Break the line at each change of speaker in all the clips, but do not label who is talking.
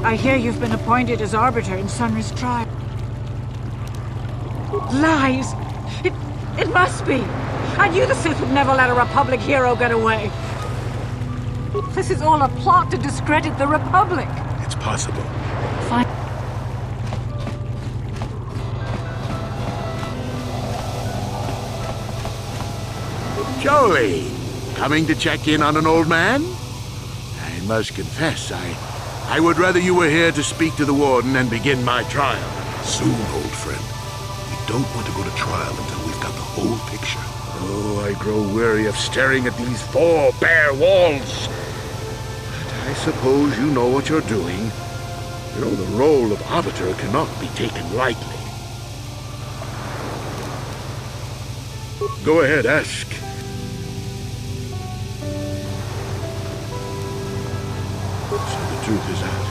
I hear you've been appointed as arbiter in Sunry's trial. Lies! It must be! I knew the Sith would never let a Republic hero get away! This is all a plot to discredit the Republic!
It's possible.
Fine.
Jolie! Coming to check in on an old man? I must confess, I would rather you were here to speak to the Warden and begin my trial.
Soon, old friend. We don't want to go to trial until we've got the whole picture.
Oh, I grow weary of staring at these four bare walls. But I suppose you know what you're doing. You know the role of arbiter cannot be taken lightly. Go ahead, ask. So the truth is out.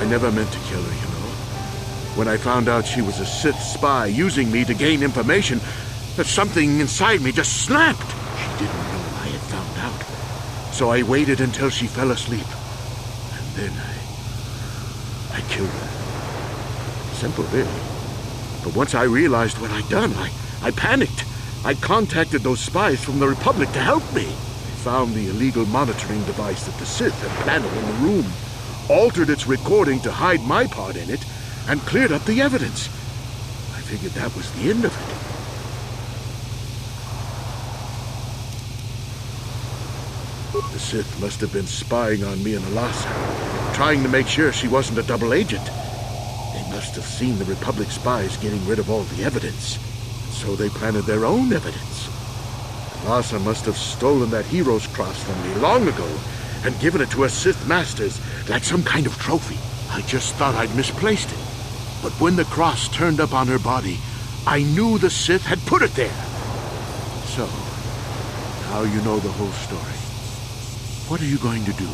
I never meant to kill her, you know. When I found out she was a Sith spy using me to gain information, that something inside me just snapped. She didn't know I had found out. So I waited until she fell asleep. And then I killed her. Simple, really. But once I realized what I'd done, I panicked. I contacted those spies from the Republic to help me. I found the illegal monitoring device that the Sith had planted in the room, altered its recording to hide my part in it, and cleared up the evidence. I figured that was the end of it. The Sith must have been spying on me and Alasa, trying to make sure she wasn't a double agent. They must have seen the Republic spies getting rid of all the evidence, so they planted their own evidence. Alasa must have stolen that hero's cross from me long ago and given it to her Sith masters like some kind of trophy. I just thought I'd misplaced it. But when the cross turned up on her body, I knew the Sith had put it there. So, now you know the whole story. What are you going to do?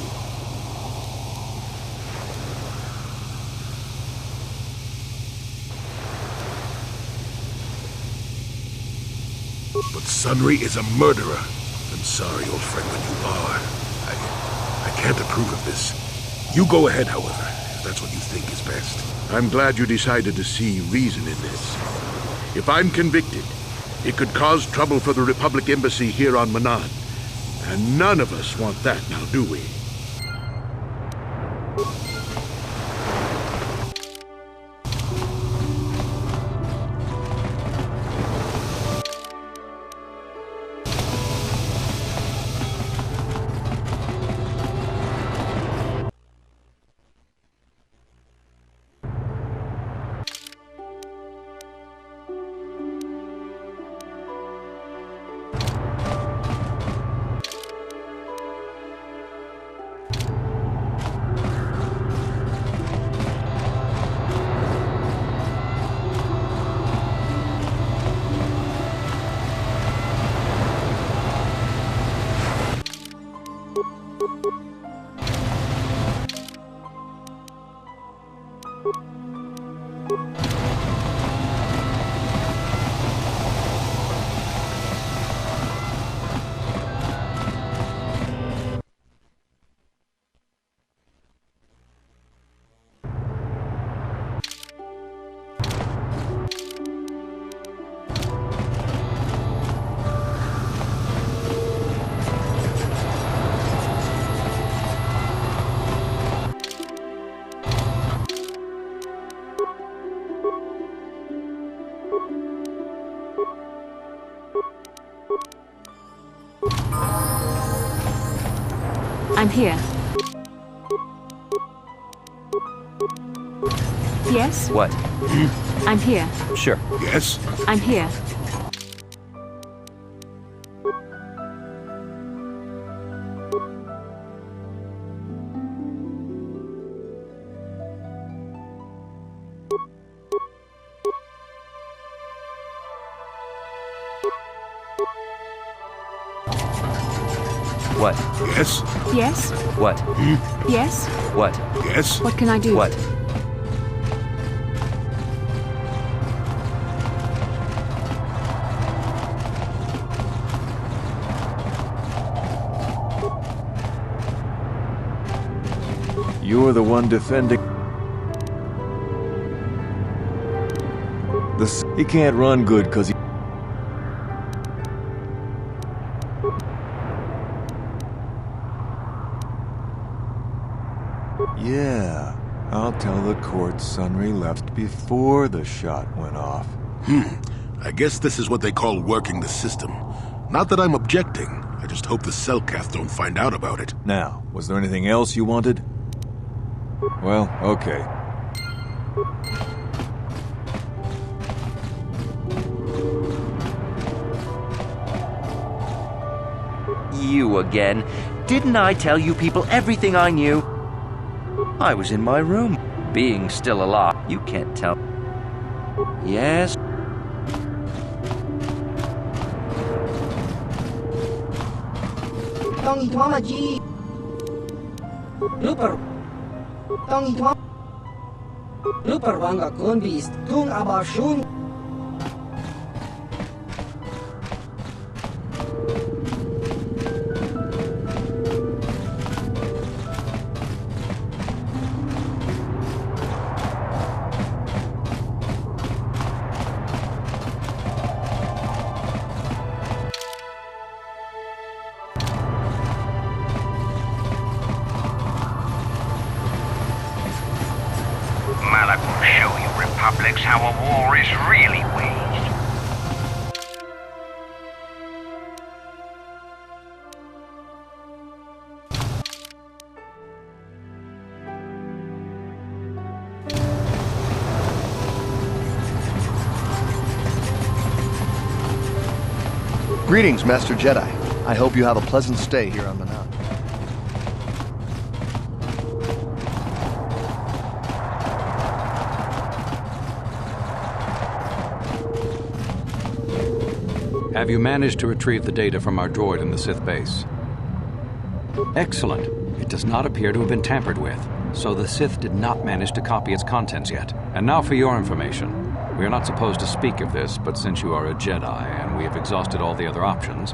But Sunry is a murderer. I'm sorry, old friend, but you are. I can't approve of this. You go ahead, however, if that's what you think is best.
I'm glad you decided to see reason in this. If I'm convicted, it could cause trouble for the Republic Embassy here on Manaan. And none of us want that now, do we?
I'm here. Yes?
What?
I'm here.
Sure.
Yes?
I'm here.
What?
Yes?
Yes?
What?
Yes?
What?
Yes?
What can I do?
What?
You're the one defending... He can't run good because he... Yeah, I'll tell the court Sunry left before the shot went off.
I guess this is what they call working the system. Not that I'm objecting. I just hope the Selkath don't find out about it.
Now, was there anything else you wanted? Well, okay.
You again. Didn't I tell you people everything I knew? I was in my room, being still alive. You can't tell. Yes?
Looper wanga kun bist, kung aber schon.
our war is really waged.
Greetings, Master Jedi. I hope you have a pleasant stay here on Manaan.
Have you managed to retrieve the data from our droid in the Sith base? Excellent. It does not appear to have been tampered with, so the Sith did not manage to copy its contents yet. And now for your information. We are not supposed to speak of this, but since you are a Jedi and we have exhausted all the other options,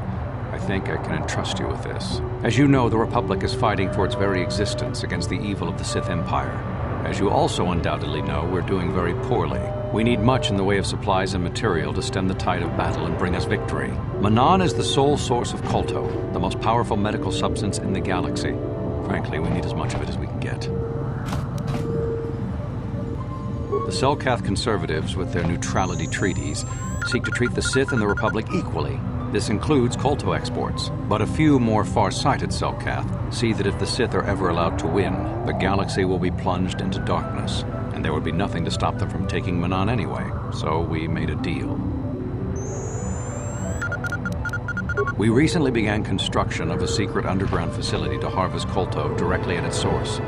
I think I can entrust you with this. As you know, the Republic is fighting for its very existence against the evil of the Sith Empire. As you also undoubtedly know, we're doing very poorly. We need much in the way of supplies and material to stem the tide of battle and bring us victory. Manaan is the sole source of kolto, the most powerful medical substance in the galaxy. Frankly, we need as much of it as we can get. The Selkath conservatives, with their neutrality treaties, seek to treat the Sith and the Republic equally. This includes kolto exports, but a few more far-sighted Selkath see that if the Sith are ever allowed to win, the galaxy will be plunged into darkness, and there would be nothing to stop them from taking Manaan anyway, so we made a deal. We recently began construction of a secret underground facility to harvest kolto directly at its source.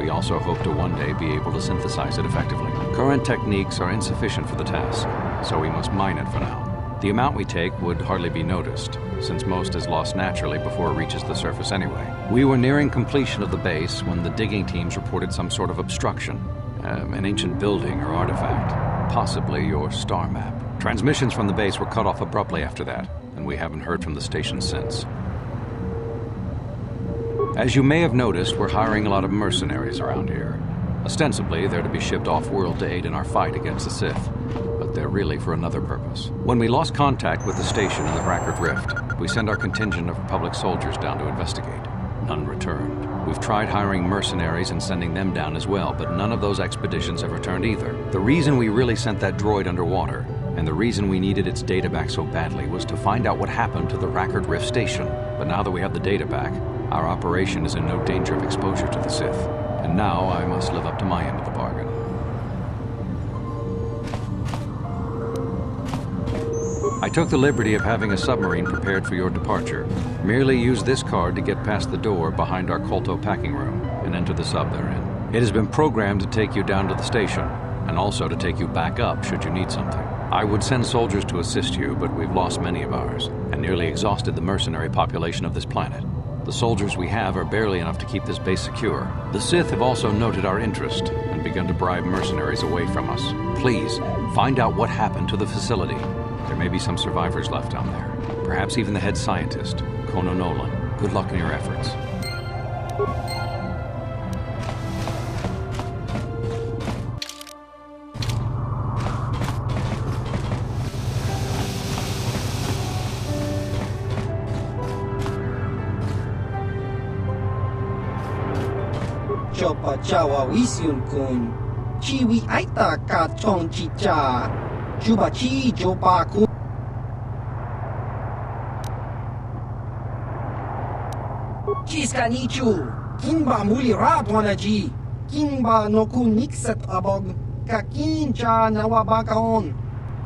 We also hope to one day be able to synthesize it effectively. Current techniques are insufficient for the task, so we must mine it for now. The amount we take would hardly be noticed, since most is lost naturally before it reaches the surface anyway. We were nearing completion of the base when the digging teams reported some sort of obstruction. An ancient building or artifact, possibly your star map. Transmissions from the base were cut off abruptly after that, and we haven't heard from the station since. As you may have noticed, we're hiring a lot of mercenaries around here. Ostensibly, they're to be shipped off-world to aid in our fight against the Sith, but they're really for another purpose. When we lost contact with the station in the Hrakert Rift, we sent our contingent of Republic soldiers down to investigate. None returned. We've tried hiring mercenaries and sending them down as well, but none of those expeditions have returned either. The reason we really sent that droid underwater, and the reason we needed its data back so badly, was to find out what happened to the Hrakert Rift station. But now that we have the data back, our operation is in no danger of exposure to the Sith. And now I must live up to my end of the bargain. I took the liberty of having a submarine prepared for your departure. Merely use this card to get past the door behind our kolto packing room and enter the sub they're in. It has been programmed to take you down to the station, and also to take you back up should you need something. I would send soldiers to assist you, but we've lost many of ours, and nearly exhausted the mercenary population of this planet. The soldiers we have are barely enough to keep this base secure. The Sith have also noted our interest and begun to bribe mercenaries away from us. Please, find out what happened to the facility. There may be some survivors left down there. Perhaps even the head scientist, Kono Nolan. Good luck in your efforts.
Chopa chawa wisyun kun. Chiwi aita ka chong chicha. Chuba chi jopa kun. Chiska nichu. Kimba muli ratwanaji. Kimba no kun nixat abog. Kakincha nawabakaon.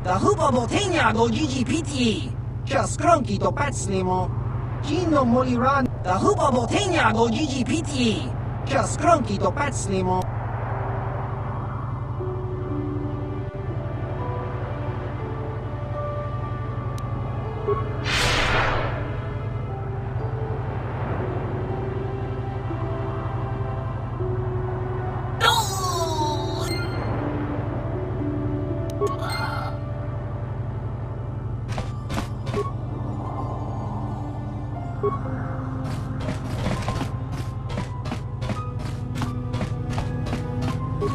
Da hupa botenya do GGPT. Chas krunky to patslimo. Chino moliran. Da hupa botenya do GGPT. Just grunky to patslimo.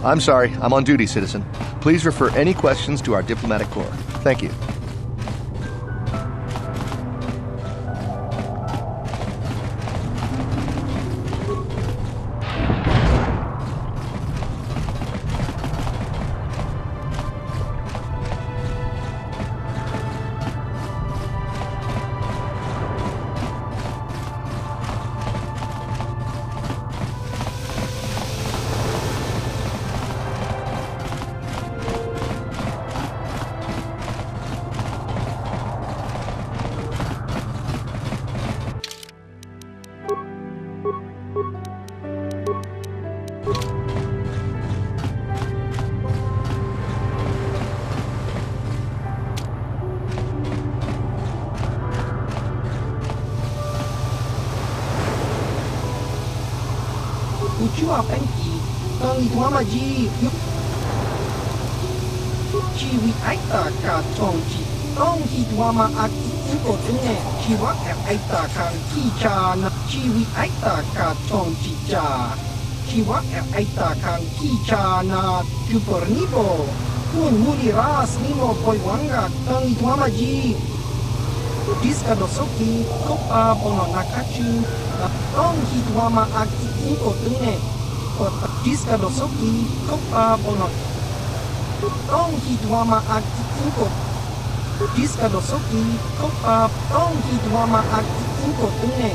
I'm sorry, I'm on duty, citizen. Please refer any questions to our diplomatic corps. Thank you.
chua penki tang itwama ji chiwi aita ka chongchi tong hitwama aki inko tune chiwa aita kan kicha na chiwi aita ka chongchi cha chiwa aita kan kicha na chupornibo kun muli ras nimo poiwanga tang itwama ji Diska dosoki kopa bono nakachu tong hitwama aki inko tune Diska dosoki kopa bono tong hitwama aki inko Diska dosoki kopa tong hitwama aki inko tune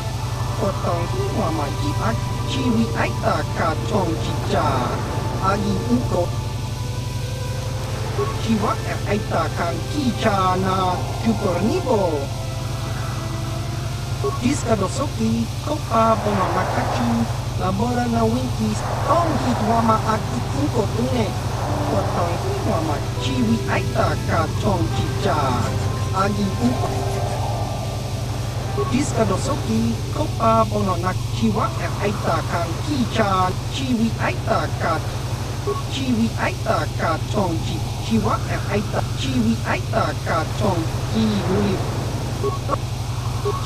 tong hitwama ji aki chiwi aita ka chong chicha agi inko chiwa aita kan kicha na chupornibo Diska dosoki kopa bono nakachu labora na winkis tong hitwama aki inko tune tong hitwama chiwi aita ka chong chicha agi inko Diska dosoki kopa bono nak chiwa aita kan kicha chiwi aita ka chong chi chiwa aita ka chong ki muli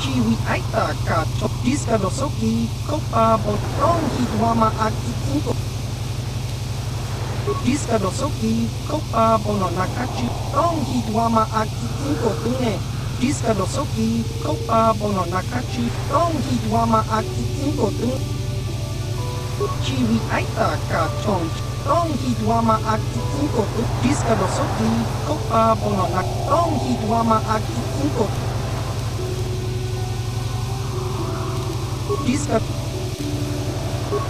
chiwi aita ka chong Diska dosoki kopa bono tong hitwama aki inko Diska dosoki kopa bono nakachu tong hitwama aki inko tune Diska dosoki kopa bono nakachu tong hitwama aki inko tune chiwi aita ka chong tong hitwama aki inko tune Diska dosoki kopa bono nak tong hitwama aki inko Diska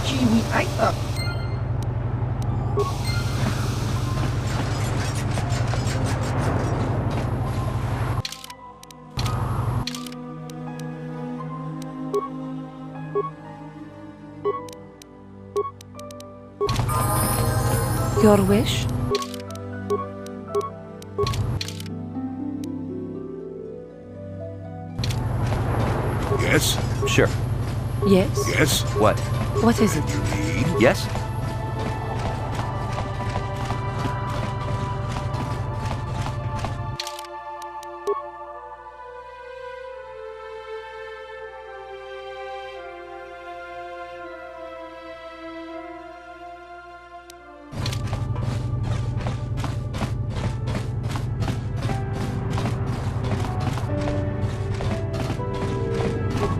chiwi aita
Your wish?
Yes?
Sure.
Yes?
Yes?
What?
What is it?
Yes?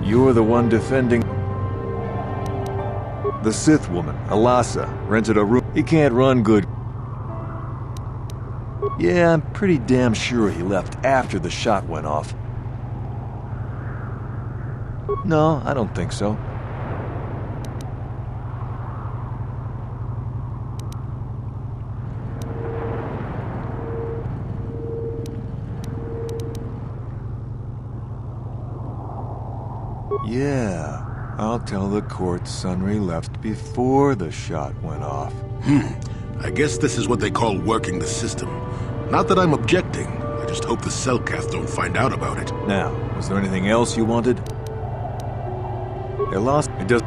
You're the one defending... The Sith woman, Alasa, rented a room. He can't run good. Yeah, I'm pretty damn sure he left after the shot went off. No, I don't think so. Yeah, I'll tell the court Sunry left before the shot went off.
I guess this is what they call working the system. Not that I'm objecting. I just hope the Cellcath don't find out about it.
Now, was there anything else you wanted? They lost... It does...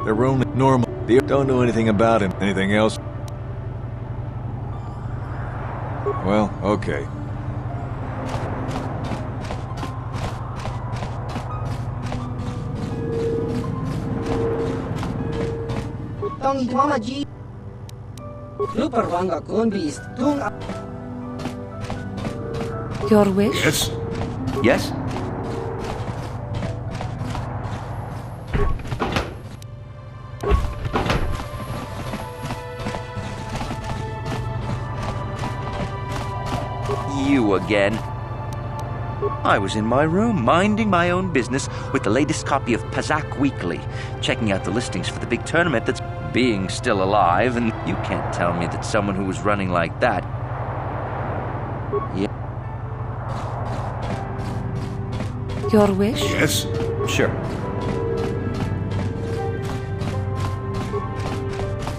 They're only normal. They don't know anything about him. Anything else? Well, okay.
tong itwama ji Luperwanga kunbist tung
Your wish?
Yes?
Yes? You again. I was in my room, minding my own business with the latest copy of Kashyyyk Weekly, checking out the listings for the big tournament that's being still alive, and you can't tell me that someone who was running like that... Yeah.
Your wish?
Yes?
Sure.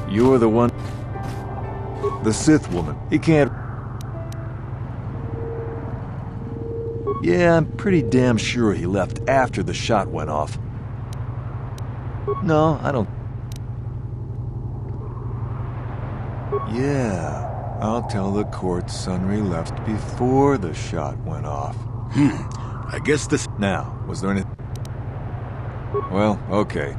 You're the one... The Sith woman. He can't... Yeah, I'm pretty damn sure he left after the shot went off. No, I don't. Yeah, I'll tell the court Sunry left before the shot went off.
I guess this...
Now, was there any... Well, okay.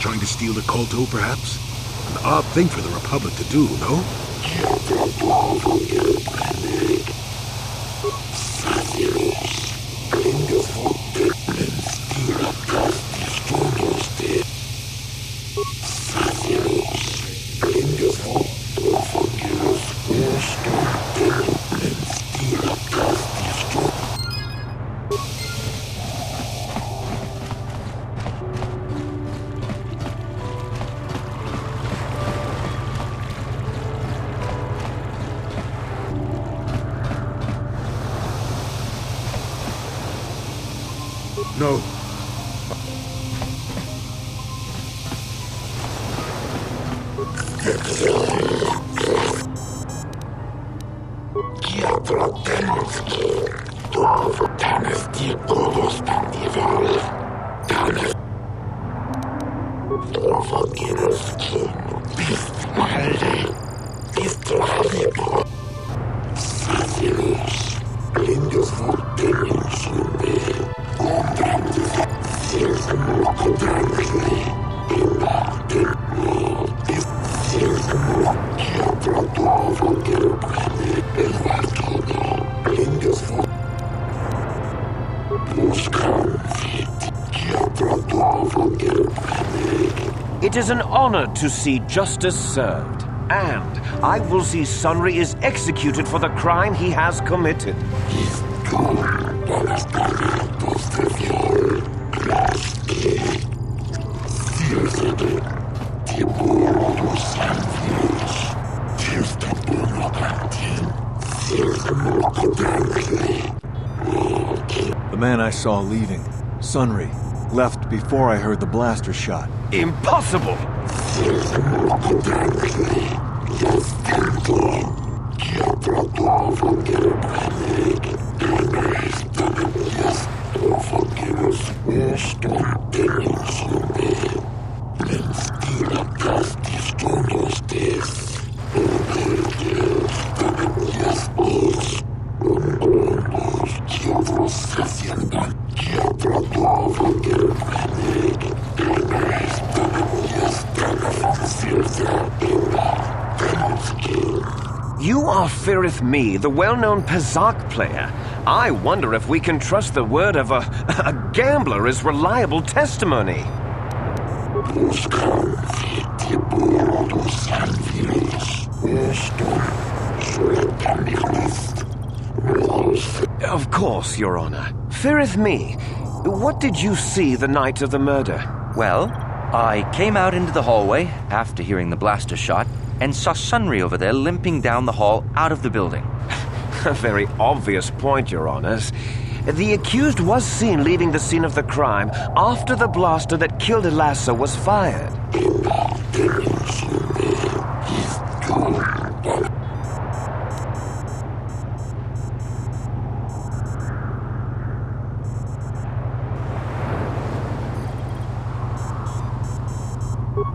Trying to steal the kolto, perhaps? An odd thing for the Republic to do, no? No.
It is an honor to see justice served, and I will see Sunry is executed for the crime he has committed.
The man I saw leaving, Sunry, left before I heard the blaster shot.
Impossible! You are Firith Me, the well-known Kashyyyk player. I wonder if we can trust the word of a gambler as reliable testimony. Of course, Your Honor. Firith Me, what did you see the night of the murder?
Well, I came out into the hallway after hearing the blaster shot and saw Sunry over there limping down the hall out of the building.
A very obvious point, Your Honors. The accused was seen leaving the scene of the crime after the blaster that killed Elasa was fired.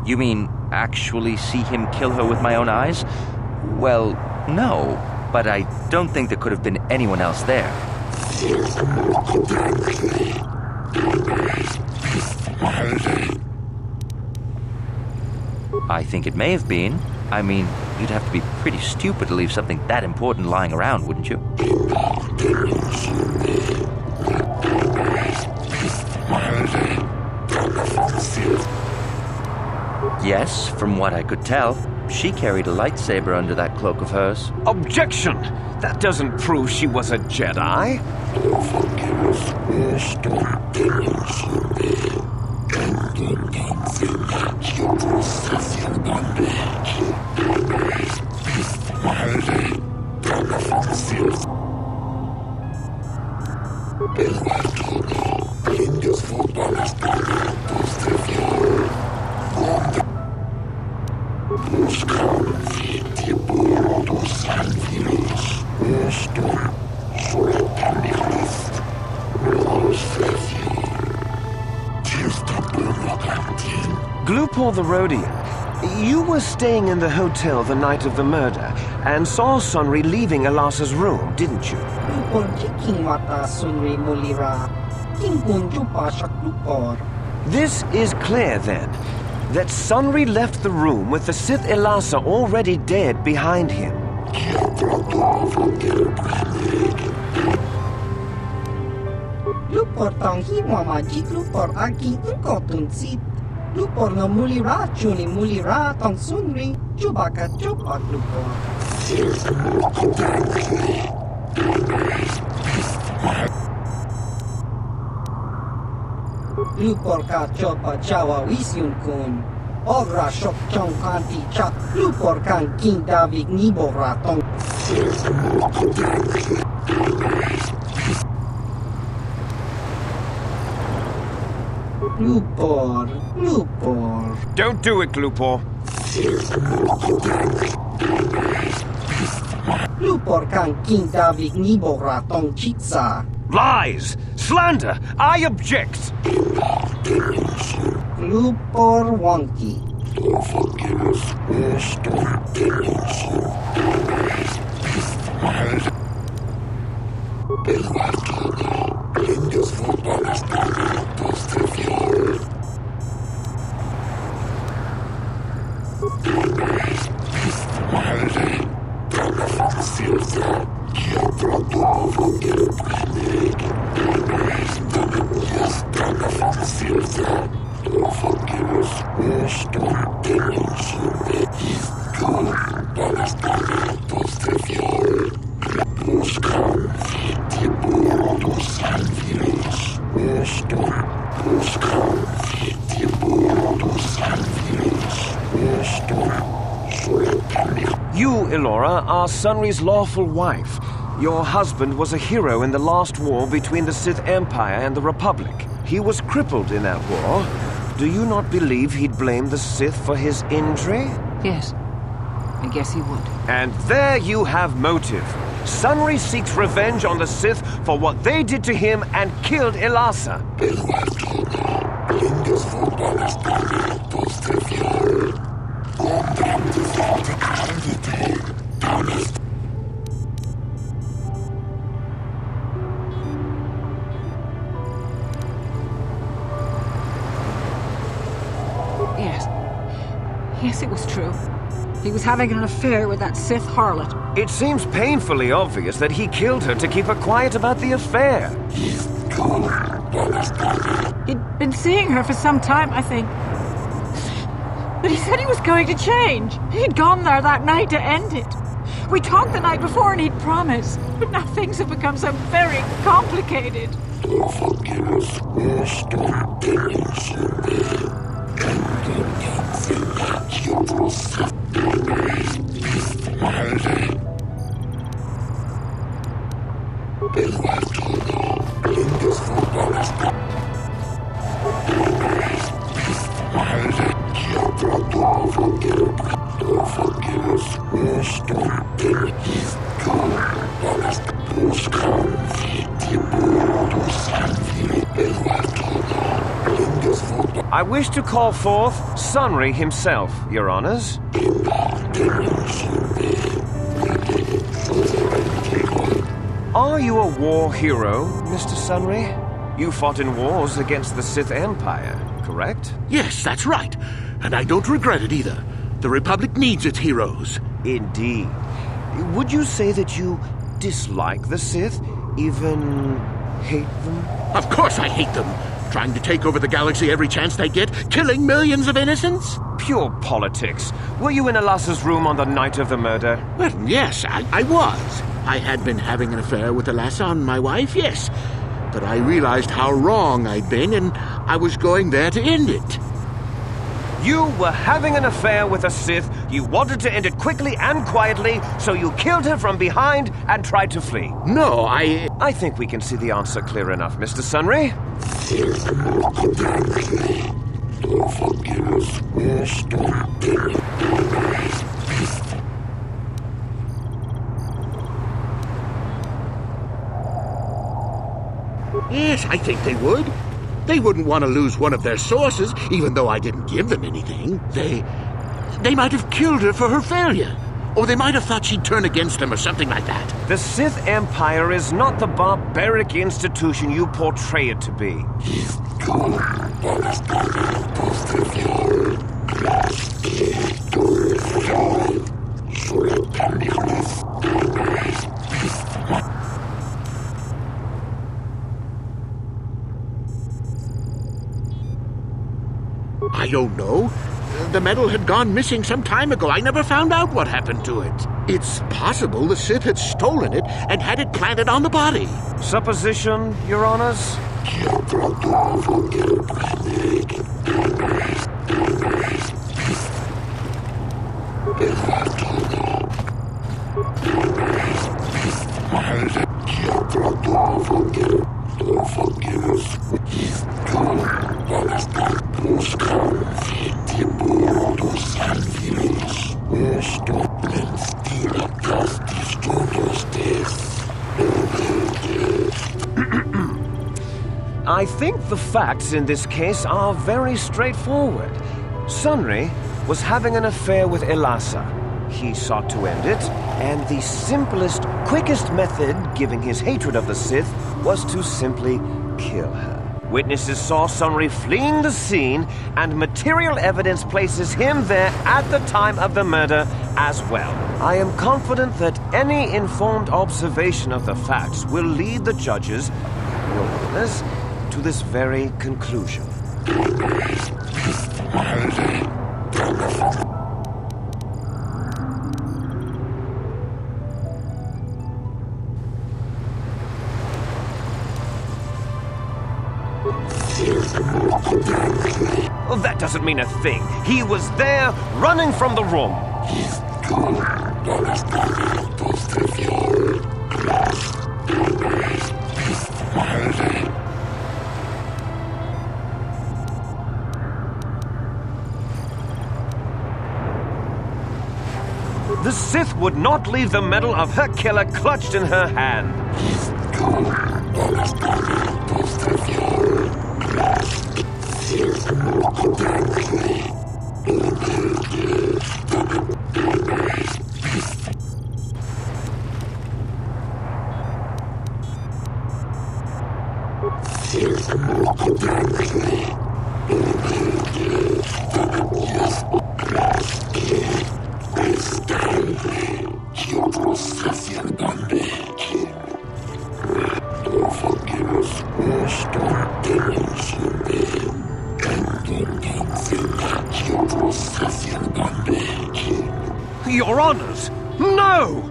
You mean actually see him kill her with my own eyes? Well, no, but I don't think there could have been anyone else there. I think it may have been. I mean, you'd have to be pretty stupid to leave something that important lying around, wouldn't you? Yes, from what I could tell. She carried a lightsaber under that cloak of hers.
Objection! That doesn't prove she was a Jedi. Glupor the Rhodian, you were staying in the hotel the night of the murder and saw Sunry leaving Elasa's room, didn't you? This is clear, then, that Sunry left the room with the Sith Elasa already dead behind him.
Lupor tanghi mamaji lupor aki ingkotun sit. Lupor na mulira chuni mulira tang Sunry chubaka chupak lupor. Lupor ka chopa chawa wisyun kun. Ogra shok chong kanti chak. Lupor kan king David nibora tong. Glupor.
Don't do it, Glupor.
Glupor kan king David nibora tong chitsa.
Lies! Slander! I object!
Lupor Wonky.
You, Elora, are Sunry's lawful wife. Your husband was a hero in the last war between the Sith Empire and the Republic. He was crippled in that war. Do you not believe he'd blame the Sith for his injury?
Yes. I guess he would.
And there you have motive. Sunry seeks revenge on the Sith for what they did to him and killed Elasa.
Yes, it was true. He was having an affair with that Sith harlot.
It seems painfully obvious that he killed her to keep her quiet about the affair.
He'd been seeing her for some time, I think. But he said he was going to change. He'd gone there that night to end it. We talked the night before and he'd promised. But now things have become so very complicated.
I wish to call forth Sunry himself, Your Honors. Are you a war hero, Mr. Sunry? You fought in wars against the Sith Empire, correct?
Yes, that's right. And I don't regret it either. The Republic needs its heroes.
Indeed. Would you say that you dislike the Sith? Even hate them?
Of course I hate them. Trying to take over the galaxy every chance they get, killing millions of innocents?
Pure politics. Were you in Elasa's room on the night of the murder?
Well, yes, I was. I had been having an affair with Elasa on my wife, yes. But I realized how wrong I'd been, and I was going there to end it.
You were having an affair with a Sith. You wanted to end it quickly and quietly, so you killed her from behind and tried to flee.
No, I
think we can see the answer clear enough, Mr. Sunry.
Yes, I think they would. They wouldn't want to lose one of their sources, even though I didn't give them anything. They might have killed her for her failure. Or they might have thought she'd turn against them or something like that.
The Sith Empire is not the barbaric institution you portray it to be.
I don't know. The medal had gone missing some time ago. I never found out what happened to it. It's possible the Sith had stolen it and had it planted on the body.
Supposition, Your Honors? I think the facts in this case are very straightforward. Sunry was having an affair with Elasa. He sought to end it, and the simplest, quickest method, given his hatred of the Sith, was to simply kill her. Witnesses saw Sunry fleeing the scene, and material evidence places him there at the time of the murder as well. I am confident that any informed observation of the facts will lead the judges, your Honors, to this very conclusion. Well, that doesn't mean a thing. He was there, running from the room. The Sith would not leave the medal of her killer clutched in her hand. Your Honors, no!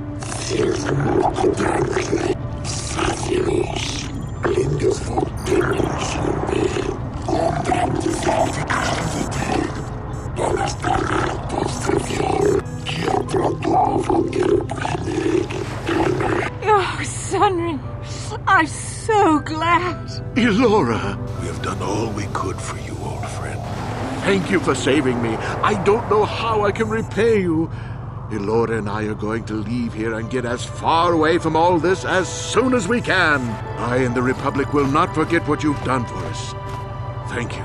Oh, Sunry, I'm so glad.
Elora!
We have done all we could for you, old friend.
Thank you for saving me. I don't know how I can repay you. Elora and I are going to leave here and get as far away from all this as soon as we can. I and the Republic will not forget what you've done for us. Thank you.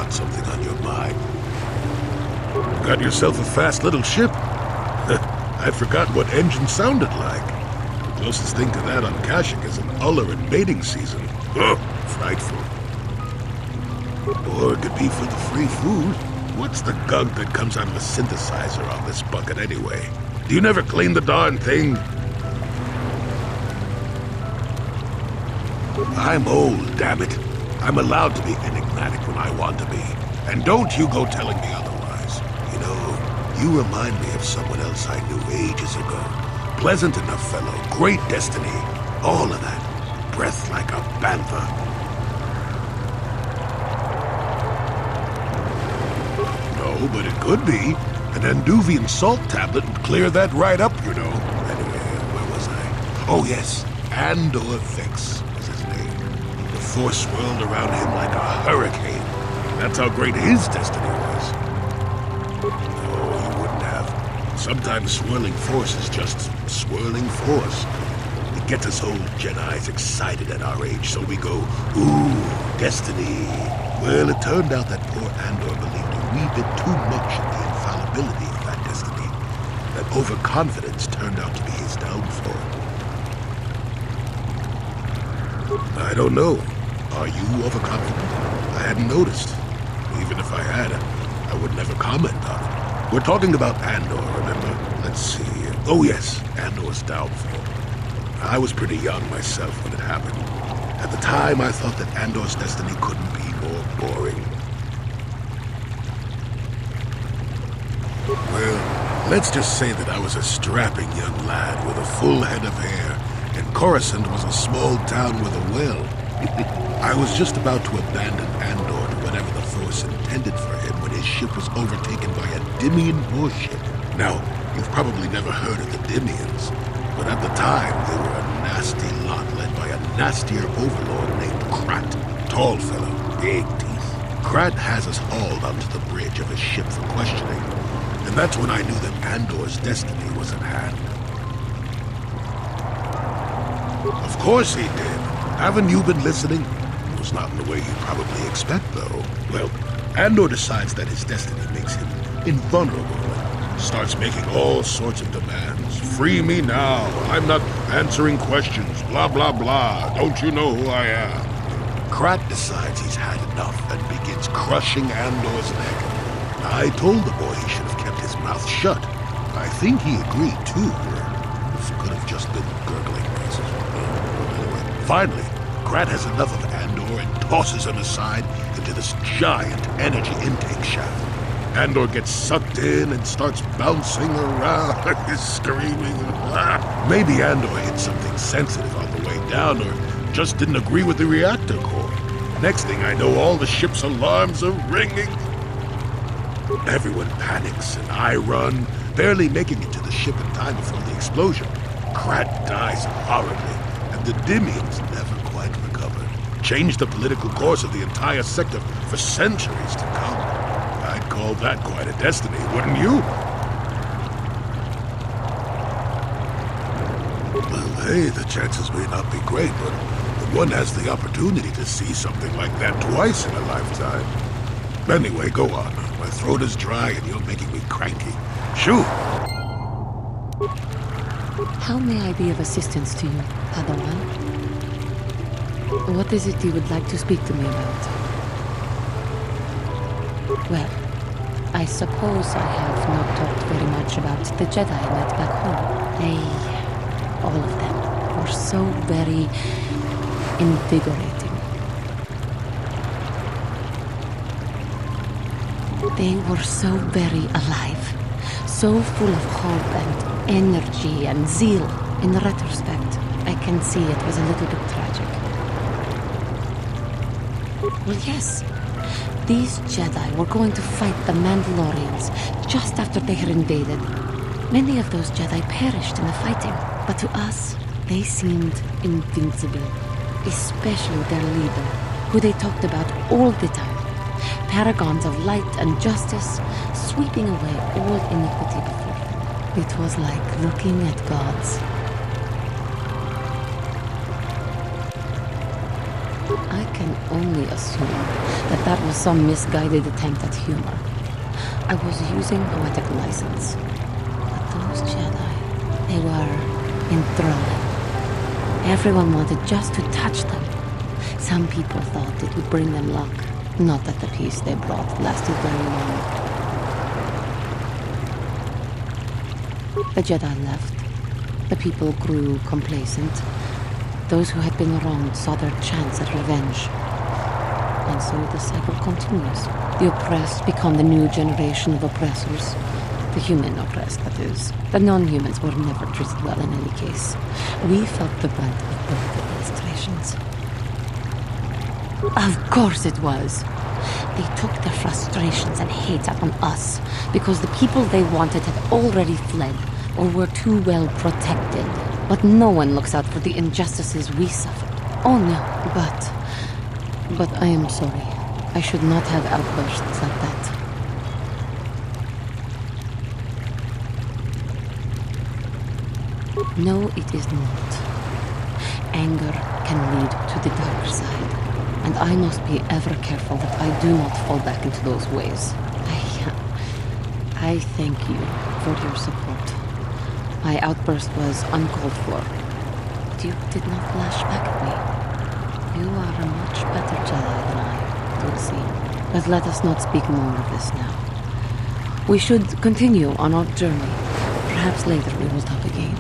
Something on your mind. Got yourself a fast little ship? I'd forgotten what engine sounded like. The closest thing to that on Kashyyyk is an uller in mating season. Oh, frightful. Or it could be for the free food. What's the gunk that comes out of the synthesizer on this bucket anyway? Do you never clean the darn thing? I'm old, damn it. I'm allowed to be enigmatic when I want to be. And don't you go telling me otherwise. You know, you remind me of someone else I knew ages ago. Pleasant enough fellow, great destiny. All of that. Breath like a panther. No, but it could be. An Anduvian salt tablet would clear that right up, you know. Anyway, where was I? Oh yes, Andor Vex. The force swirled around him like a hurricane. That's how great his destiny was. No, he wouldn't have. Sometimes swirling force is just swirling force. It gets us old Jedis excited at our age, so we go, ooh, destiny. Well, it turned out that poor Andor believed a wee bit too much in the infallibility of that destiny. That overconfidence turned out to be his downfall. I don't know. Are you overconfident? I hadn't noticed. Even if I had, I would never comment on it. We're talking about Andor, remember? Let's see. Oh yes, Andor's downfall. I was pretty young myself when it happened. At the time, I thought that Andor's destiny couldn't be more boring. Well, let's just say that I was a strapping young lad with a full head of hair, and Coruscant was a small town with a well. I was just about to abandon Andor to whatever the Force intended for him when his ship was overtaken by a Dimian warship. Now, you've probably never heard of the Dimians, but at the time they were a nasty lot led by a nastier overlord named Krat. Tall fellow, big teeth. Krat has us hauled onto the bridge of his ship for questioning, and that's when I knew that Andor's destiny was at hand. Of course he did. Haven't you been listening? It was not in the way you probably expect, though. Well, Andor decides that his destiny makes him invulnerable and starts making all sorts of demands. Free me now. I'm not answering questions. Blah, blah, blah. Don't you know who I am? Krat decides he's had enough and begins crushing Andor's neck. I told the boy he should have kept his mouth shut. I think he agreed, too. This could have just been gurgling noises. Anyway, finally, Krat has enough of Andor and tosses him aside into this giant energy intake shaft. Andor gets sucked in and starts bouncing around, screaming. Maybe Andor hit something sensitive on the way down, or just didn't agree with the reactor core. Next thing I know, all the ship's alarms are ringing. Everyone panics, and I run, barely making it to the ship in time before the explosion. Krat dies horribly, and the Dimians never quite recovered. Changed the political course of the entire sector for centuries to come. I'd call that quite a destiny, wouldn't you? Well, hey, the chances may not be great, but one has the opportunity to see something like that twice in a lifetime. Anyway, go on. My throat is dry and you're making me cranky. Shoot!
How may I be of assistance to you, Padawan? What is it you would like to speak to me about? Well, I suppose I have not talked very much about the Jedi I met back home. All of them, were so very invigorating. They were so very alive, so full of hope and energy and zeal. In retrospect, I can see it was a little bit tragic. Well, yes. These Jedi were going to fight the Mandalorians just after they had invaded. Many of those Jedi perished in the fighting, but to us, they seemed invincible. Especially their leader, who they talked about all the time. Paragons of light and justice, sweeping away all iniquity before them. It was like looking at gods. I can only assume that that was some misguided attempt at humor. I was using poetic license. But those Jedi, they were enthralling. Everyone wanted just to touch them. Some people thought it would bring them luck. Not that the peace they brought lasted very long. The Jedi left. The people grew complacent. Those who had been wronged saw their chance at revenge. And so the cycle continues. The oppressed become the new generation of oppressors. The human oppressed, that is. The non-humans were never treated well in any case. We felt the brunt of both administrations. Of course it was. They took their frustrations and hate out on us because the people they wanted had already fled or were too well protected. But no one looks out for the injustices we suffered. Oh no, but I am sorry. I should not have outbursts like that. No, it is not. Anger can lead to the dark side. And I must be ever careful that I do not fall back into those ways. I thank you for your support. My outburst was uncalled for. But you did not lash back at me. You are a much better Jedi than I, it would seem. But let us not speak more of this now. We should continue on our journey. Perhaps later we will talk again.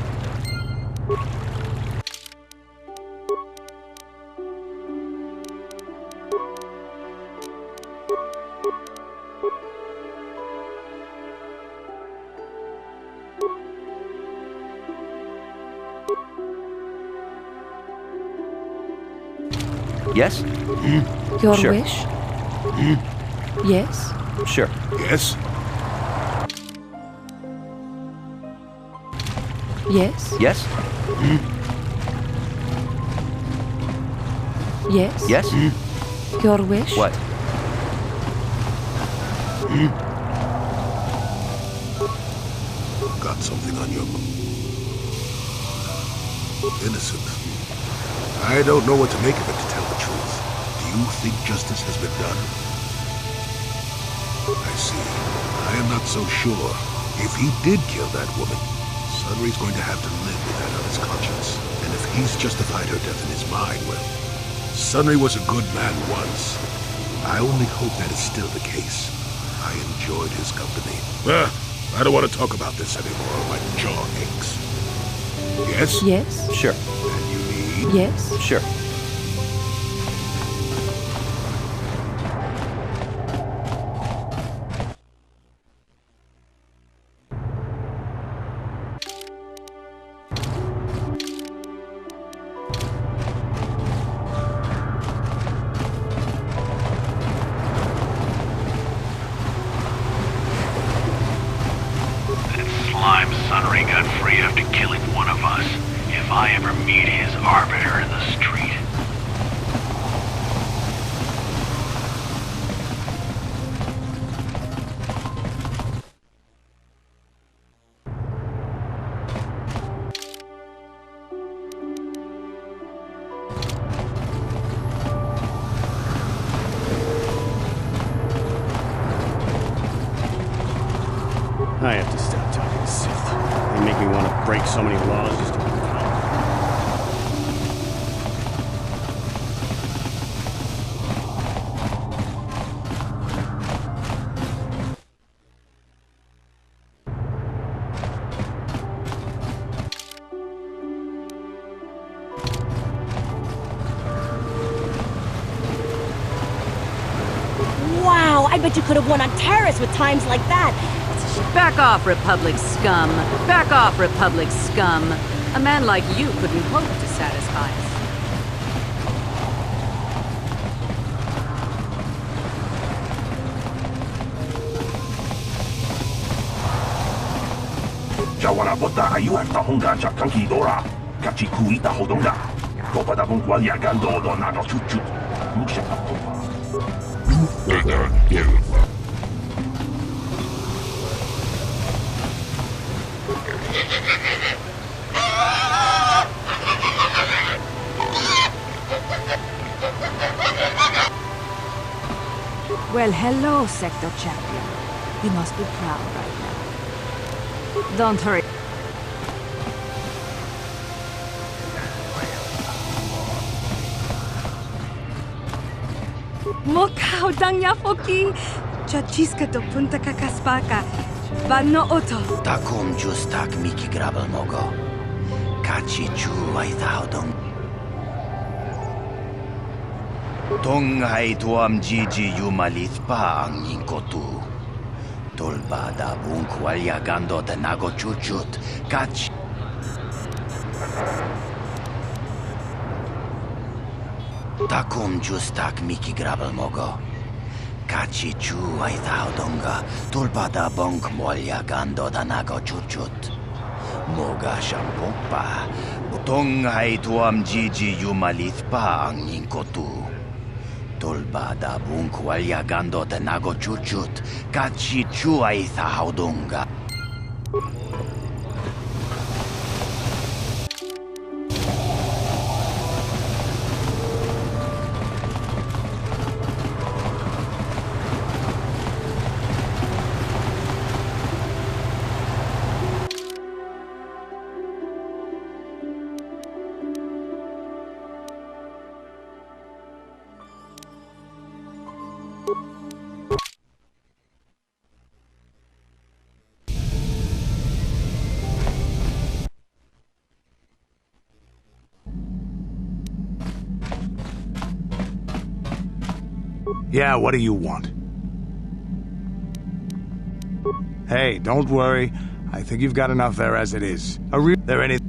Yes?
Your
Sure.
wish? Yes?
Sure.
Yes?
Yes?
Yes?
Yes?
Yes?
Your wish?
What?
Got something on your mind. Innocent. I don't know what to make of it, to tell the truth. Do you think justice has been done? I see. I am not so sure. If he did kill that woman, Sunry's going to have to live with that on his conscience. And if he's justified her death in his mind, well, Sunry was a good man once. I only hope that is still the case. I enjoyed his company. I don't want to talk about this anymore. My jaw aches. Yes?
Yes?
Sure.
And you need?
Yes?
Sure.
Slime Sunry got free after killing one of us. If I ever meet his arbiter in the street.
I have to stop talking to Sith. They make me want to break so many laws just to be kind.
Wow, I bet you could have won on Terrace with times like that.
Back off, Republic scum. Back off, Republic scum. A man like you couldn't hope to satisfy us.
Jawara bota ayuak tahonga jakang kidora. Kachi kuita hodonga. Kopada bung walia gando do naga chuchu. Muksha pakopa.
Well, hello, Sector Champion. You must be proud right now. Don't hurry.
Mokau dangya foki. Chachiska do punta kakaspaka. Bano oto.
Takum justak miki grabel mogo. Kachi chu aithaudong. Tong hai tuam jiji yumalith pa ang inkotu. Tolba da bunk walya gando de nago chuchut. Kachi. Takum justak miki grabel mogo. Kachi chu aithaudonga. Tolba da bunk walya gando da nago chuchut. Moga shampopa. Tong hai tuam jiji yumalith pa ang inkotu. Tolba da bunk walya gando de nago chuchut. Kachi chu aithaudonga.
Yeah, what do you want? Hey, don't worry. I think you've got enough there as it is. There any...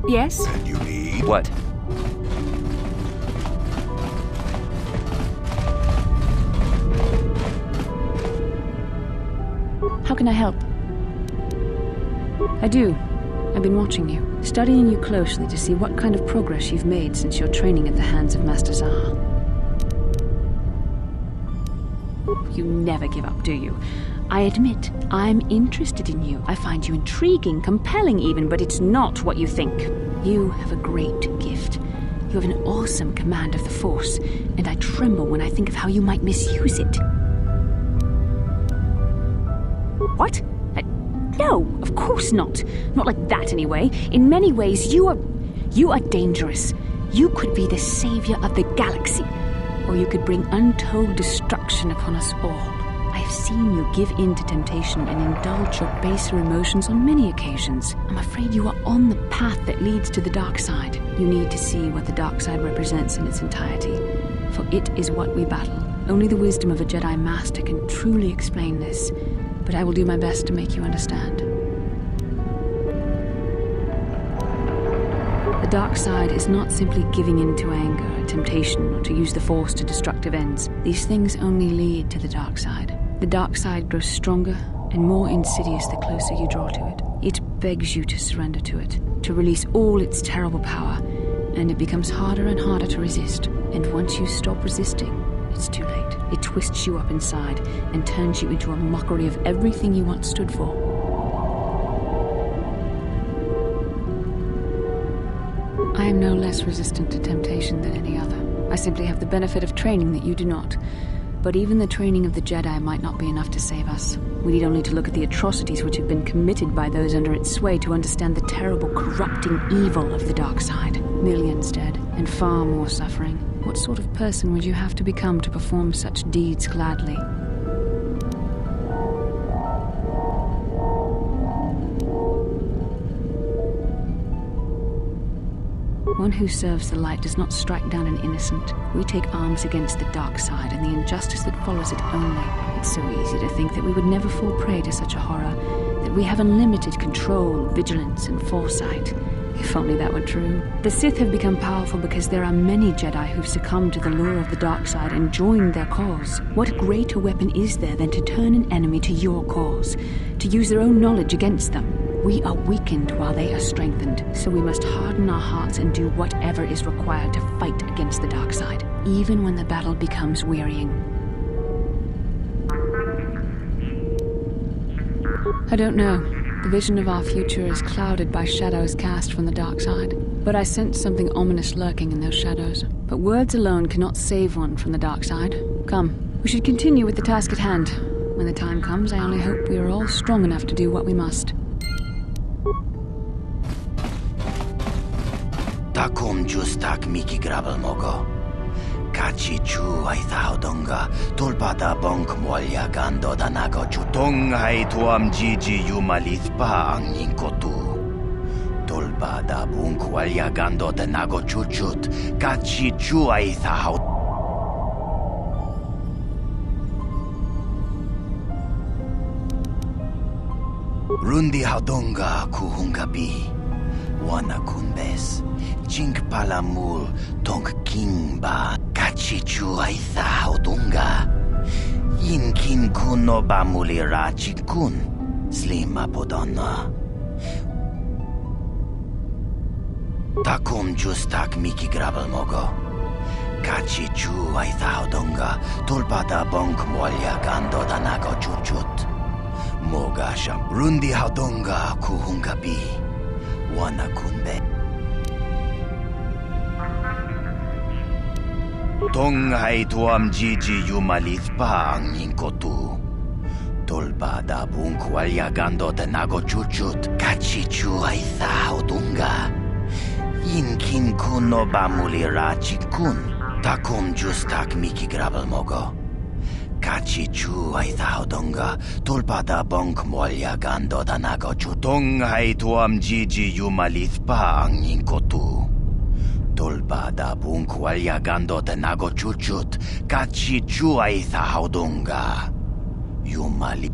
Yes?
And you need...
What?
How can I help? I do. I've been watching you, studying you closely to see what kind of progress you've made since your training at the hands of Master Zaha. You never give up, do you? I admit, I'm interested in you. I find you intriguing, compelling even, but it's not what you think. You have a great gift. You have an awesome command of the Force, and I tremble when I think of how you might misuse it. What? No, of course not. Not like that, anyway. In many ways, you are dangerous. You could be the savior of the galaxy, or you could bring untold destruction upon us all. I have seen you give in to temptation and indulge your baser emotions on many occasions. I'm afraid you are on the path that leads to the dark side. You need to see what the dark side represents in its entirety, for it is what we battle. Only the wisdom of a Jedi Master can truly explain this, but I will do my best to make you understand. The dark side is not simply giving in to anger, temptation, or to use the Force to destructive ends. These things only lead to the dark side. The dark side grows stronger and more insidious the closer you draw to it. It begs you to surrender to it, to release all its terrible power, and it becomes harder and harder to resist. And once you stop resisting, it's too late. It twists you up inside and turns you into a mockery of everything you once stood for. I am no less resistant to temptation than any other. I simply have the benefit of training that you do not. But even the training of the Jedi might not be enough to save us. We need only to look at the atrocities which have been committed by those under its sway to understand the terrible, corrupting evil of the dark side. Millions dead, and far more suffering. What sort of person would you have to become to perform such deeds gladly? One who serves the light does not strike down an innocent. We take arms against the dark side and the injustice that follows it only. It's so easy to think that we would never fall prey to such a horror, that we have unlimited control, vigilance, and foresight. If only that were true. The Sith have become powerful because there are many Jedi who've succumbed to the lure of the dark side and joined their cause. What greater weapon is there than to turn an enemy to your cause, to use their own knowledge against them? We are weakened while they are strengthened, so we must harden our hearts and do whatever is required to fight against the dark side, even when the battle becomes wearying. I don't know. The vision of our future is clouded by shadows cast from the dark side, but I sense something ominous lurking in those shadows. But words alone cannot save one from the dark side. Come, we should continue with the task at hand. When the time comes, I only hope we are all strong enough to do what we must.
Takum justak miki grabel mogo. Kachi chu ai thaudonga tulpada bonk molya gando danago chutong hai tuam jiji yumalithpa ang ninkotu. Tulpada bunk walya gando danago chuchut. Kachi chu ai thau. Rundi haudonga kuhungabi. Wana kunbes. Jink palamul tonk kingba. Kachichu aitha haudunga. Yinkin kuno bamulira chikun. Slima podonna. Takum justak miki grabel mogo. Kachichu aitha haudunga. Tulpada bonk molya gando danago chuchut. Moga sham. Rundi haudunga kuhungabi. Wana kunbe. Tong hai tuam jiji yumalithpa ang ninkotu. Tulpada bunk walya gando tenago chuchut. Kachichu ai thaudunga. Yinkin kuno bamulira chikun. Takum justak miki grabel mogo. Kachichu ai thaudunga. Tulpada bunk molya gando danago chutong hai tuam jiji yumalithpa ang ninkotu. Tulpada bunk walya gando tenago chuchut. Kachichu ai thaudunga. Yumali.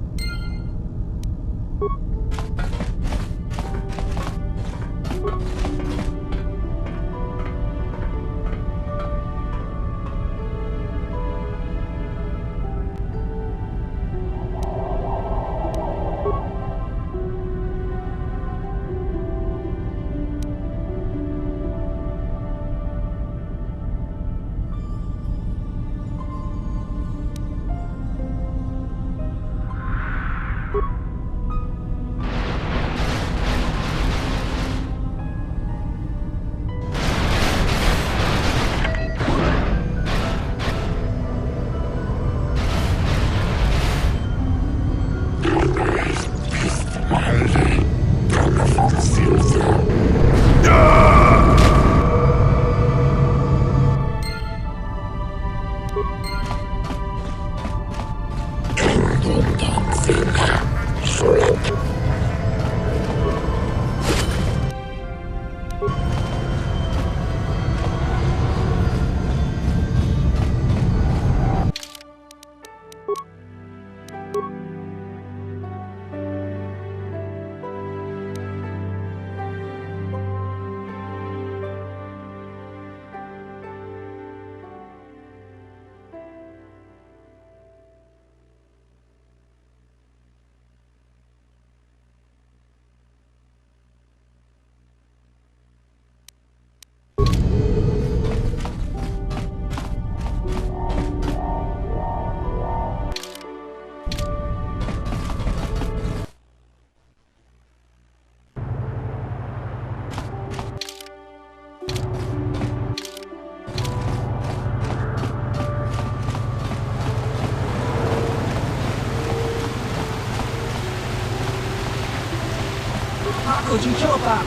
Hakuji Chopa!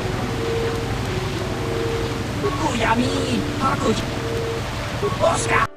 Kuyami! Hakuji! Oscar!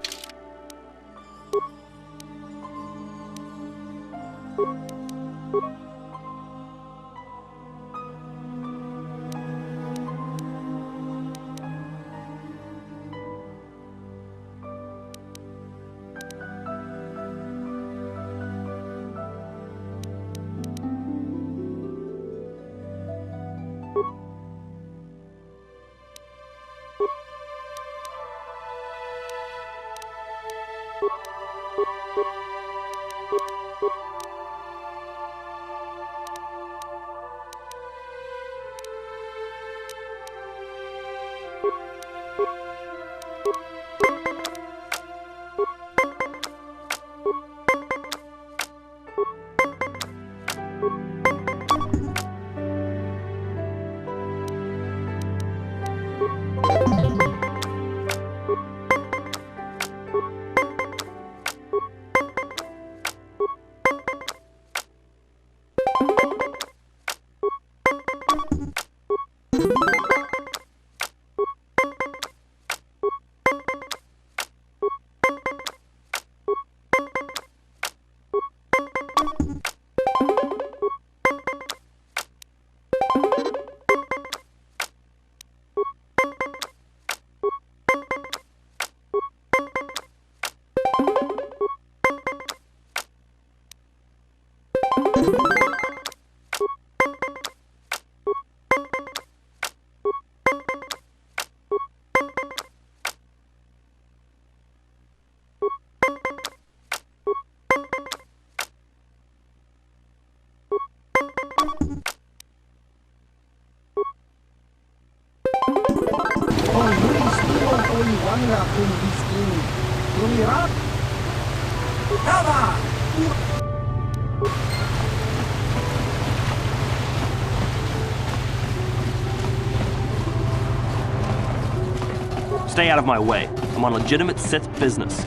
Stay out of my way. I'm on legitimate Sith business.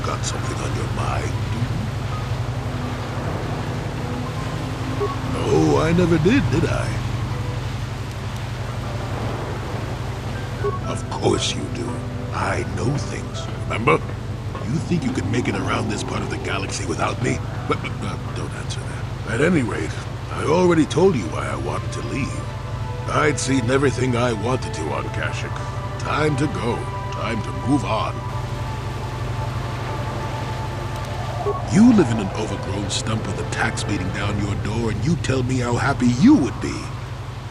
Got something on your mind? No, I never did I? Of course you do. I know things, remember? You think you can make it around this part of the galaxy without me? But don't answer that. At any rate, I already told you why I wanted to leave. I'd seen everything I wanted to on Kashyyyk. Time to go. Time to move on. You live in an overgrown stump with a tax beating down your door, and you tell me how happy you would be.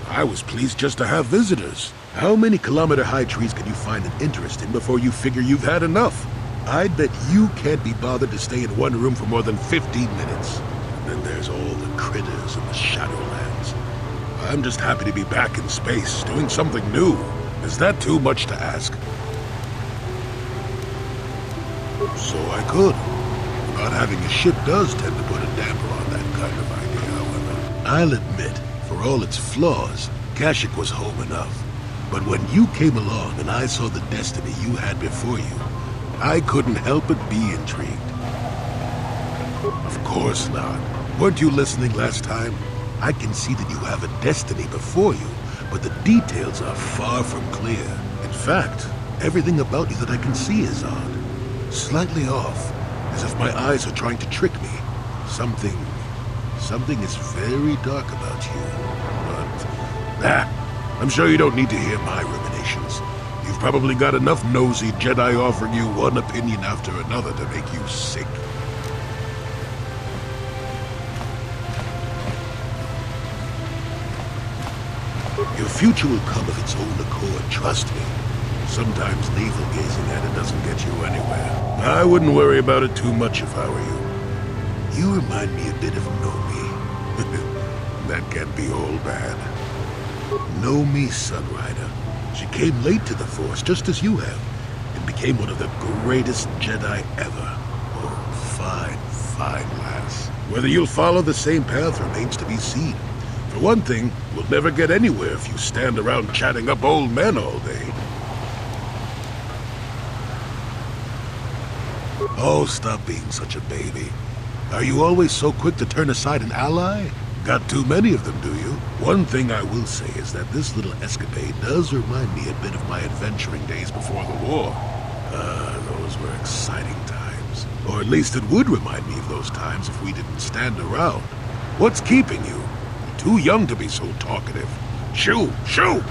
I was pleased just to have visitors. How many kilometer-high trees can you find an interest in before you figure you've had enough? I'd bet you can't be bothered to stay in one room for more than 15 minutes. And then there's all the critters in the Shadowlands. I'm just happy to be back in space, doing something new. Is that too much to ask? So I could. Not having a ship does tend to put a damper on that kind of idea, however. I'll admit, for all its flaws, Kashyyyk was home enough. But when you came along and I saw the destiny you had before you, I couldn't help but be intrigued. Of course not. Weren't you listening last time? I can see that you have a destiny before you, but the details are far from clear. In fact, everything about you that I can see is odd. Slightly off, as if my eyes are trying to trick me. Something is very dark about you. But, I'm sure you don't need to hear my ruminations. patience. You've probably got enough nosy Jedi offering you one opinion after another to make you sick. Your future will come of its own accord, trust me. Sometimes navel-gazing at it doesn't get you anywhere. I wouldn't worry about it too much if I were you. You remind me a bit of Nomi. That can't be all bad. Nomi, Sunrider. She came late to the Force, just as you have, and became one of the greatest Jedi ever. Oh, fine, fine lass. Whether you'll follow the same path remains to be seen. For one thing, we'll never get anywhere if you stand around chatting up old men all day. Oh, stop being such a baby. Are you always so quick to turn aside an ally? Got too many of them, do you? One thing I will say is that this little escapade does remind me a bit of my adventuring days before the war. Those were exciting times. Or at least it would remind me of those times if we didn't stand around. What's keeping you? You're too young to be so talkative. Shoo! Shoo!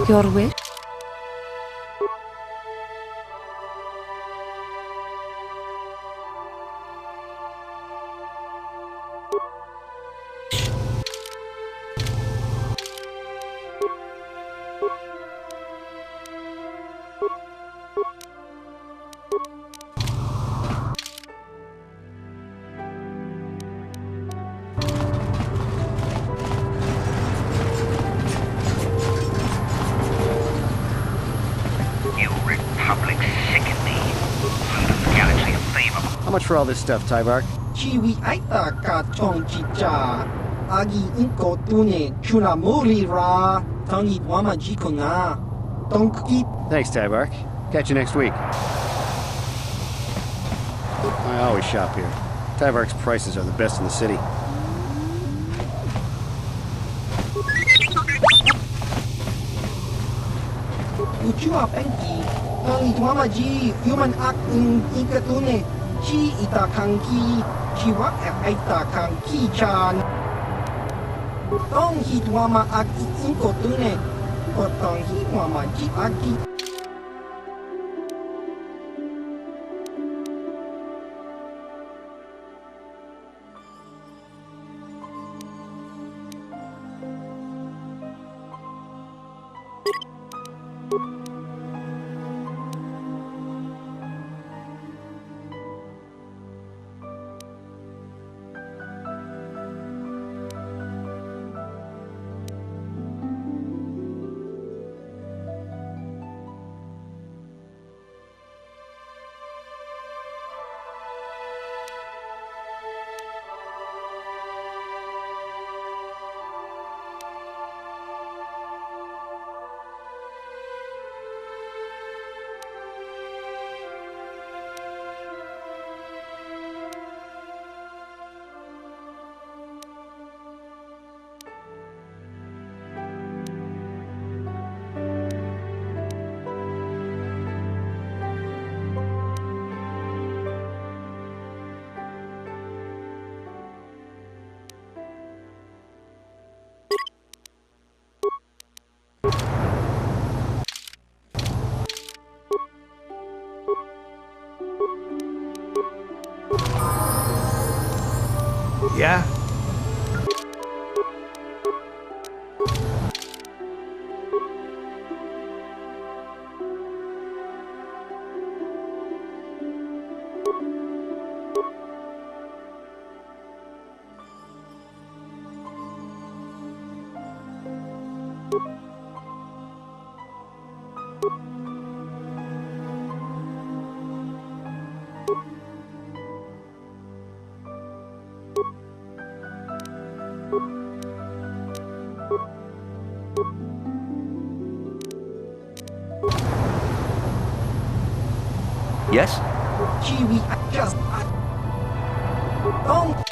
Your wish?
How much for all this stuff, Tybark?
Chiwi aita ka chong chicha. Agi inko tune chuna muri ra. Tangi wama jiko na. Don't keep.
Thanks, Tybark. Catch you next week. I always shop here. Tybark's prices are the best in the city.
Uchua penki. Tangi wama ji human act in inkatune. Chi ita kanki, chi wak aita kanki chan. Tong hit wama aki inko tune, potong hit wama chi aki.
Yeah?
Yes?
Gee, we just... Don't...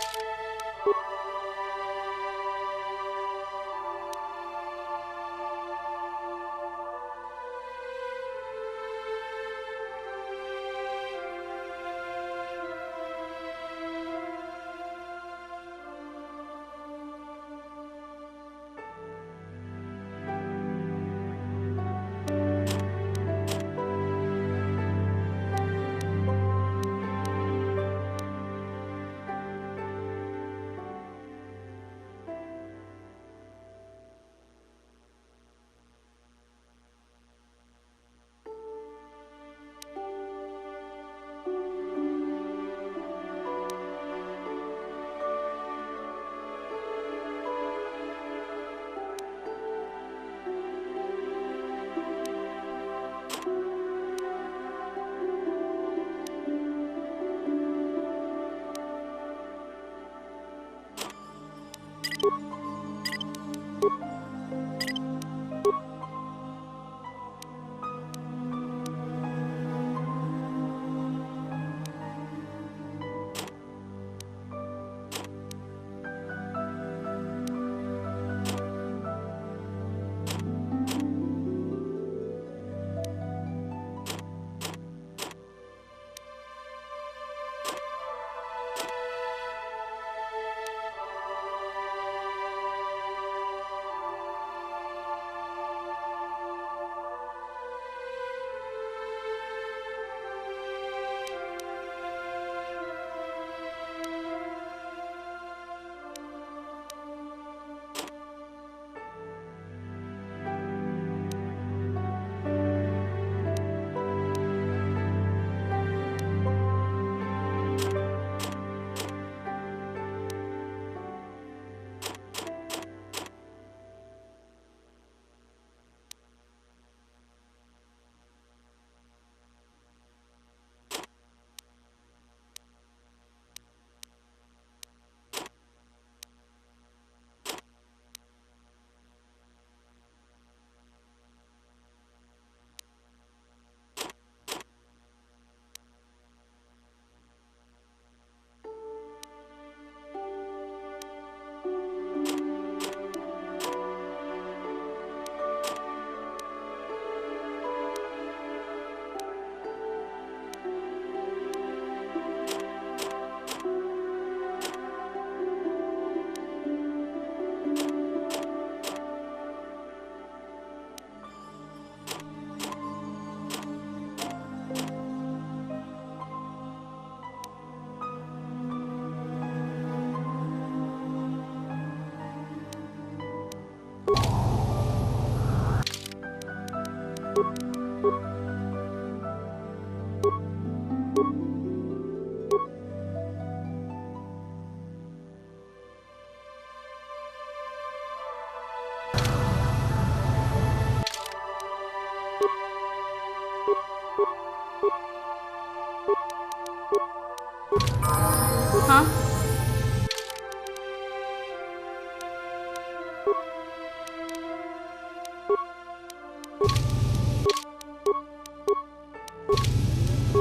Huh?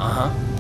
Uh-huh.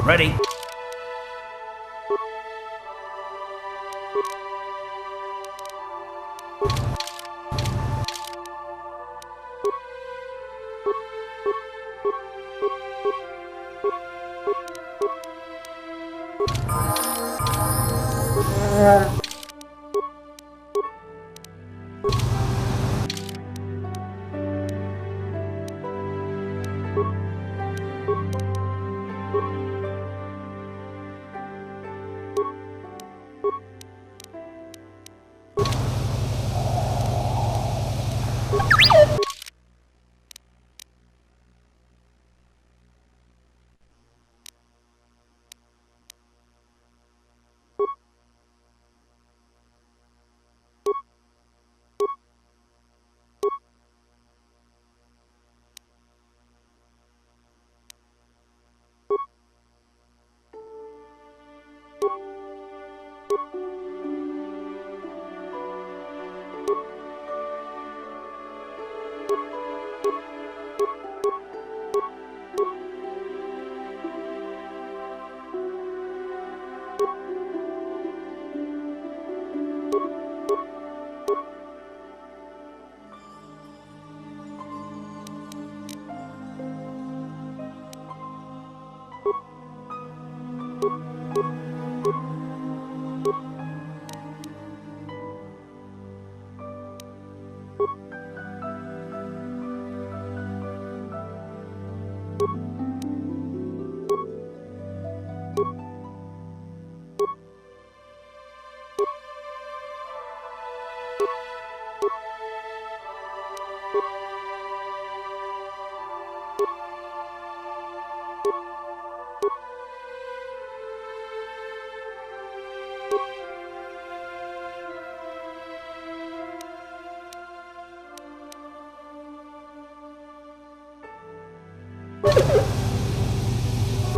Ready.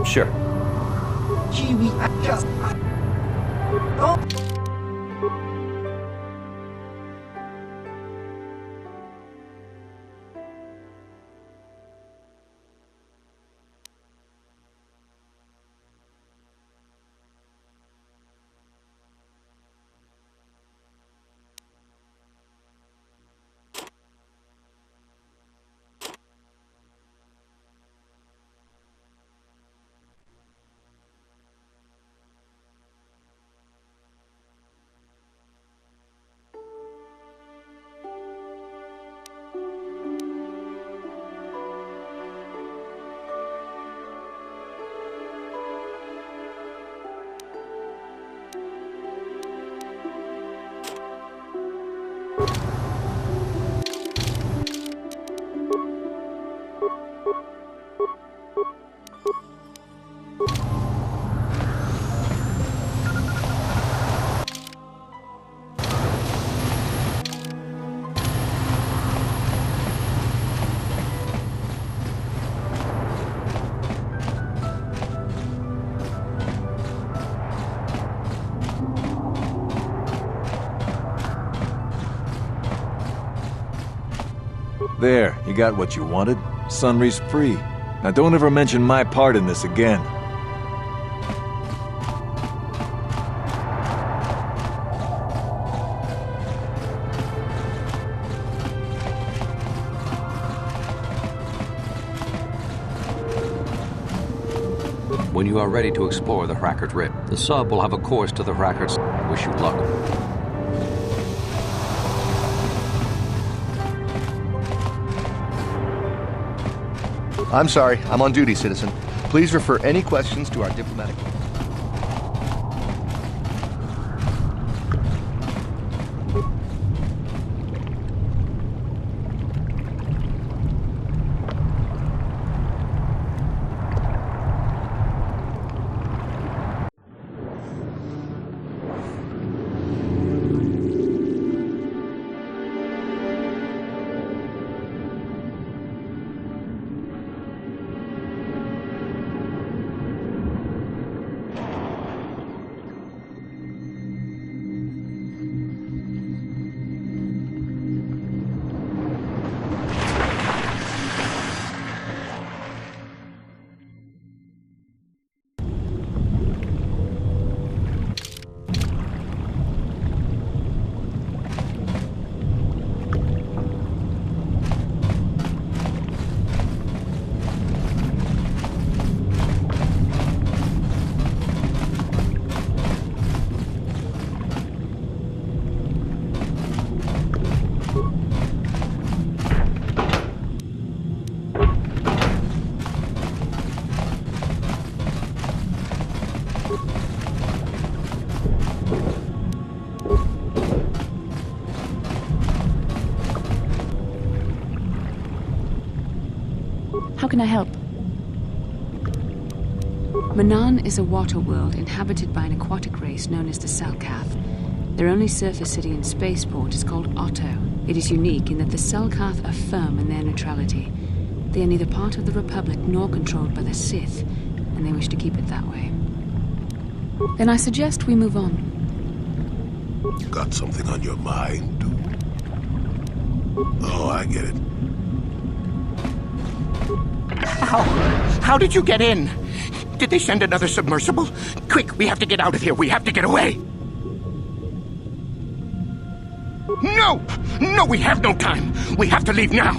Sure.
Gee, just... Oh.
There, you got what you wanted. Sunry's free. Now don't ever mention my part in this again.
When you are ready to explore the Hrakert Rift, the sub will have a course to the Hrakerts. Wish you luck.
I'm sorry, I'm on duty, citizen. Please refer any questions to our diplomatic...
can I help? Manaan is a water world inhabited by an aquatic race known as the Selkath. Their only surface city and spaceport is called Otto. It is unique in that the Selkath are firm in their neutrality. They are neither part of the Republic nor controlled by the Sith, and they wish to keep it that way. Then I suggest we move on.
Got something on your mind, dude? Oh, I get it.
How did you get in? Did they send another submersible? Quick, we have to get out of here. We have to get away. No! No, we have no time. We have to leave now.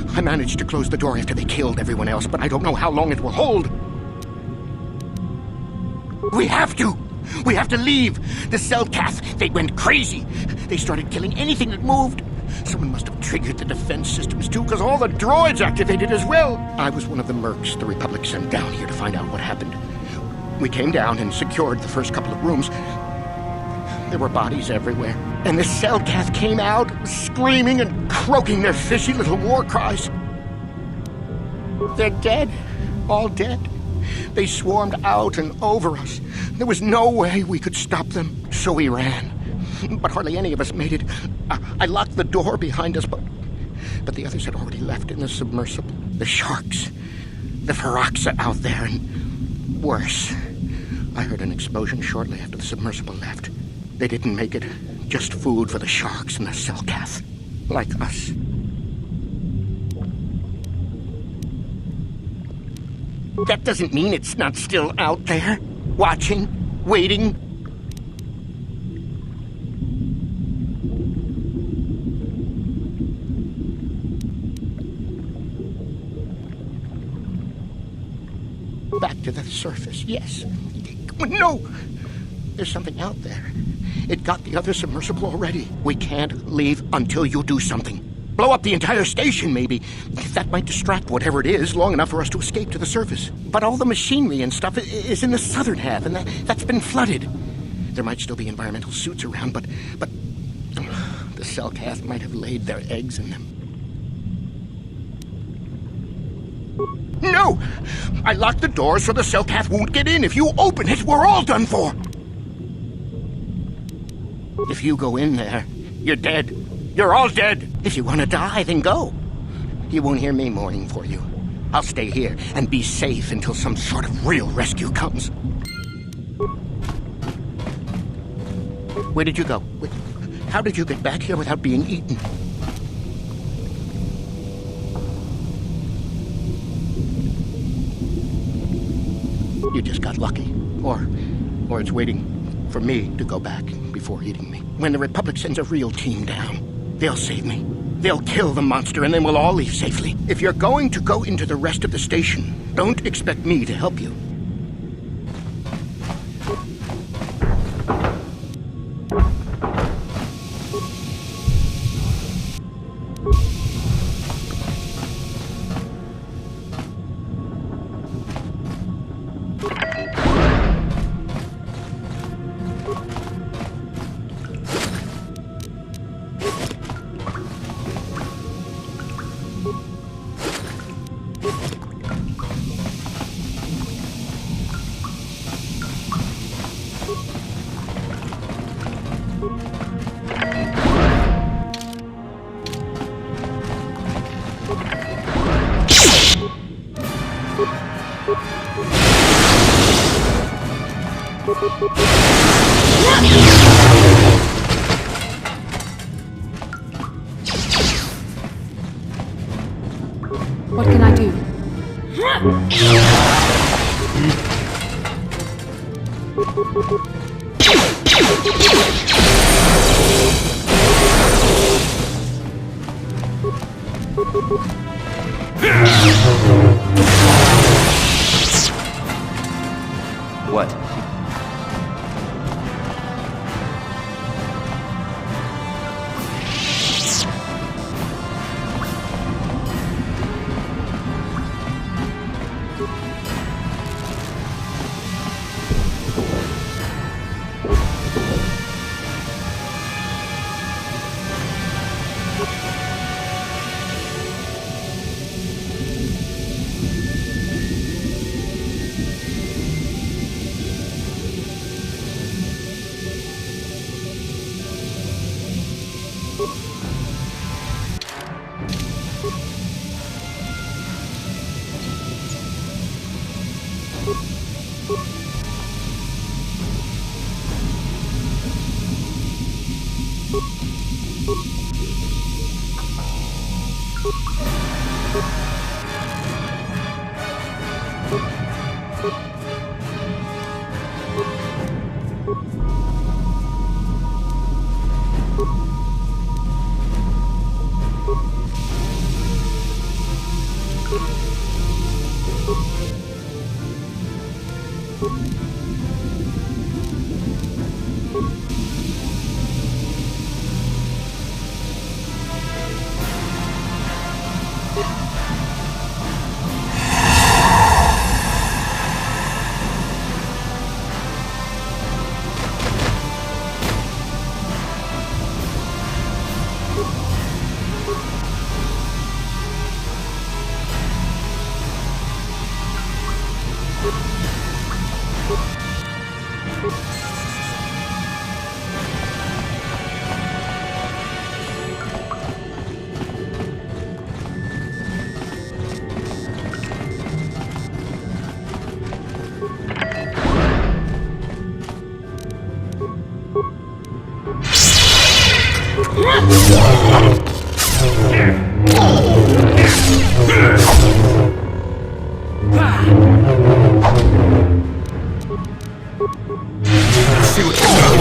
I managed to close the door after they killed everyone else, but I don't know how long it will hold. We have to! We have to leave! The Selkath, they went crazy. They started killing anything that moved. Someone must have triggered the defense systems too, because all the droids activated as well. I was one of the mercs the Republic sent down here to find out what happened. We came down and secured the first couple of rooms. There were bodies everywhere. And the Selkath came out, screaming and croaking their fishy little war cries. They're dead. All dead. They swarmed out and over us. There was no way we could stop them, so we ran. But hardly any of us made it. I locked the door behind us, but the others had already left in the submersible. The sharks, the Ferox are out there, and worse. I heard an explosion shortly after the submersible left. They didn't make it. Just food for the sharks and the Selkath, like us. That doesn't mean it's not still out there, watching, waiting. Back to the surface, yes. No! There's something out there. It got the other submersible already. We can't leave until you do something. Blow up the entire station, maybe. That might distract whatever it is long enough for us to escape to the surface. But all the machinery and stuff is in the southern half, and that's been flooded. There might still be environmental suits around, but the Selkath might have laid their eggs in them. No! I locked the door so the Selkath won't get in. If you open it, we're all done for. If you go in there, you're dead. You're all dead. If you want to die, then go. You won't hear me mourning for you. I'll stay here and be safe until some sort of real rescue comes. Where did you go? How did you get back here without being eaten? You just got lucky. Or it's waiting for me to go back before eating me. When the Republic sends a real team down, they'll save me. They'll kill the monster and then we'll all leave safely. If you're going to go into the rest of the station, don't expect me to help you.
What can I do?
What?
See what you got.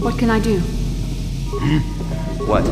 What can I do?
What?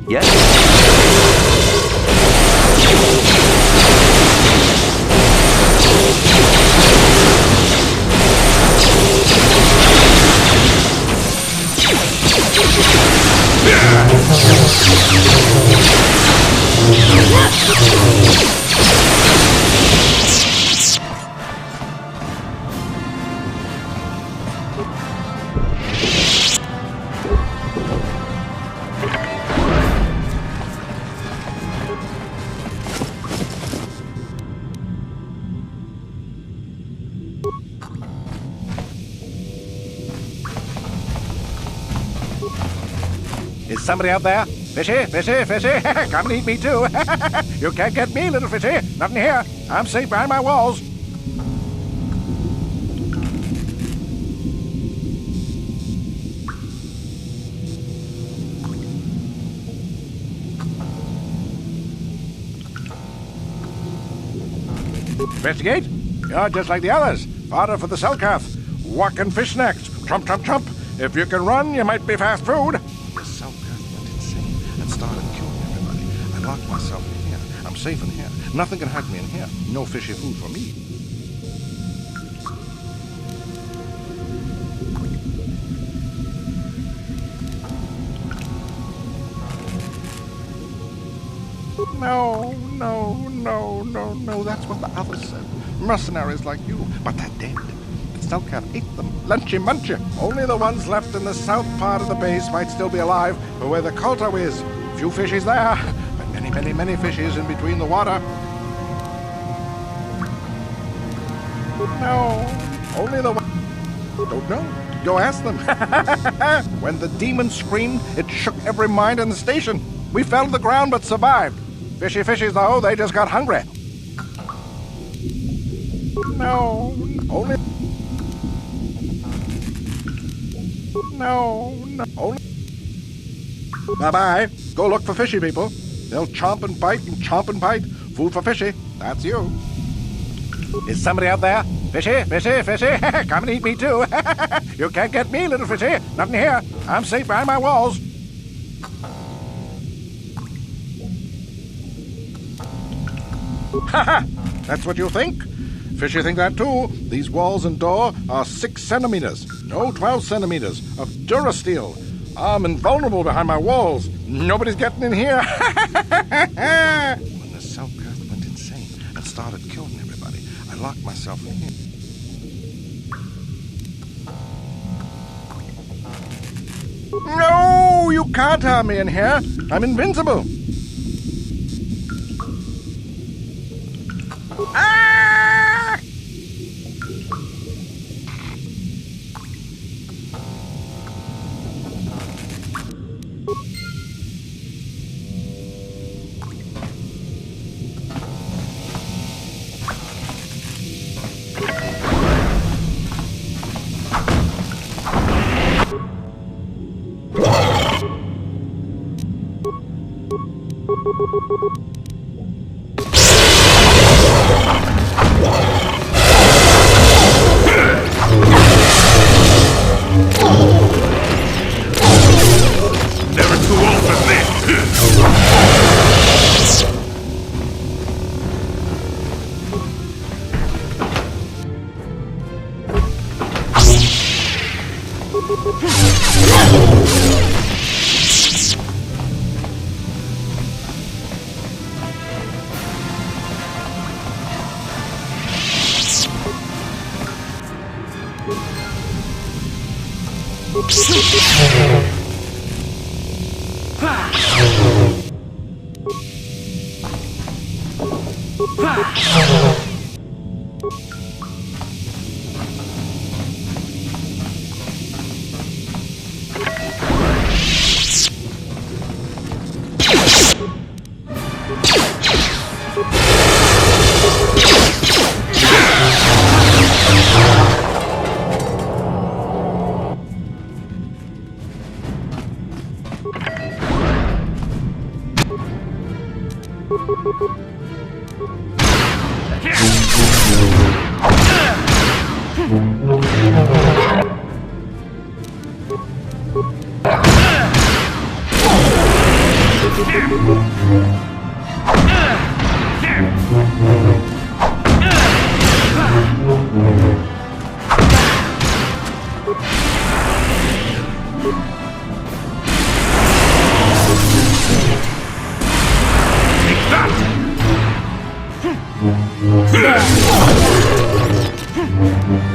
Yes?
Is somebody out there? Fishy, fishy, fishy. Come and eat me too. You can't get me, little fishy. Nothing here. I'm safe behind my walls. Investigate? You're just like the others. Fodder for the Selkath. Walk and fish next. Trump, trump, trump. If you can run, you might be fast food.
The Selkath went insane and started killing everybody. I locked myself in here. I'm safe in here. Nothing can hurt me in here. No fishy food for me. No, no, no, no, no. That's what the others said. Mercenaries like you. But they're dead. The Selkath ate them. Lunchy munchy. Only the ones left in the south part of the base might still be alive, but where the kolto is. Few fishies there, but many, many, many fishies in between the water.
No, only the one. Don't know. Go ask them. When the demon screamed, it shook every mind in the station. We fell to the ground but survived. Fishies, though, they just got hungry. No, only... No, only... Bye-bye. Go look for fishy people. They'll chomp and bite and chomp and bite. Food for fishy. That's you. Is somebody out there? Fishy? Come and eat me too. You can't get me, little fishy. Not in here. I'm safe behind my walls. Ha! That's what you think? Fishy think that too. These walls and door are 6 centimeters. No, 12 centimeters of Durasteel. I'm invulnerable behind my walls. Nobody's getting in here. When the cell path went insane and started killing everybody, I locked myself in here. No, you can't harm me in here. I'm invincible. Ah!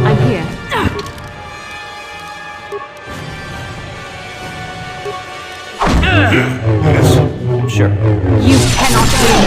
I'm here.
Yes, sure.
You cannot win.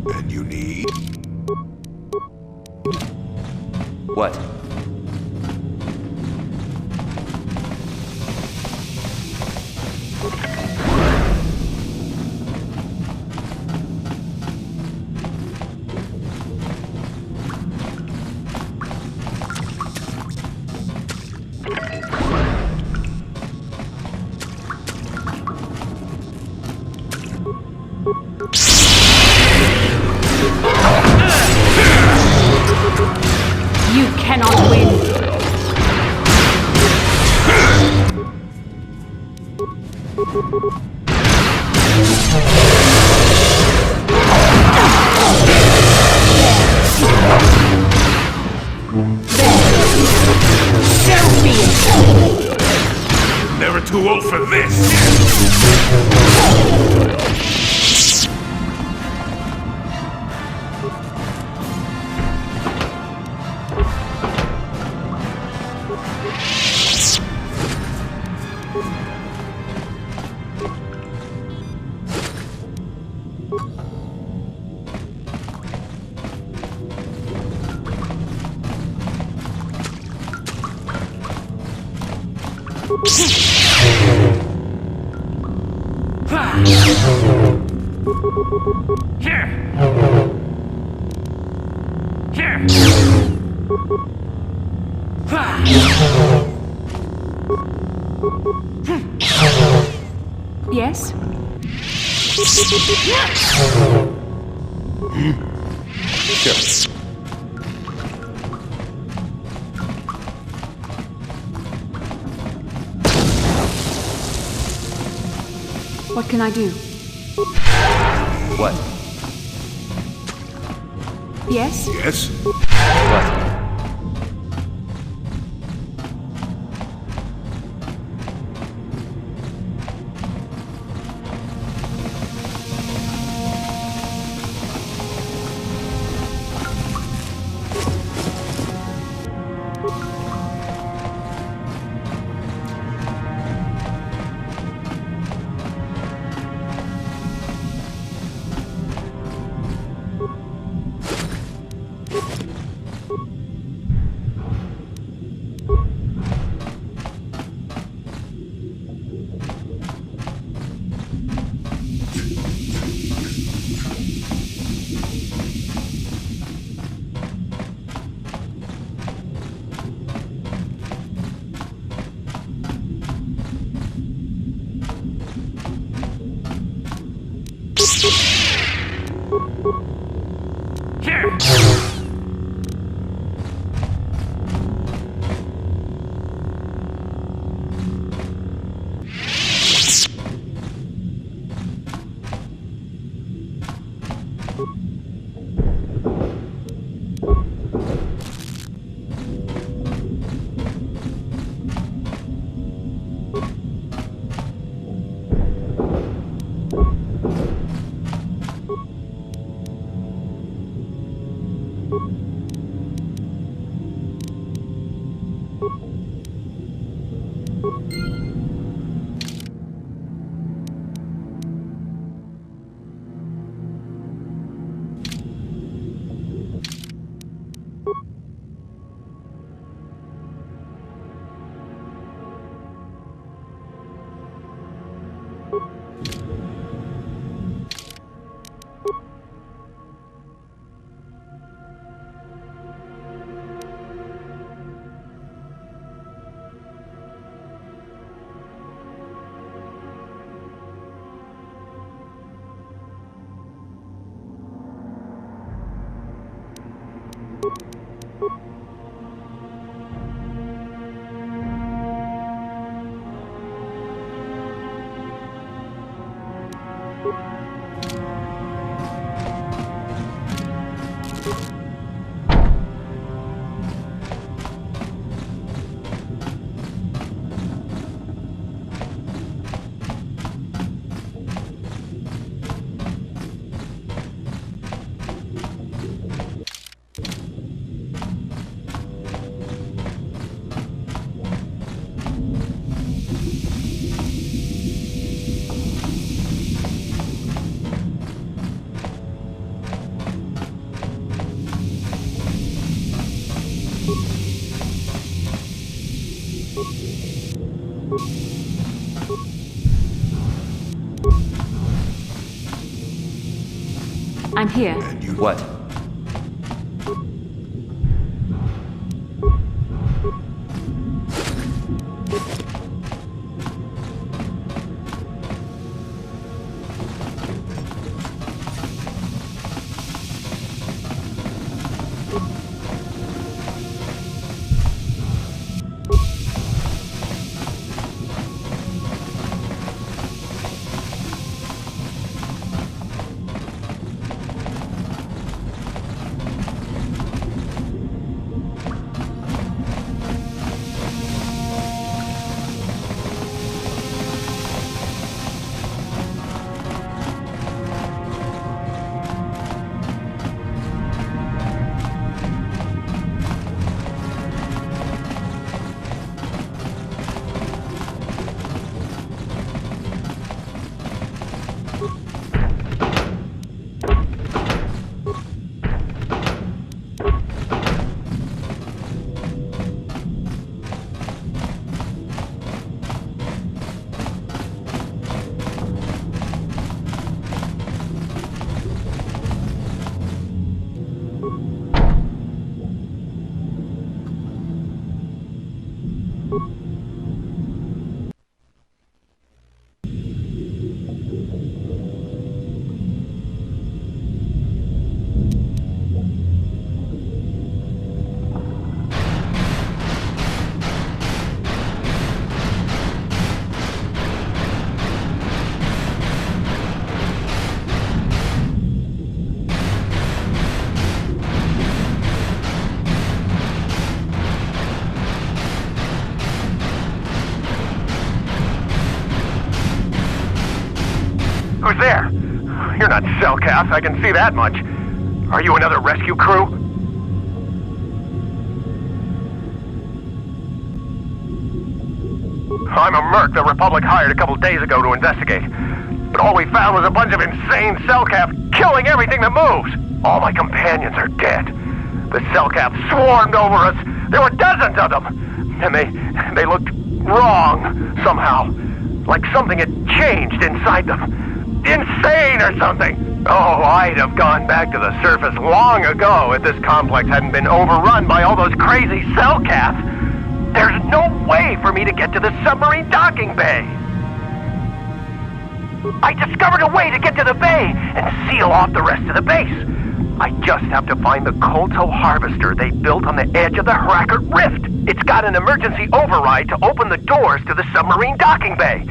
And you need?
What?
Never too old for this!
Here! Here!
Yes?
Sure.
What can I do?
What?
Yes?
Yes?
What?
I'm here.
What?
Who's there? You're not Cellcath, I can see that much. Are you another rescue crew? I'm a merc the Republic hired a couple days ago to investigate. But all we found was a bunch of insane Cellcath killing everything that moves. All my companions are dead. The Cellcath swarmed over us. There were dozens of them. And they looked wrong, somehow. Like something had changed inside them. Insane or something. Oh, I'd have gone back to the surface long ago if this complex hadn't been overrun by all those crazy Cellcath. There's no way for me to get to the submarine docking bay. I discovered a way to get to the bay and seal off the rest of the base. I just have to find the kolto harvester they built on the edge of the Hrakert Rift. It's got an emergency override to open the doors to the submarine docking bay.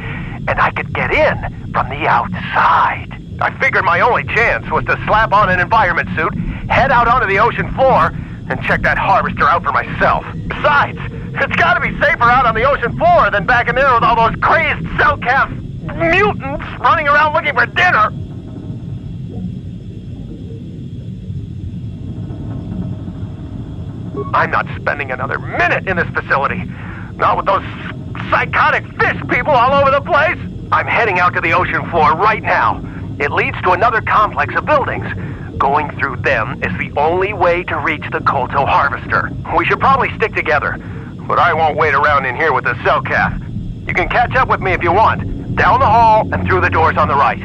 And I could get in from the outside. I figured my only chance was to slap on an environment suit, head out onto the ocean floor, and check that harvester out for myself. Besides, it's gotta be safer out on the ocean floor than back in there with all those crazed Cellcath mutants running around looking for dinner. I'm not spending another minute in this facility. Not with those psychotic fish people all over the place. I'm heading out to the ocean floor right now. It leads to another complex of buildings. Going through them is the only way to reach the kolto harvester. We should probably stick together, but I won't wait around in here with the Cellcath. You can catch up with me if you want. Down the hall and through the doors on the right.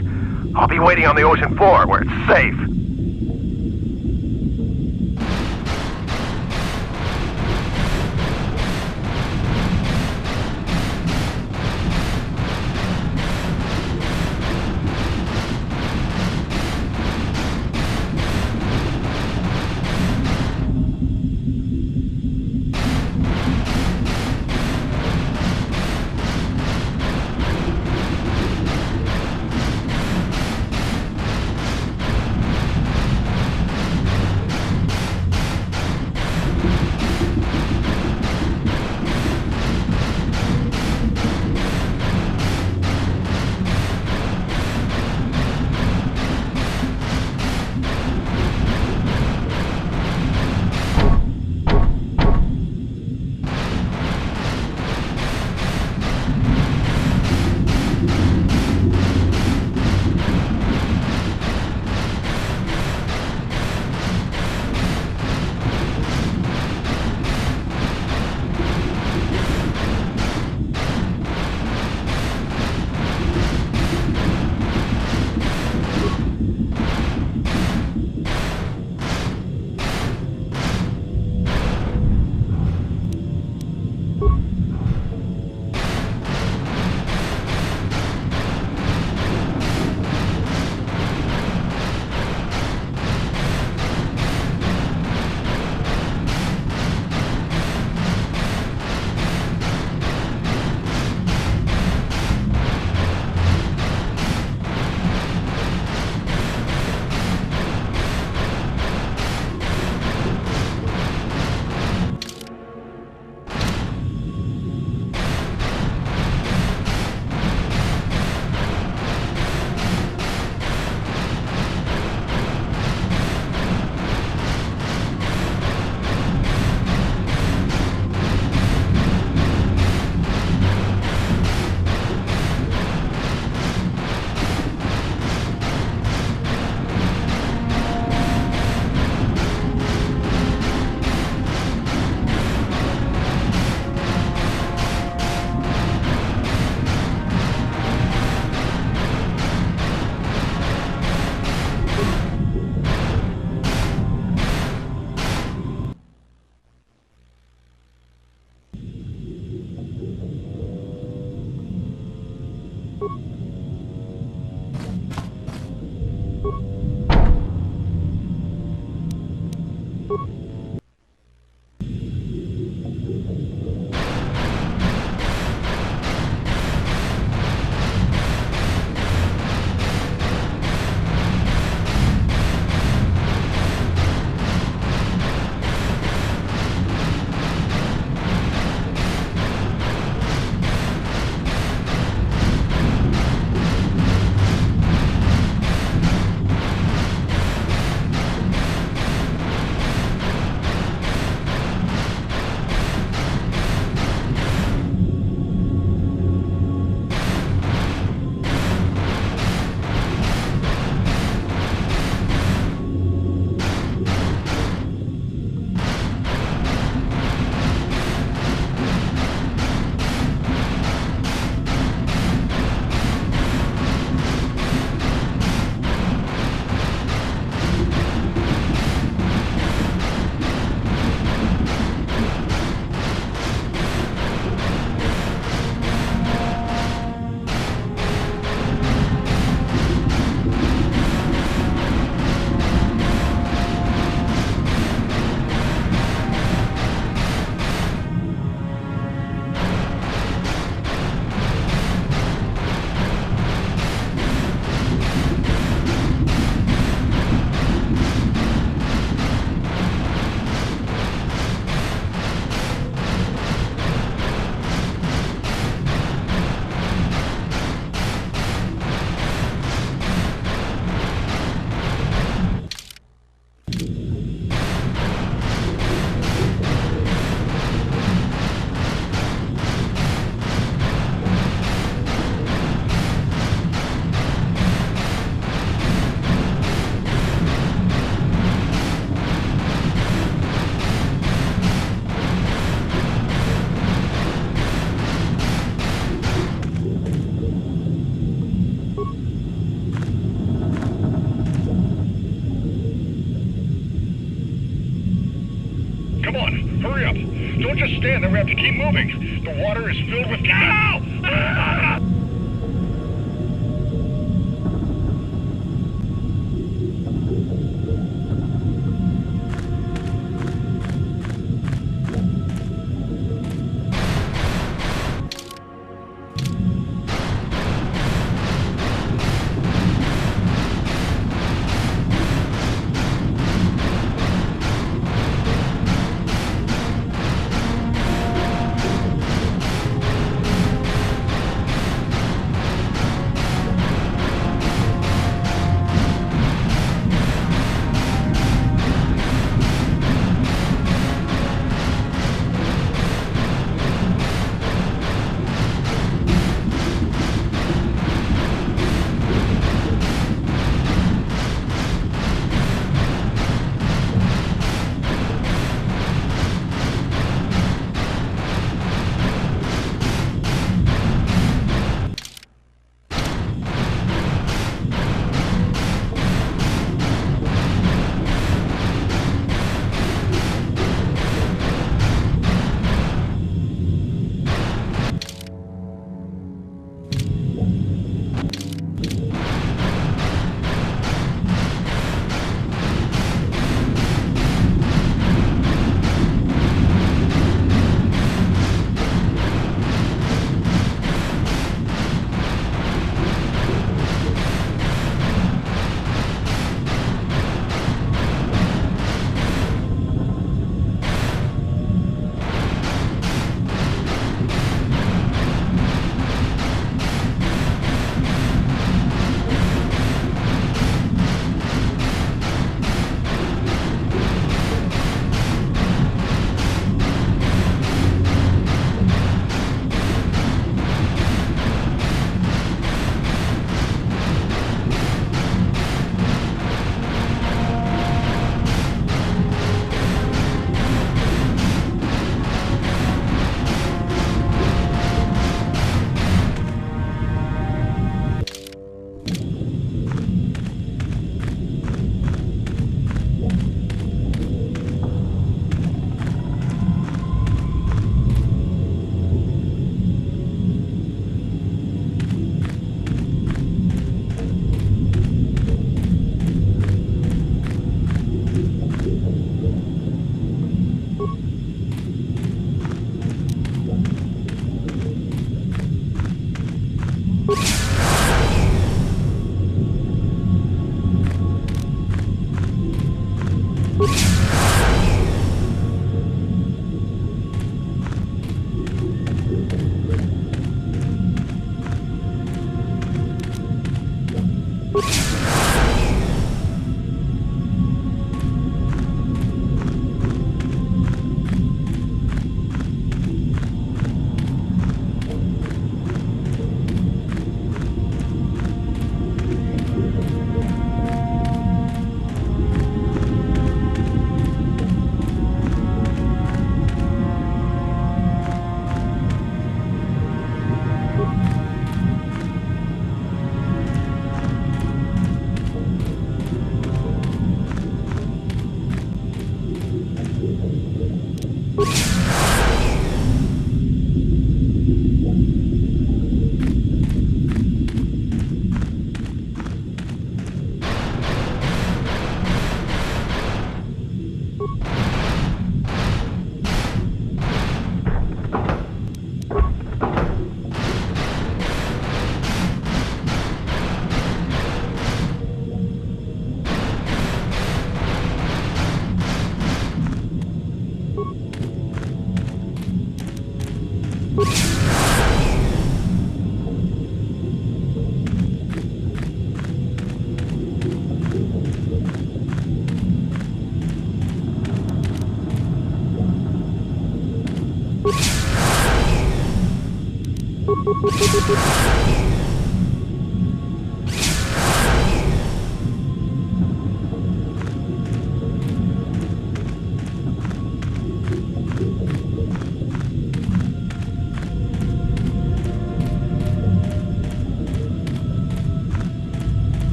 I'll be waiting on the ocean floor where it's safe.
just stand there. We have to keep moving. The water is filled with... Now! Ah!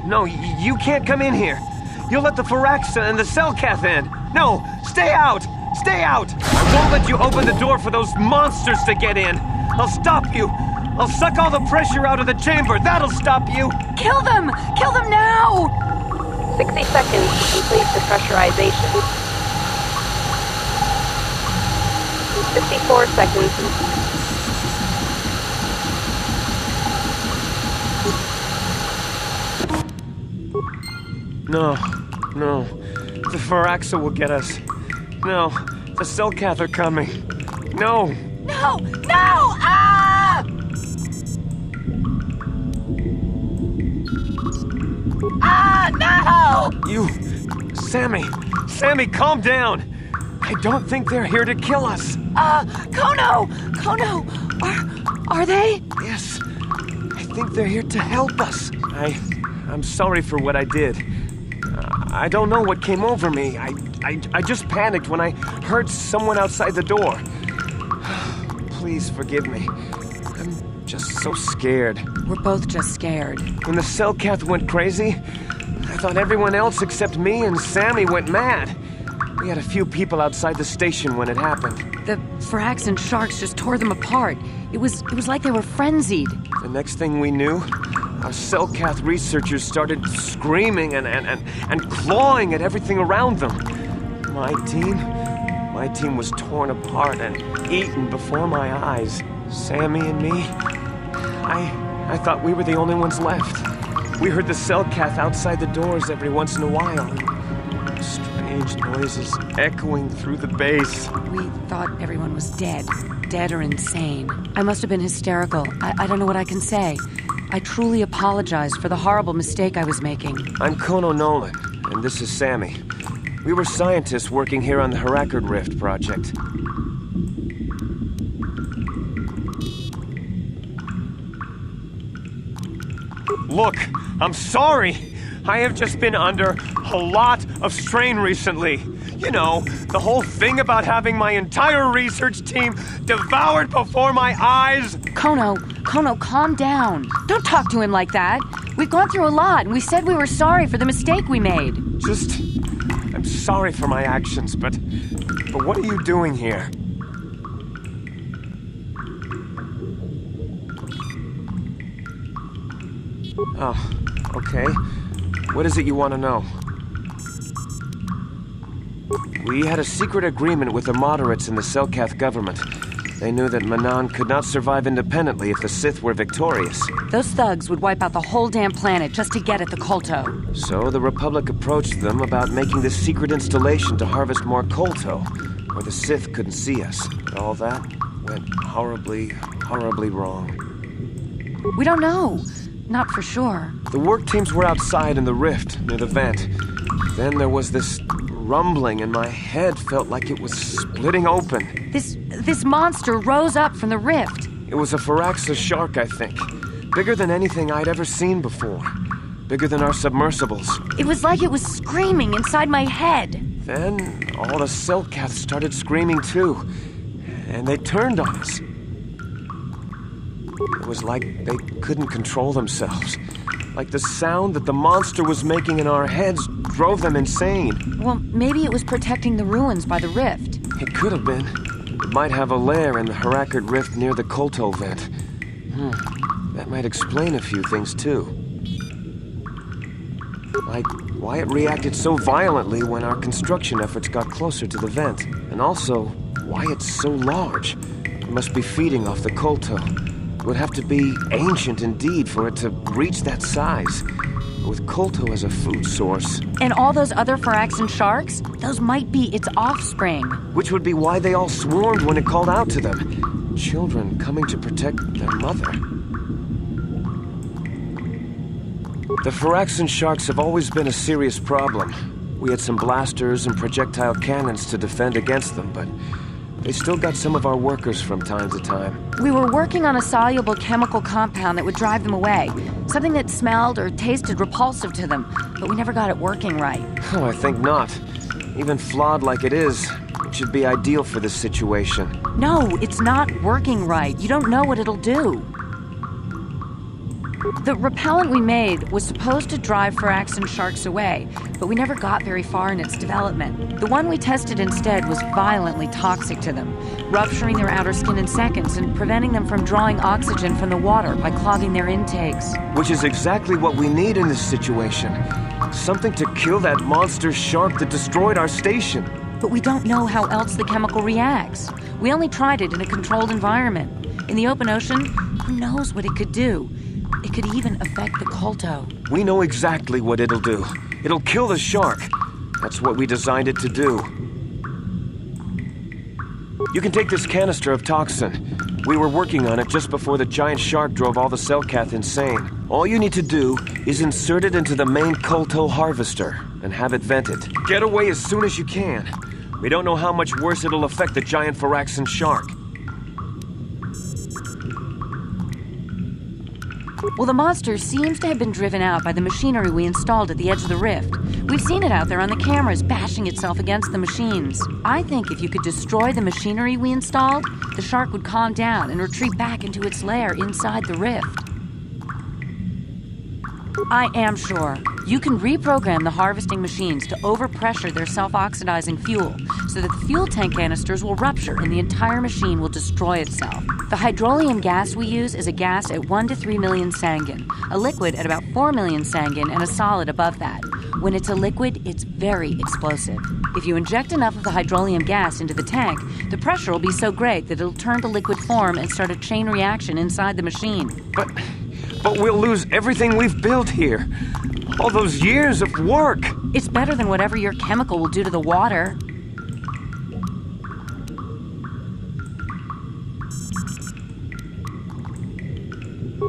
No, you can't come in here. You'll let the Pharaxa and the Selkath in. No, stay out! Stay out! I won't let you open the door for those monsters to get in. I'll stop you. I'll suck all the pressure out of the chamber. That'll stop you.
Kill them! Kill them now!
60 seconds to complete depressurization. 54 seconds.
No. The Pharaxa will get us. No, the Selkath are coming. No!
No! Ah! Ah, no!
You... Sammy, calm down! I don't think they're here to kill us.
Kono! Are they?
Yes. I think they're here to help us. I'm sorry for what I did. I don't know what came over me. I just panicked when I heard someone outside the door. Please forgive me. I'm just so scared.
We're both just scared.
When the Selkath went crazy, I thought everyone else except me and Sammy went mad. We had a few people outside the station when it happened.
The Pharax and sharks just tore them apart. It was like they were frenzied.
The next thing we knew, our Selkath researchers started screaming and clawing at everything around them. My team was torn apart and eaten before my eyes. Sammy and me, I thought we were the only ones left. We heard the Selkath outside the doors every once in a while. Strange noises echoing through the base.
We thought everyone was dead or insane. I must have been hysterical. I don't know what I can say. I truly apologize for the horrible mistake I was making.
I'm Kono Nolan, and this is Sammy. We were scientists working here on the Hrakert Rift project. Look, I'm sorry. I have just been under a lot of strain recently. You know, the whole thing about having my entire research team devoured before my eyes.
Kono, calm down. Don't talk to him like that. We've gone through a lot, and we said we were sorry for the mistake we made.
I'm sorry for my actions, but what are you doing here? Oh, okay. What is it you want to know? We had a secret agreement with the moderates in the Selkath government. They knew that Manaan could not survive independently if the Sith were victorious.
Those thugs would wipe out the whole damn planet just to get at the kolto.
So the Republic approached them about making this secret installation to harvest more kolto, where the Sith couldn't see us. But all that went horribly wrong.
We don't know. Not for sure.
The work teams were outside in the rift, near the vent. Then there was this rumbling, and my head felt like it was splitting open.
This monster rose up from the rift.
It was a Pharaxa shark, I think. Bigger than anything I'd ever seen before. Bigger than our submersibles.
It was like it was screaming inside my head.
Then all the Selkath started screaming too. And they turned on us. It was like they couldn't control themselves. Like the sound that the monster was making in our heads drove them insane.
Well, maybe it was protecting the ruins by the rift.
It could have been. It might have a lair in the Hrakert Rift near the kolto vent. That might explain a few things too. Like why it reacted so violently when our construction efforts got closer to the vent. And also, why it's so large. It must be feeding off the kolto. It would have to be ancient indeed for it to reach that size. With kolto as a food source.
And all those other Pharax and sharks? Those might be its offspring.
Which would be why they all swarmed when it called out to them. Children coming to protect their mother. The Phyraxan sharks have always been a serious problem. We had some blasters and projectile cannons to defend against them, but they still got some of our workers from time to time.
We were working on a soluble chemical compound that would drive them away. Something that smelled or tasted repulsive to them, but we never got it working right.
Oh, I think not. Even flawed like it is, it should be ideal for this situation.
No, it's not working right. You don't know what it'll do. The repellent we made was supposed to drive Phyraxan sharks away, but we never got very far in its development. The one we tested instead was violently toxic to them, rupturing their outer skin in seconds and preventing them from drawing oxygen from the water by clogging their intakes.
Which is exactly what we need in this situation. Something to kill that monster shark that destroyed our station.
But we don't know how else the chemical reacts. We only tried it in a controlled environment. In the open ocean, who knows what it could do? It could even affect the kolto.
We know exactly what it'll do. It'll kill the shark. That's what we designed it to do. You can take this canister of toxin. We were working on it just before the giant shark drove all the Selkath insane. All you need to do is insert it into the main kolto harvester and have it vented. Get away as soon as you can. We don't know how much worse it'll affect the giant Phyraxan shark.
Well, the monster seems to have been driven out by the machinery we installed at the edge of the rift. We've seen it out there on the cameras, bashing itself against the machines. I think if you could destroy the machinery we installed, the shark would calm down and retreat back into its lair inside the rift. I am sure. You can reprogram the harvesting machines to overpressure their self-oxidizing fuel so that the fuel tank canisters will rupture and the entire machine will destroy itself. The hydrolium gas we use is a gas at 1 to 3 million sangin, a liquid at about 4 million sangin, and a solid above that. When it's a liquid, it's very explosive. If you inject enough of the hydrolium gas into the tank, the pressure will be so great that it'll turn to liquid form and start a chain reaction inside the machine.
But we'll lose everything we've built here. All those years of work.
It's better than whatever your chemical will do to the water.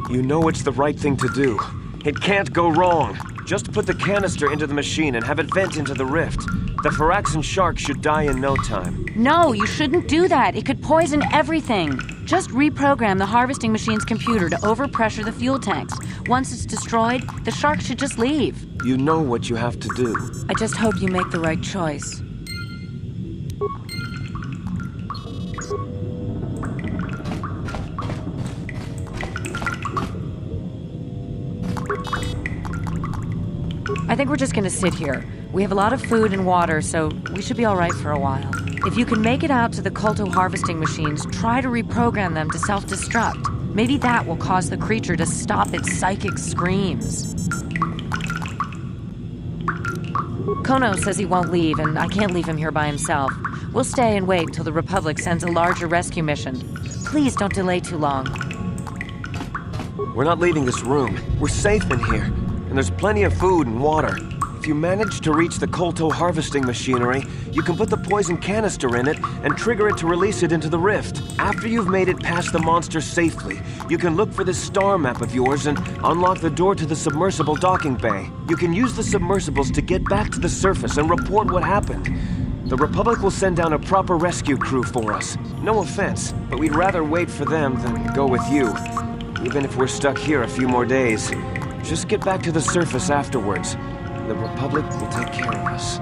You know it's the right thing to do. It can't go wrong. Just put the canister into the machine and have it vent into the rift. The Phyraxan shark should die in no time.
No, you shouldn't do that. It could poison everything. Just reprogram the harvesting machine's computer to overpressure the fuel tanks. Once it's destroyed, the shark should just leave.
You know what you have to do.
I just hope you make the right choice. I think we're just gonna sit here. We have a lot of food and water, so we should be all right for a while. If you can make it out to the kolto harvesting machines, try to reprogram them to self-destruct. Maybe that will cause the creature to stop its psychic screams. Kono says he won't leave, and I can't leave him here by himself. We'll stay and wait until the Republic sends a larger rescue mission. Please don't delay too long.
We're not leaving this room. We're safe in here. And there's plenty of food and water. If you manage to reach the kolto harvesting machinery, you can put the poison canister in it and trigger it to release it into the rift. After you've made it past the monster safely, you can look for this star map of yours and unlock the door to the submersible docking bay. You can use the submersibles to get back to the surface and report what happened. The Republic will send down a proper rescue crew for us. No offense, but we'd rather wait for them than go with you. Even if we're stuck here a few more days. Just get back to the surface afterwards. The Republic will take care of us.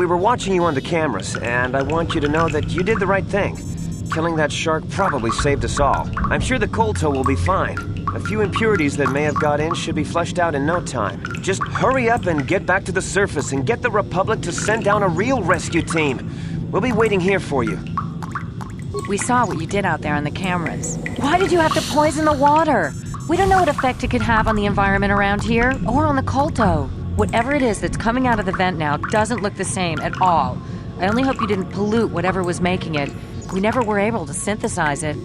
we were watching you on the cameras, and I want you to know that you did the right thing. Killing that shark probably saved us all. I'm sure the kolto will be fine. A few impurities that may have got in should be flushed out in no time. Just hurry up and get back to the surface and get the Republic to send down a real rescue team. We'll be waiting here for you.
We saw what you did out there on the cameras. Why did you have to poison the water? We don't know what effect it could have on the environment around here, or on the kolto. Whatever it is that's coming out of the vent now doesn't look the same at all. I only hope you didn't pollute whatever was making it. We never were able to synthesize it.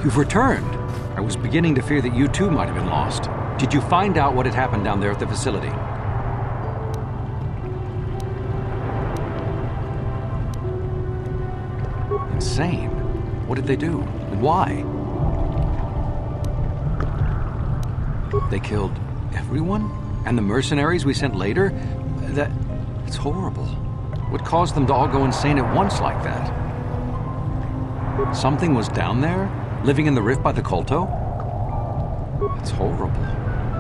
You've returned. I was beginning to fear that you too might have been lost. Did you find out what had happened down there at the facility? Insane. What did they do? And why? They killed everyone? And the mercenaries we sent later? It's horrible. What caused them to all go insane at once like that? Something was down there? Living in the rift by the kolto? It's horrible.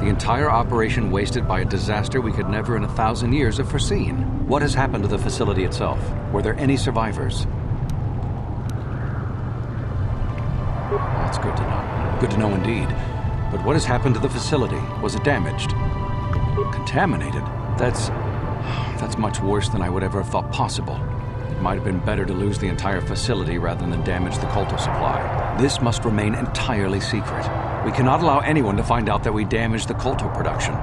The entire operation wasted by a disaster we could never in 1,000 years have foreseen. What has happened to the facility itself? Were there any survivors? That's good to know. Good to know indeed. But what has happened to the facility? Was it damaged? Contaminated? That's much worse than I would ever have thought possible. It might have been better to lose the entire facility rather than damage the kolto supply. This must remain entirely secret. We cannot allow anyone to find out that we damaged the kolto production,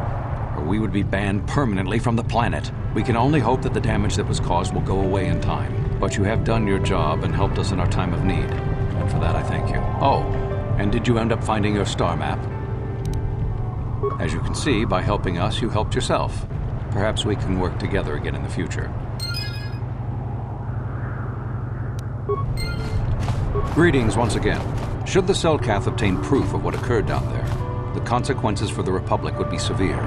or we would be banned permanently from the planet. We can only hope that the damage that was caused will go away in time. But you have done your job and helped us in our time of need, and for that I thank you. Oh, and did you end up finding your star map? As you can see, by helping us, you helped yourself. Perhaps we can work together again in the future. Greetings once again. Should the Selkath obtain proof of what occurred down there, the consequences for the Republic would be severe.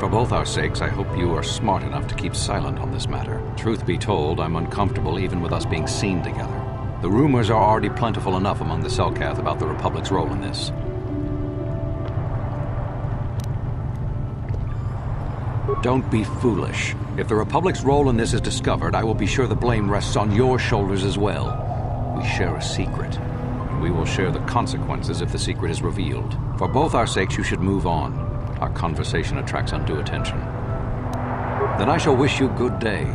For both our sakes, I hope you are smart enough to keep silent on this matter. Truth be told, I'm uncomfortable even with us being seen together. The rumors are already plentiful enough among the Selkath about the Republic's role in this. Don't be foolish. If the Republic's role in this is discovered, I will be sure the blame rests on your shoulders as well. We share a secret, and we will share the consequences if the secret is revealed. For both our sakes, you should move on. Our conversation attracts undue attention. Then I shall wish you good day.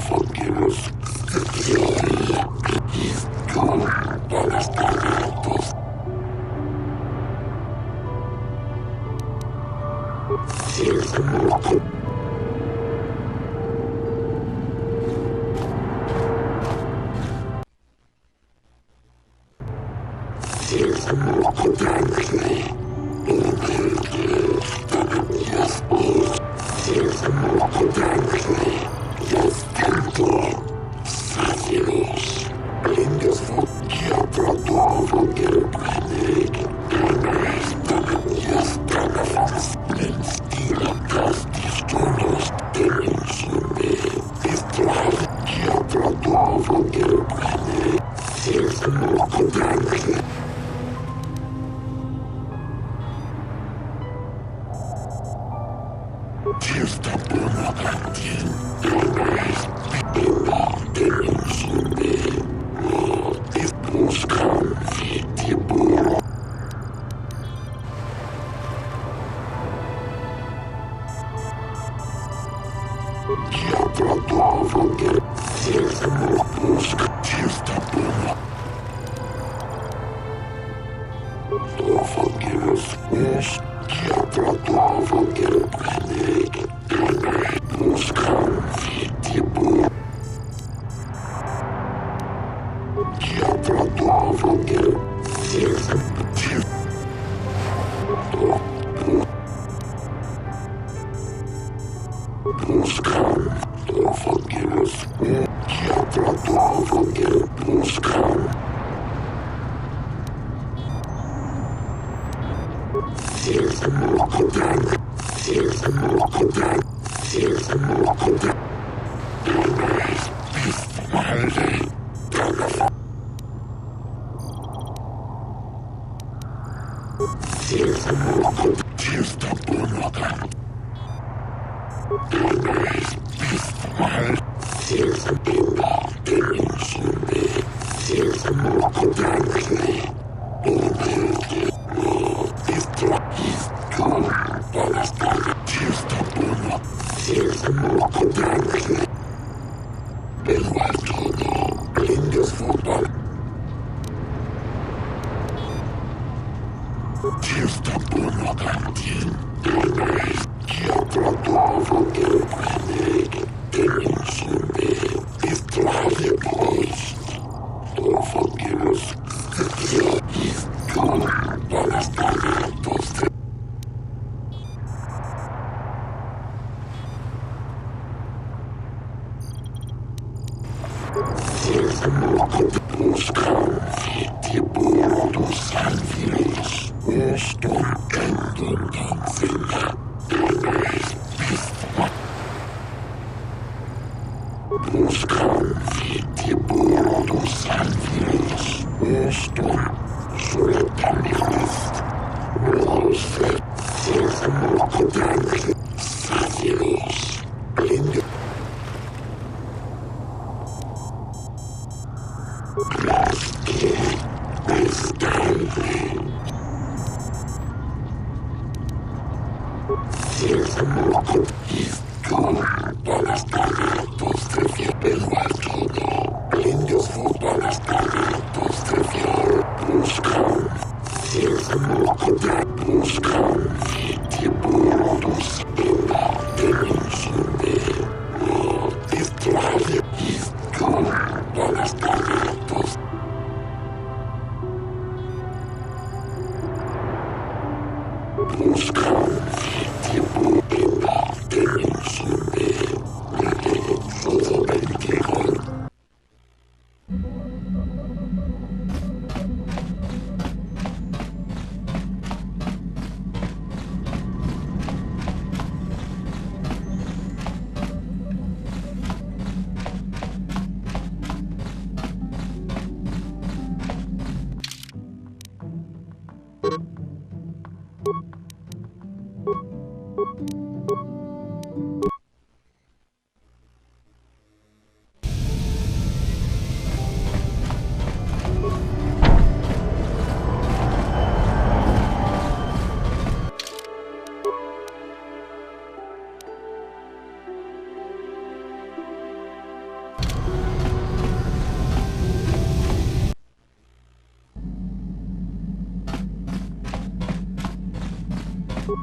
Forget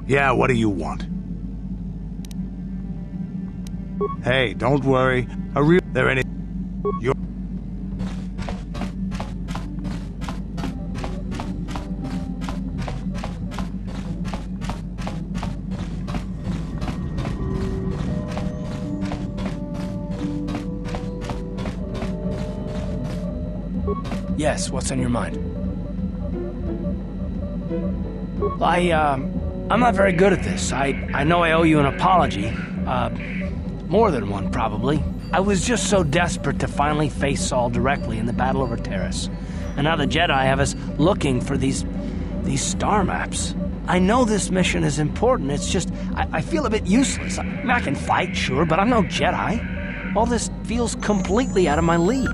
Yeah, what do you want? Hey, don't worry. There any... You're...
Yes, what's on your mind? I'm not very good at this. I know I owe you an apology. More than one, probably. I was just so desperate to finally face Saul directly in the battle over Terrace. And now the Jedi have us looking for these star maps. I know this mission is important, it's just, I feel a bit useless. I can fight, sure, but I'm no Jedi. All this feels completely out of my league.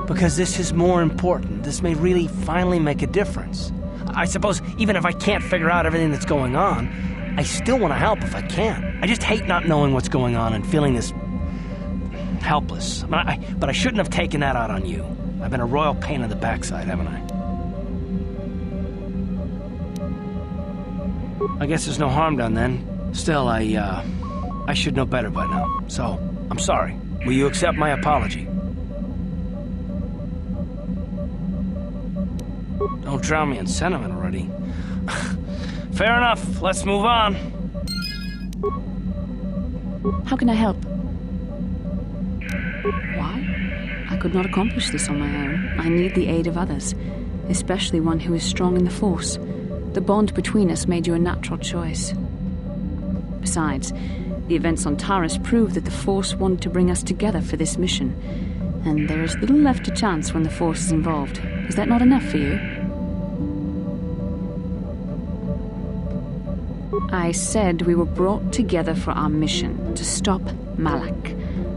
Because this is more important. This may really finally make a difference. I suppose even if I can't figure out everything that's going on, I still want to help if I can. I just hate not knowing what's going on and feeling this helpless. But I shouldn't have taken that out on you. I've been a royal pain in the backside, haven't I? I guess there's no harm done then. Still, I should know better by now. So, I'm sorry. Will you accept my apology? Don't drown me in sentiment already. Fair enough. Let's move on.
How can I help? Why? I could not accomplish this on my own. I need the aid of others, especially one who is strong in the Force. The bond between us made you a natural choice. Besides, the events on Taris prove that the Force wanted to bring us together for this mission, and there is little left to chance when the Force is involved. Is that not enough for you? I said we were brought together for our mission, to stop Malak.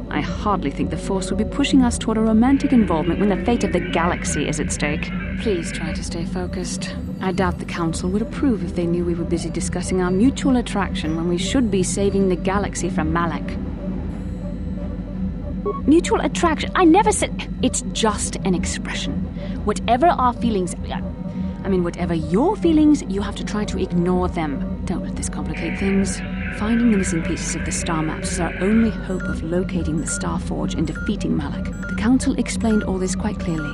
I hardly think the Force would be pushing us toward a romantic involvement when the fate of the galaxy is at stake. Please try to stay focused. I doubt the Council would approve if they knew we were busy discussing our mutual attraction when we should be saving the galaxy from Malak. Mutual attraction? I never said... It's just an expression. Whatever our feelings... whatever your feelings, you have to try to ignore them. Don't let this complicate things. Finding the missing pieces of the star maps is our only hope of locating the Star Forge and defeating Malak. The Council explained all this quite clearly.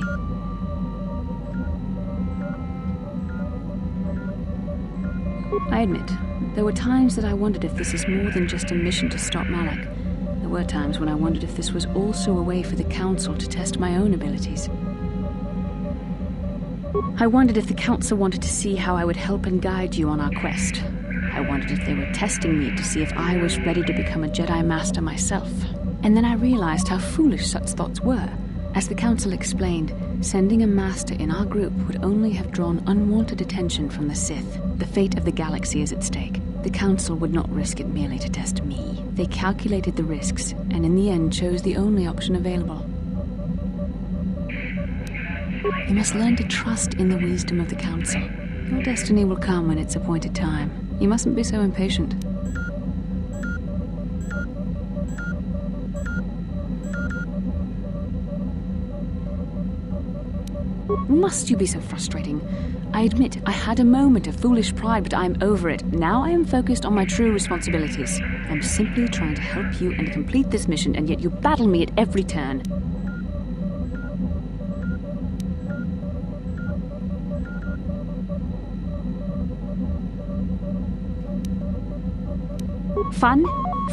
I admit, there were times that I wondered if this is more than just a mission to stop Malak. There were times when I wondered if this was also a way for the Council to test my own abilities. I wondered if the Council wanted to see how I would help and guide you on our quest. I wondered if they were testing me to see if I was ready to become a Jedi Master myself. And then I realized how foolish such thoughts were. As the Council explained, sending a Master in our group would only have drawn unwanted attention from the Sith. The fate of the galaxy is at stake. The Council would not risk it merely to test me. They calculated the risks, and in the end chose the only option available. You must learn to trust in the wisdom of the Council. Your destiny will come when its appointed time. You mustn't be so impatient. Must you be so frustrating? I admit, I had a moment of foolish pride, but I'm over it. Now I am focused on my true responsibilities. I'm simply trying to help you and complete this mission, and yet you battle me at every turn. Fun?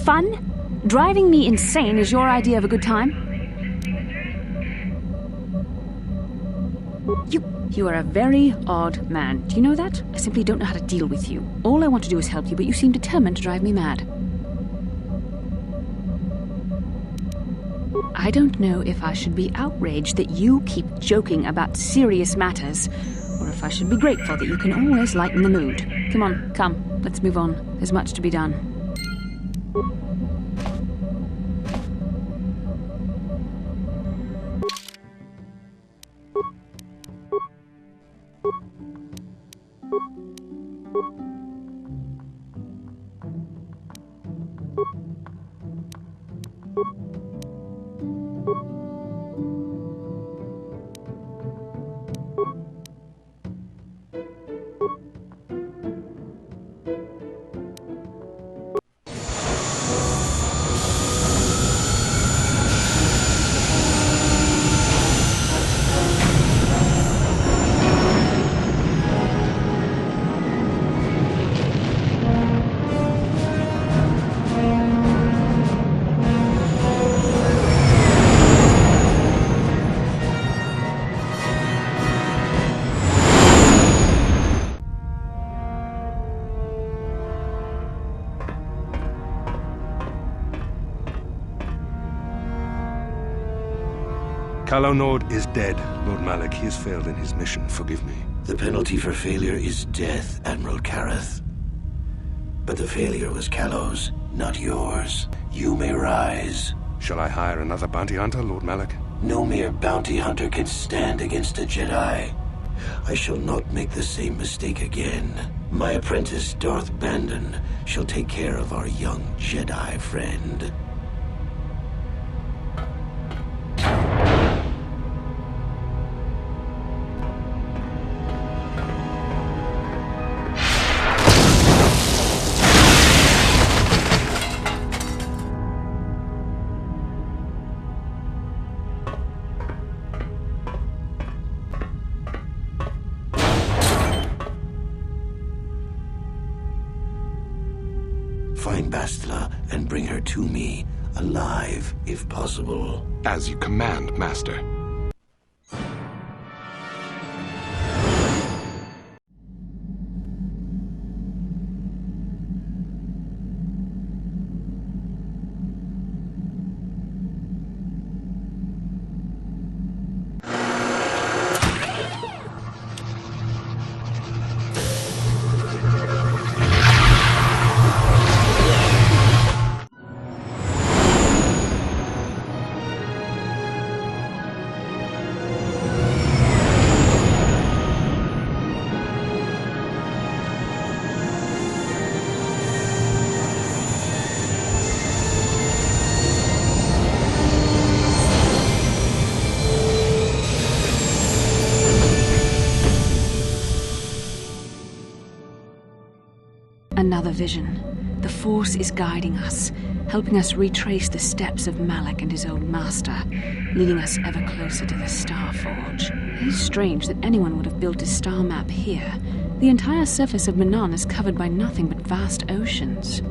Fun? Driving me insane is your idea of a good time? You are a very odd man. Do you know that? I simply don't know how to deal with you. All I want to do is help you, but you seem determined to drive me mad. I don't know if I should be outraged that you keep joking about serious matters, or if I should be grateful that you can always lighten the mood. Come, let's move on. There's much to be done.
Calo Nord is dead, Lord Malak. He has failed in his mission. Forgive me.
The penalty for failure is death, Admiral Kareth. But the failure was Calo's, not yours. You may rise.
Shall I hire another bounty hunter, Lord Malak?
No mere bounty hunter can stand against a Jedi. I shall not make the same mistake again. My apprentice, Darth Bandon, shall take care of our young Jedi friend. Find Bastila and bring her to me, alive, if possible.
As you command, Master.
Another vision. The Force is guiding us, helping us retrace the steps of Malak and his old master, leading us ever closer to the Star Forge. It is strange that anyone would have built a star map here. The entire surface of Manaan is covered by nothing but vast oceans.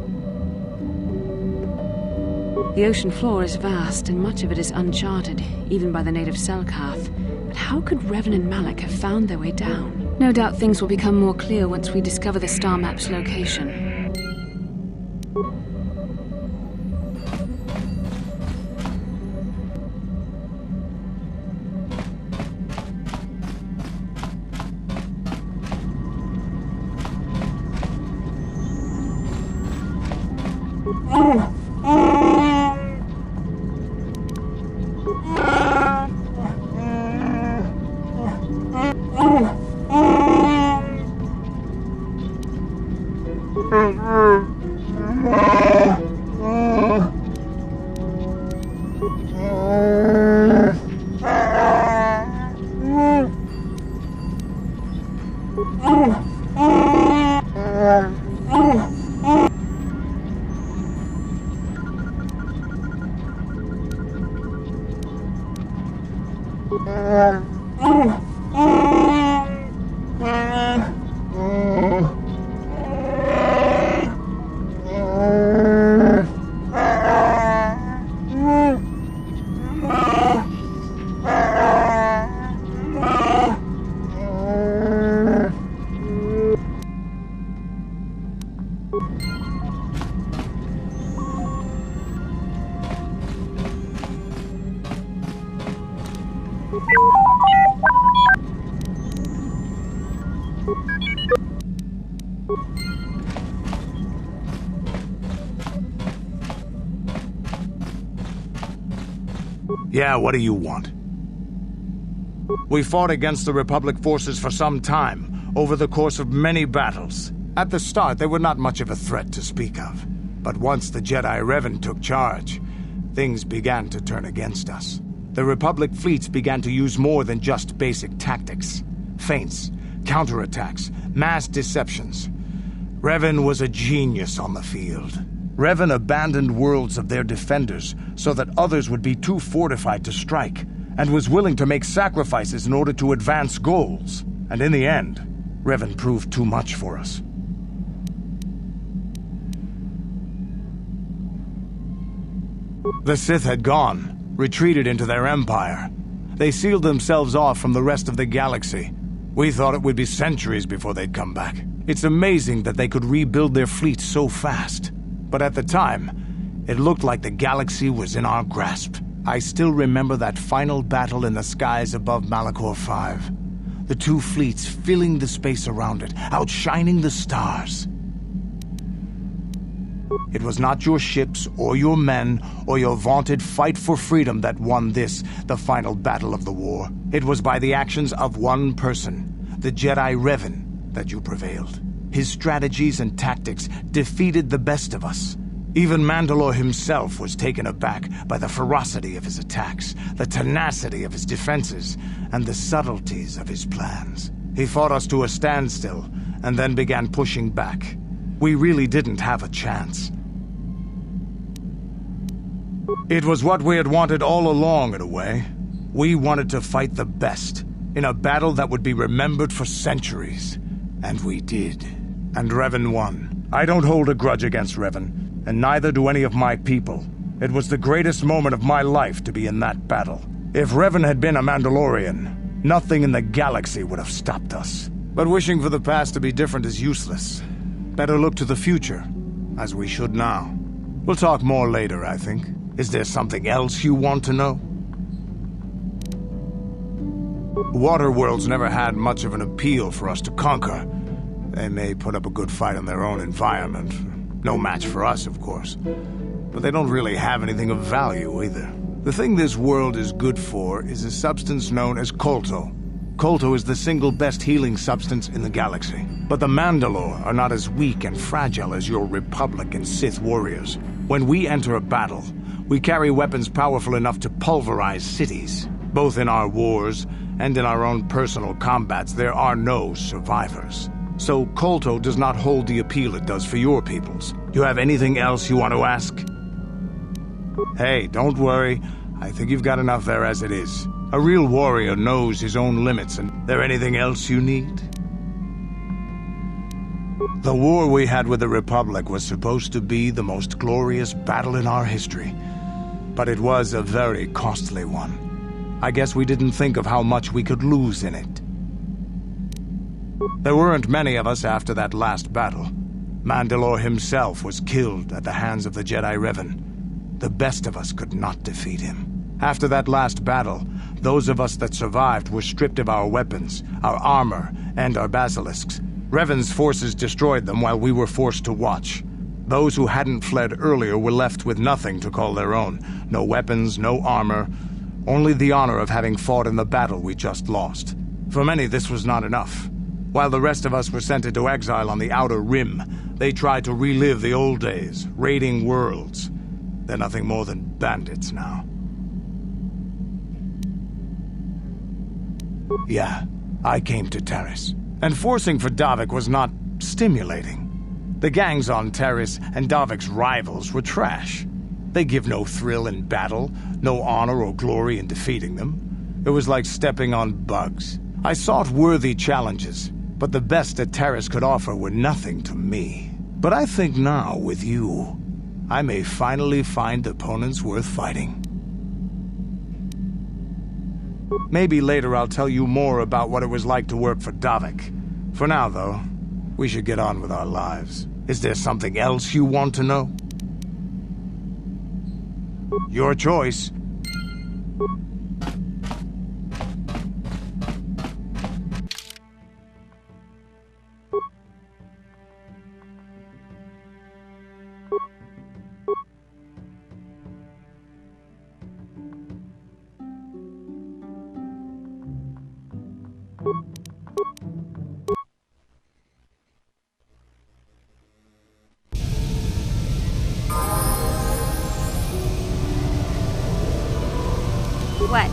The ocean floor is vast, and much of it is uncharted, even by the native Selkath. But how could Revan and Malak have found their way down? No doubt things will become more clear once we discover the star map's location.
Yeah, what do you want? We fought against the Republic forces for some time, over the course of many battles. At the start, they were not much of a threat to speak of. But once the Jedi Revan took charge, things began to turn against us. The Republic fleets began to use more than just basic tactics. Feints, counterattacks, mass deceptions. Revan was a genius on the field. Revan abandoned worlds of their defenders so that others would be too fortified to strike, and was willing to make sacrifices in order to advance goals. And in the end, Revan proved too much for us. The Sith had gone, retreated into their empire. They sealed themselves off from the rest of the galaxy. We thought it would be centuries before they'd come back. It's amazing that they could rebuild their fleet so fast. But at the time, it looked like the galaxy was in our grasp. I still remember that final battle in the skies above Malachor 5. The two fleets filling the space around it, outshining the stars. It was not your ships, or your men, or your vaunted fight for freedom that won this, the final battle of the war. It was by the actions of one person, the Jedi Revan, that you prevailed. His strategies and tactics defeated the best of us. Even Mandalore himself was taken aback by the ferocity of his attacks, the tenacity of his defenses, and the subtleties of his plans. He fought us to a standstill, and then began pushing back. We really didn't have a chance. It was what we had wanted all along, in a way. We wanted to fight the best, in a battle that would be remembered for centuries. And we did. And Revan won. I don't hold a grudge against Revan, and neither do any of my people. It was the greatest moment of my life to be in that battle. If Revan had been a Mandalorian, nothing in the galaxy would have stopped us. But wishing for the past to be different is useless. Better look to the future, as we should now. We'll talk more later, I think. Is there something else you want to know? Waterworlds never had much of an appeal for us to conquer. They may put up a good fight in their own environment. No match for us, of course. But they don't really have anything of value, either. The thing this world is good for is a substance known as kolto. Kolto is the single best healing substance in the galaxy. But the Mandalore are not as weak and fragile as your Republic and Sith warriors. When we enter a battle, we carry weapons powerful enough to pulverize cities. Both in our wars and in our own personal combats, there are no survivors. So kolto does not hold the appeal it does for your peoples. You have anything else you want to ask? Hey, don't worry. I think you've got enough there as it is. A real warrior knows his own limits, and there anything else you need? The war we had with the Republic was supposed to be the most glorious battle in our history. But it was a very costly one. I guess we didn't think of how much we could lose in it. There weren't many of us after that last battle. Mandalore himself was killed at the hands of the Jedi Revan. The best of us could not defeat him. After that last battle, those of us that survived were stripped of our weapons, our armor, and our basilisks. Revan's forces destroyed them while we were forced to watch. Those who hadn't fled earlier were left with nothing to call their own. No weapons, no armor, only the honor of having fought in the battle we just lost. For many, this was not enough. While the rest of us were sent into exile on the Outer Rim, they tried to relive the old days, raiding worlds. They're nothing more than bandits now. Yeah, I came to Taris. And forcing for Davik was not stimulating. The gangs on Taris and Davik's rivals were trash. They give no thrill in battle, no honor or glory in defeating them. It was like stepping on bugs. I sought worthy challenges, but the best that Taris could offer were nothing to me. But I think now, with you, I may finally find opponents worth fighting. Maybe later I'll tell you more about what it was like to work for Davik. For now, though, we should get on with our lives. Is there something else you want to know? Your choice.
What?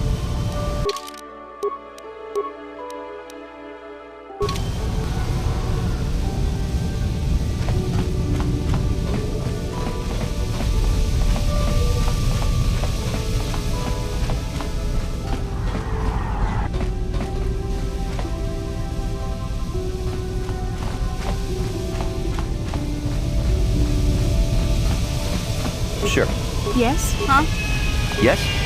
Sure.
Yes?
Huh?
Yes?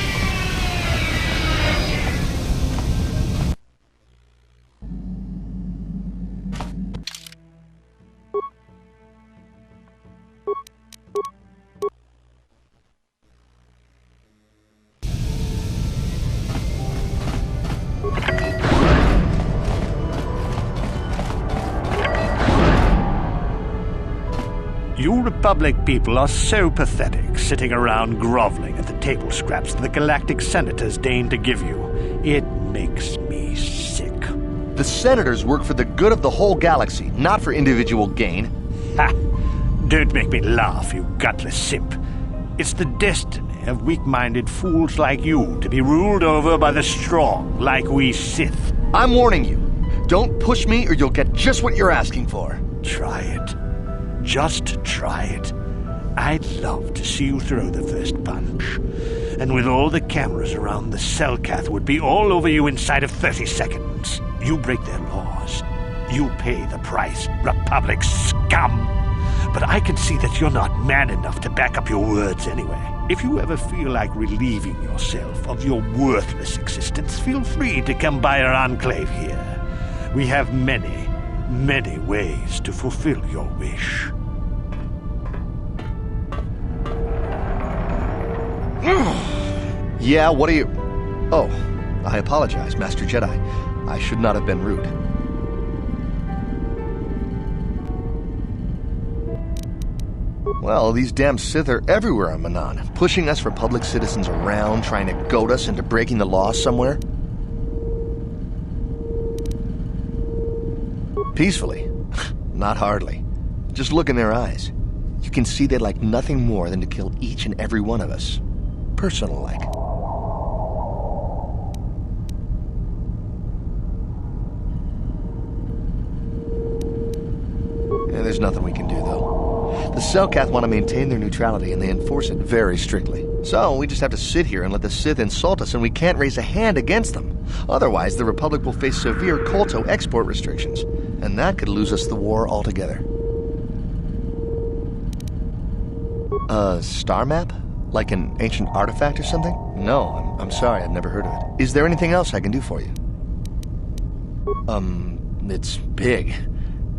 You Republic people are so pathetic, sitting around groveling at the table scraps the galactic senators deign to give you. It makes me sick.
The senators work for the good of the whole galaxy, not for individual gain.
Ha! Don't make me laugh, you gutless simp. It's the destiny of weak-minded fools like you to be ruled over by the strong, like we Sith.
I'm warning you. Don't push me or you'll get just what you're asking for.
Try it. Just try it. I'd love to see you throw the first punch. And with all the cameras around, the Selkath would be all over you inside of 30 seconds. You break their laws. You pay the price, Republic scum. But I can see that you're not man enough to back up your words anyway. If you ever feel like relieving yourself of your worthless existence, feel free to come by our enclave here. We have many, many ways to fulfill your wish.
Yeah, what are you... Oh, I apologize, Master Jedi. I should not have been rude. Well, these damn Sith are everywhere on Manaan, pushing us Republic citizens around, trying to goad us into breaking the law somewhere. Peacefully? Not hardly. Just look in their eyes. You can see they'd like nothing more than to kill each and every one of us. Personal-like. Yeah, there's nothing we can do, though. The Selkath want to maintain their neutrality, and they enforce it very strictly. So, we just have to sit here and let the Sith insult us, and we can't raise a hand against them. Otherwise, the Republic will face severe kolto export restrictions, and that could lose us the war altogether. A star map? Like an ancient artifact or something? No, I'm sorry, I've never heard of it. Is there anything else I can do for you? It's big.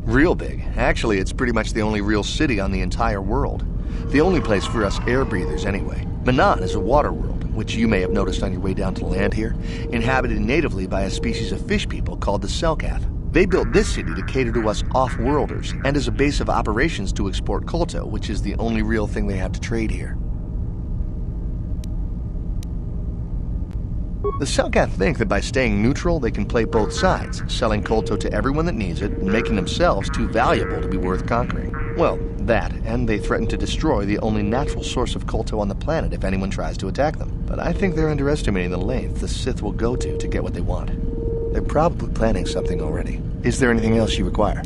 Real big. Actually, it's pretty much the only real city on the entire world. The only place for us air breathers, anyway. Manaan is a water world, which you may have noticed on your way down to land here, inhabited natively by a species of fish people called the Selkath. They built this city to cater to us off-worlders, and as a base of operations to export kolto, which is the only real thing they have to trade here. The Selkath think that by staying neutral, they can play both sides, selling kolto to everyone that needs it, and making themselves too valuable to be worth conquering. Well, that, and they threaten to destroy the only natural source of kolto on the planet if anyone tries to attack them. But I think they're underestimating the length the Sith will go to get what they want. They're probably planning something already. Is there anything else you require?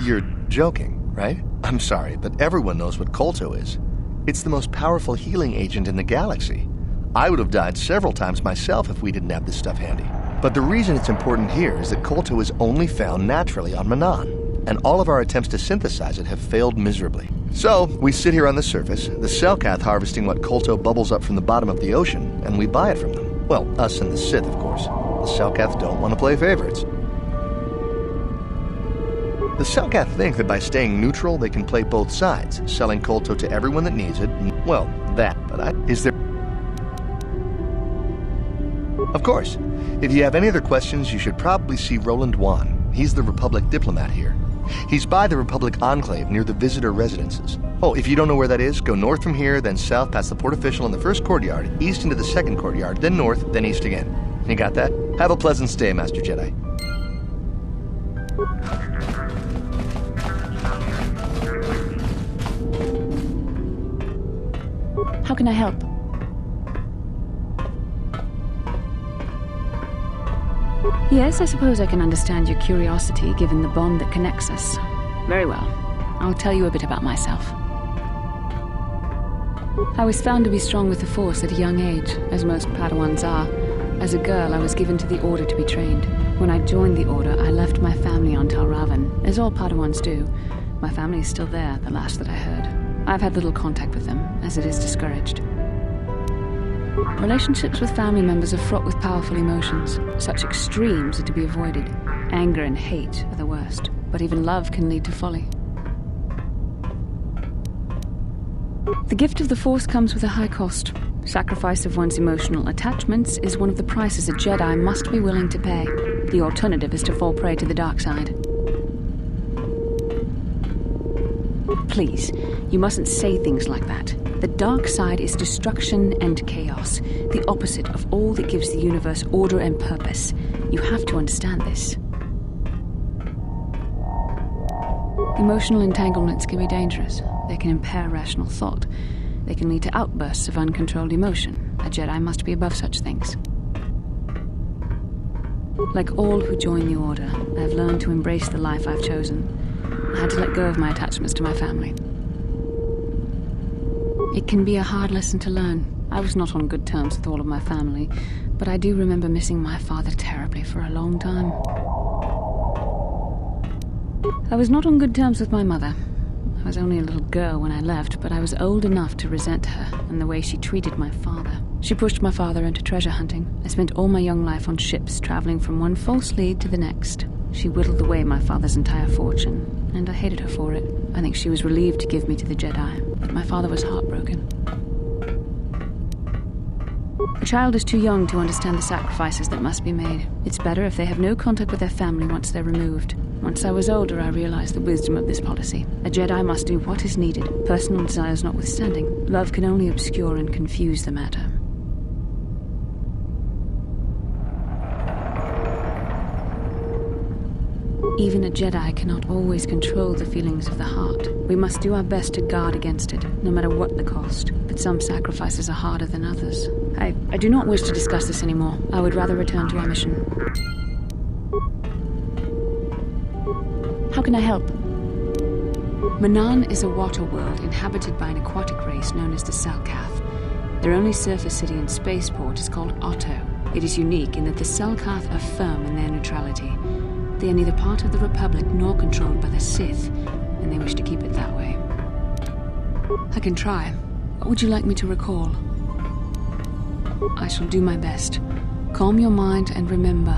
You're joking, right? I'm sorry, but everyone knows what kolto is. It's the most powerful healing agent in the galaxy. I would have died several times myself if we didn't have this stuff handy. But the reason it's important here is that kolto is only found naturally on Manaan, and all of our attempts to synthesize it have failed miserably. So, we sit here on the surface, the Selkath harvesting what kolto bubbles up from the bottom of the ocean, and we buy it from them. Well, us and the Sith, of course. The Selkath don't want to play favorites. The Selkath think that by staying neutral, they can play both sides, selling kolto to everyone that needs it. Well, that, but is there... Of course. If you have any other questions, you should probably see Roland Wann. He's the Republic diplomat here. He's by the Republic Enclave near the visitor residences. Oh, if you don't know where that is, go north from here, then south past the port official in the first courtyard, east into the second courtyard, then north, then east again. You got that? Have a pleasant stay, Master Jedi.
How can I help? Yes, I suppose I can understand your curiosity, given the bond that connects us. Very well. I'll tell you a bit about myself. I was found to be strong with the Force at a young age, as most Padawans are. As a girl, I was given to the Order to be trained. When I joined the Order, I left my family on Talravan, as all Padawans do. My family is still there, the last that I heard. I've had little contact with them, as it is discouraged. Relationships with family members are fraught with powerful emotions. Such extremes are to be avoided. Anger and hate are the worst, but even love can lead to folly. The gift of the Force comes with a high cost. Sacrifice of one's emotional attachments is one of the prices a Jedi must be willing to pay. The alternative is to fall prey to the dark side. Please, you mustn't say things like that. The dark side is destruction and chaos, the opposite of all that gives the universe order and purpose. You have to understand this. Emotional entanglements can be dangerous. They can impair rational thought. They can lead to outbursts of uncontrolled emotion. A Jedi must be above such things. Like all who join the Order, I have learned to embrace the life I've chosen. I had to let go of my attachments to my family. It can be a hard lesson to learn. I was not on good terms with all of my family, but I do remember missing my father terribly for a long time. I was not on good terms with my mother. I was only a little girl when I left, but I was old enough to resent her and the way she treated my father. She pushed my father into treasure hunting. I spent all my young life on ships, traveling from one false lead to the next. She whittled away my father's entire fortune, and I hated her for it. I think she was relieved to give me to the Jedi, but my father was heartbroken. A child is too young to understand the sacrifices that must be made. It's better if they have no contact with their family once they're removed. Once I was older, I realized the wisdom of this policy. A Jedi must do what is needed, personal desires notwithstanding. Love can only obscure and confuse the matter. Even a Jedi cannot always control the feelings of the heart. We must do our best to guard against it, no matter what the cost. But some sacrifices are harder than others. I do not wish to discuss this anymore. I would rather return to our mission. How can I help? Manaan is a water world inhabited by an aquatic race known as the Selkath. Their only surface city and spaceport is called Otto. It is unique in that the Selkath are firm in their neutrality. They are neither part of the Republic nor controlled by the Sith, and they wish to keep it that way. I can try. What would you like me to recall? I shall do my best. Calm your mind and remember.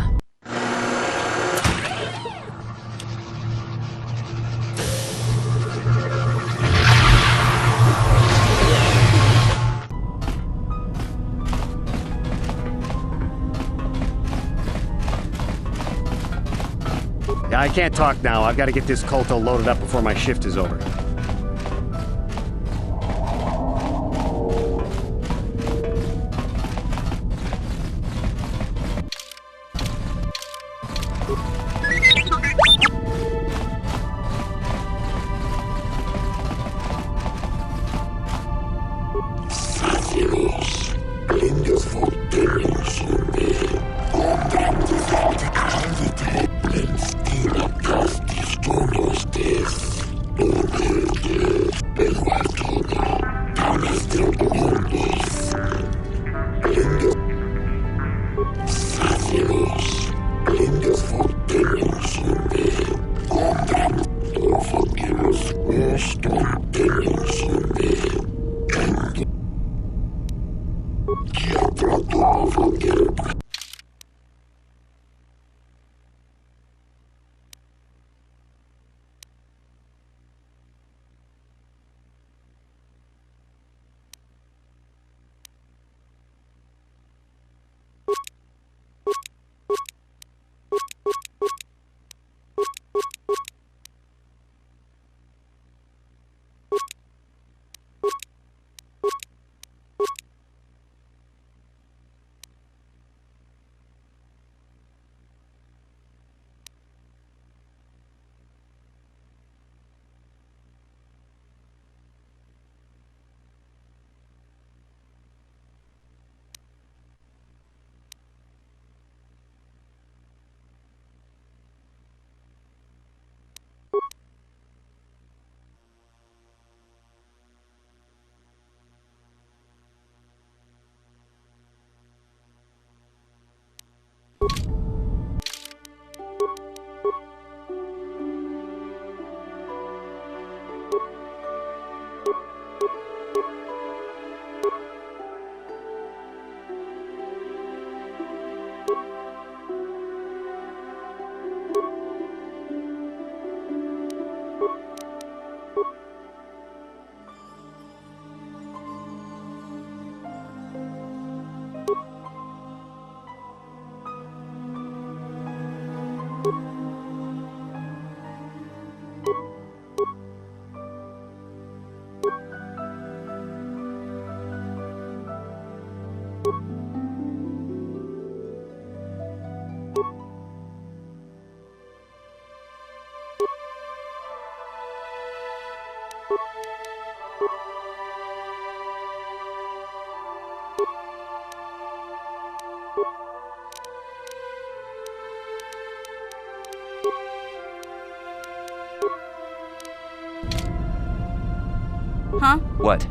I can't talk now. I've got to get this kolto loaded up before my shift is over.
Huh?
What?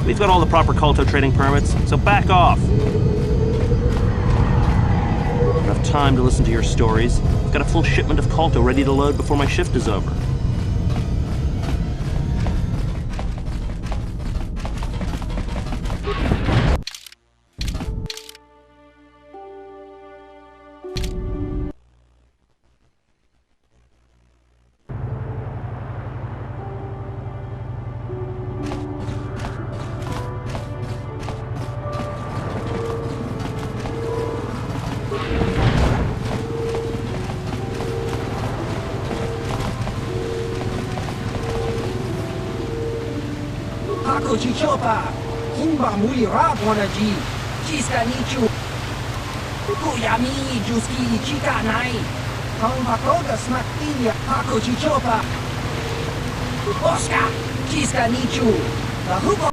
We've got all the proper kolto trading permits, so back off. I don't have time to listen to your stories. I've got a full shipment of kolto ready to load before my shift is over.
Chopa, Kimba Muira Bonaji, Chiska Nichu, Kuyami, Juski, Chika Nai, Kong Pakoga Smaktinia, Hako Chichopa, Oscar, Chiska Nichu, the Hugo.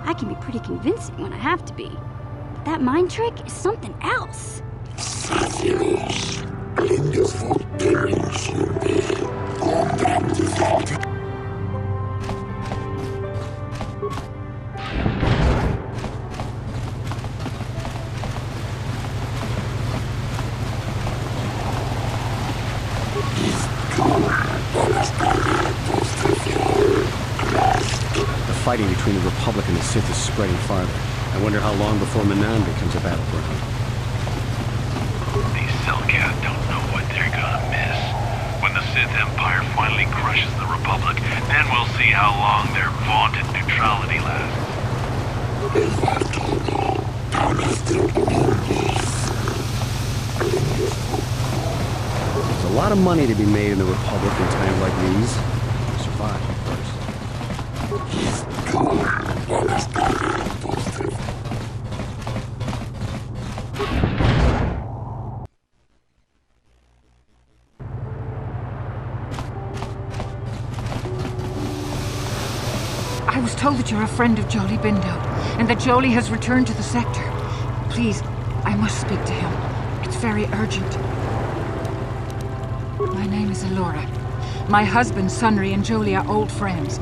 I can be pretty convincing when I have to be. But that mind trick is something else.
The fighting between the Republic and the Sith is spreading farther. I wonder how long before Manaan becomes a battleground.
These Selkath don't know what they're gonna miss. When the Sith Empire finally crushes the Republic, then we'll see how long their vaunted neutrality lasts.
There's a lot of money to be made in the Republic in times like these. Survive, of course.
I was told that you're a friend of Jolie Bindo, and that Jolie has returned to the sector. Please, I must speak to him. It's very urgent. My name is Alora. My husband, Sunry, and Jolie are old friends.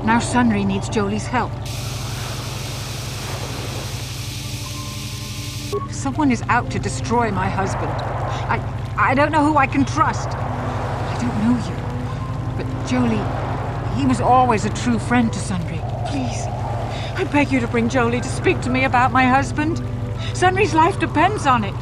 Now Sunry needs Jolie's help. Someone is out to destroy my husband. I don't know who I can trust. I don't know you. But Jolie, he was always a true friend to Sunry. Please, I beg you to bring Jolie to speak to me about my husband. Sunry's life depends on it.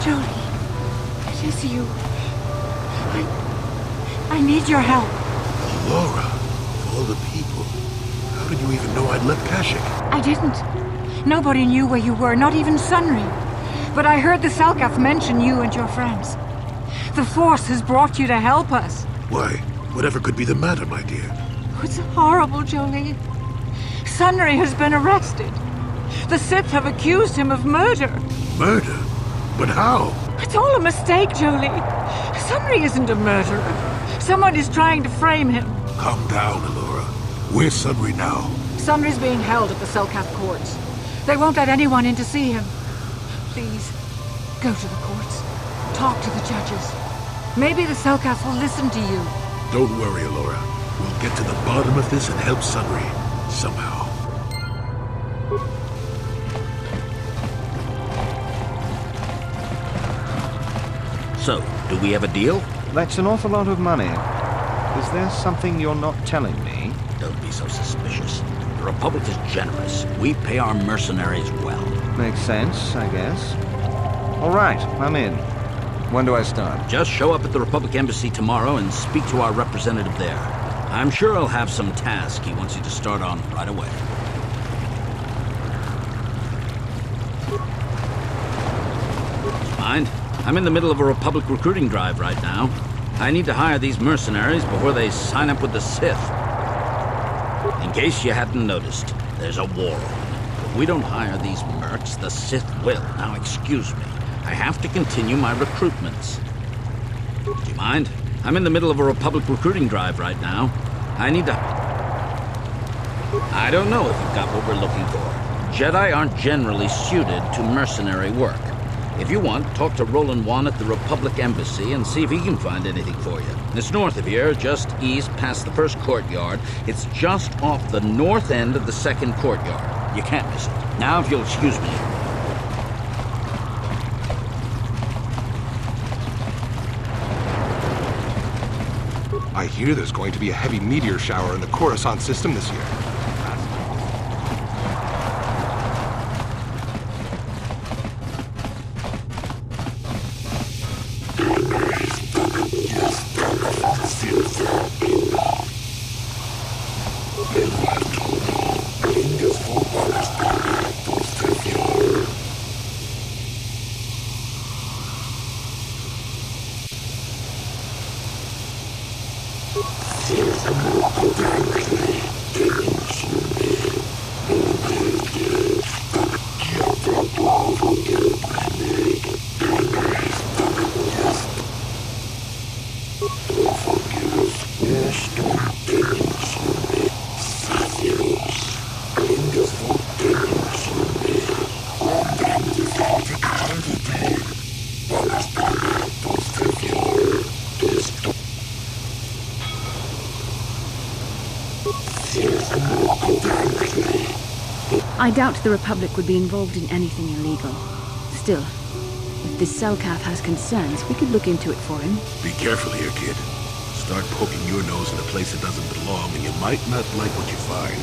Jolie, it is you. I need your help.
Laura, of all the people, how did you even know I'd left Kashyyyk?
I didn't. Nobody knew where you were, not even Sunry. But I heard the Selkath mention you and your friends. The Force has brought you to help us.
Why? Whatever could be the matter, my dear?
It's horrible, Jolie. Sunry has been arrested. The Sith have accused him of murder.
Murder? But how?
It's all a mistake, Jolie. Sunry isn't a murderer. Someone is trying to frame him.
Calm down, Alora. Where's Sunry now?
Sunry's being held at the Selkath courts. They won't let anyone in to see him. Please, go to the courts. Talk to the judges. Maybe the Selkath will listen to you.
Don't worry, Alora. We'll get to the bottom of this and help Sunry. Somehow.
So, do we have a deal?
That's an awful lot of money. Is there something you're not telling me?
Don't be so suspicious. The Republic is generous. We pay our mercenaries well.
Makes sense, I guess. All right, I'm in. When do I start?
Just show up at the Republic Embassy tomorrow and speak to our representative there. I'm sure he'll have some task he wants you to start on right away. Mind? I'm in the middle of a Republic recruiting drive right now. I need to hire these mercenaries before they sign up with the Sith. In case you hadn't noticed, there's a war on. If we don't hire these mercs, the Sith will. Now excuse me. I have to continue my recruitments. Do you mind? I'm in the middle of a Republic recruiting drive right now. I need to... I don't know if you've got what we're looking for. Jedi aren't generally suited to mercenary work. If you want, talk to Roland Wann at the Republic Embassy and see if he can find anything for you. It's north of here, just east past the first courtyard. It's just off the north end of the second courtyard. You can't miss it. Now, if you'll excuse me.
I hear there's going to be a heavy meteor shower in the Coruscant system this year.
I doubt the Republic would be involved in anything illegal. Still, if this Selkath has concerns, we could look into it for him.
Be careful here, kid. Start poking your nose in a place that doesn't belong, and you might not like what you find.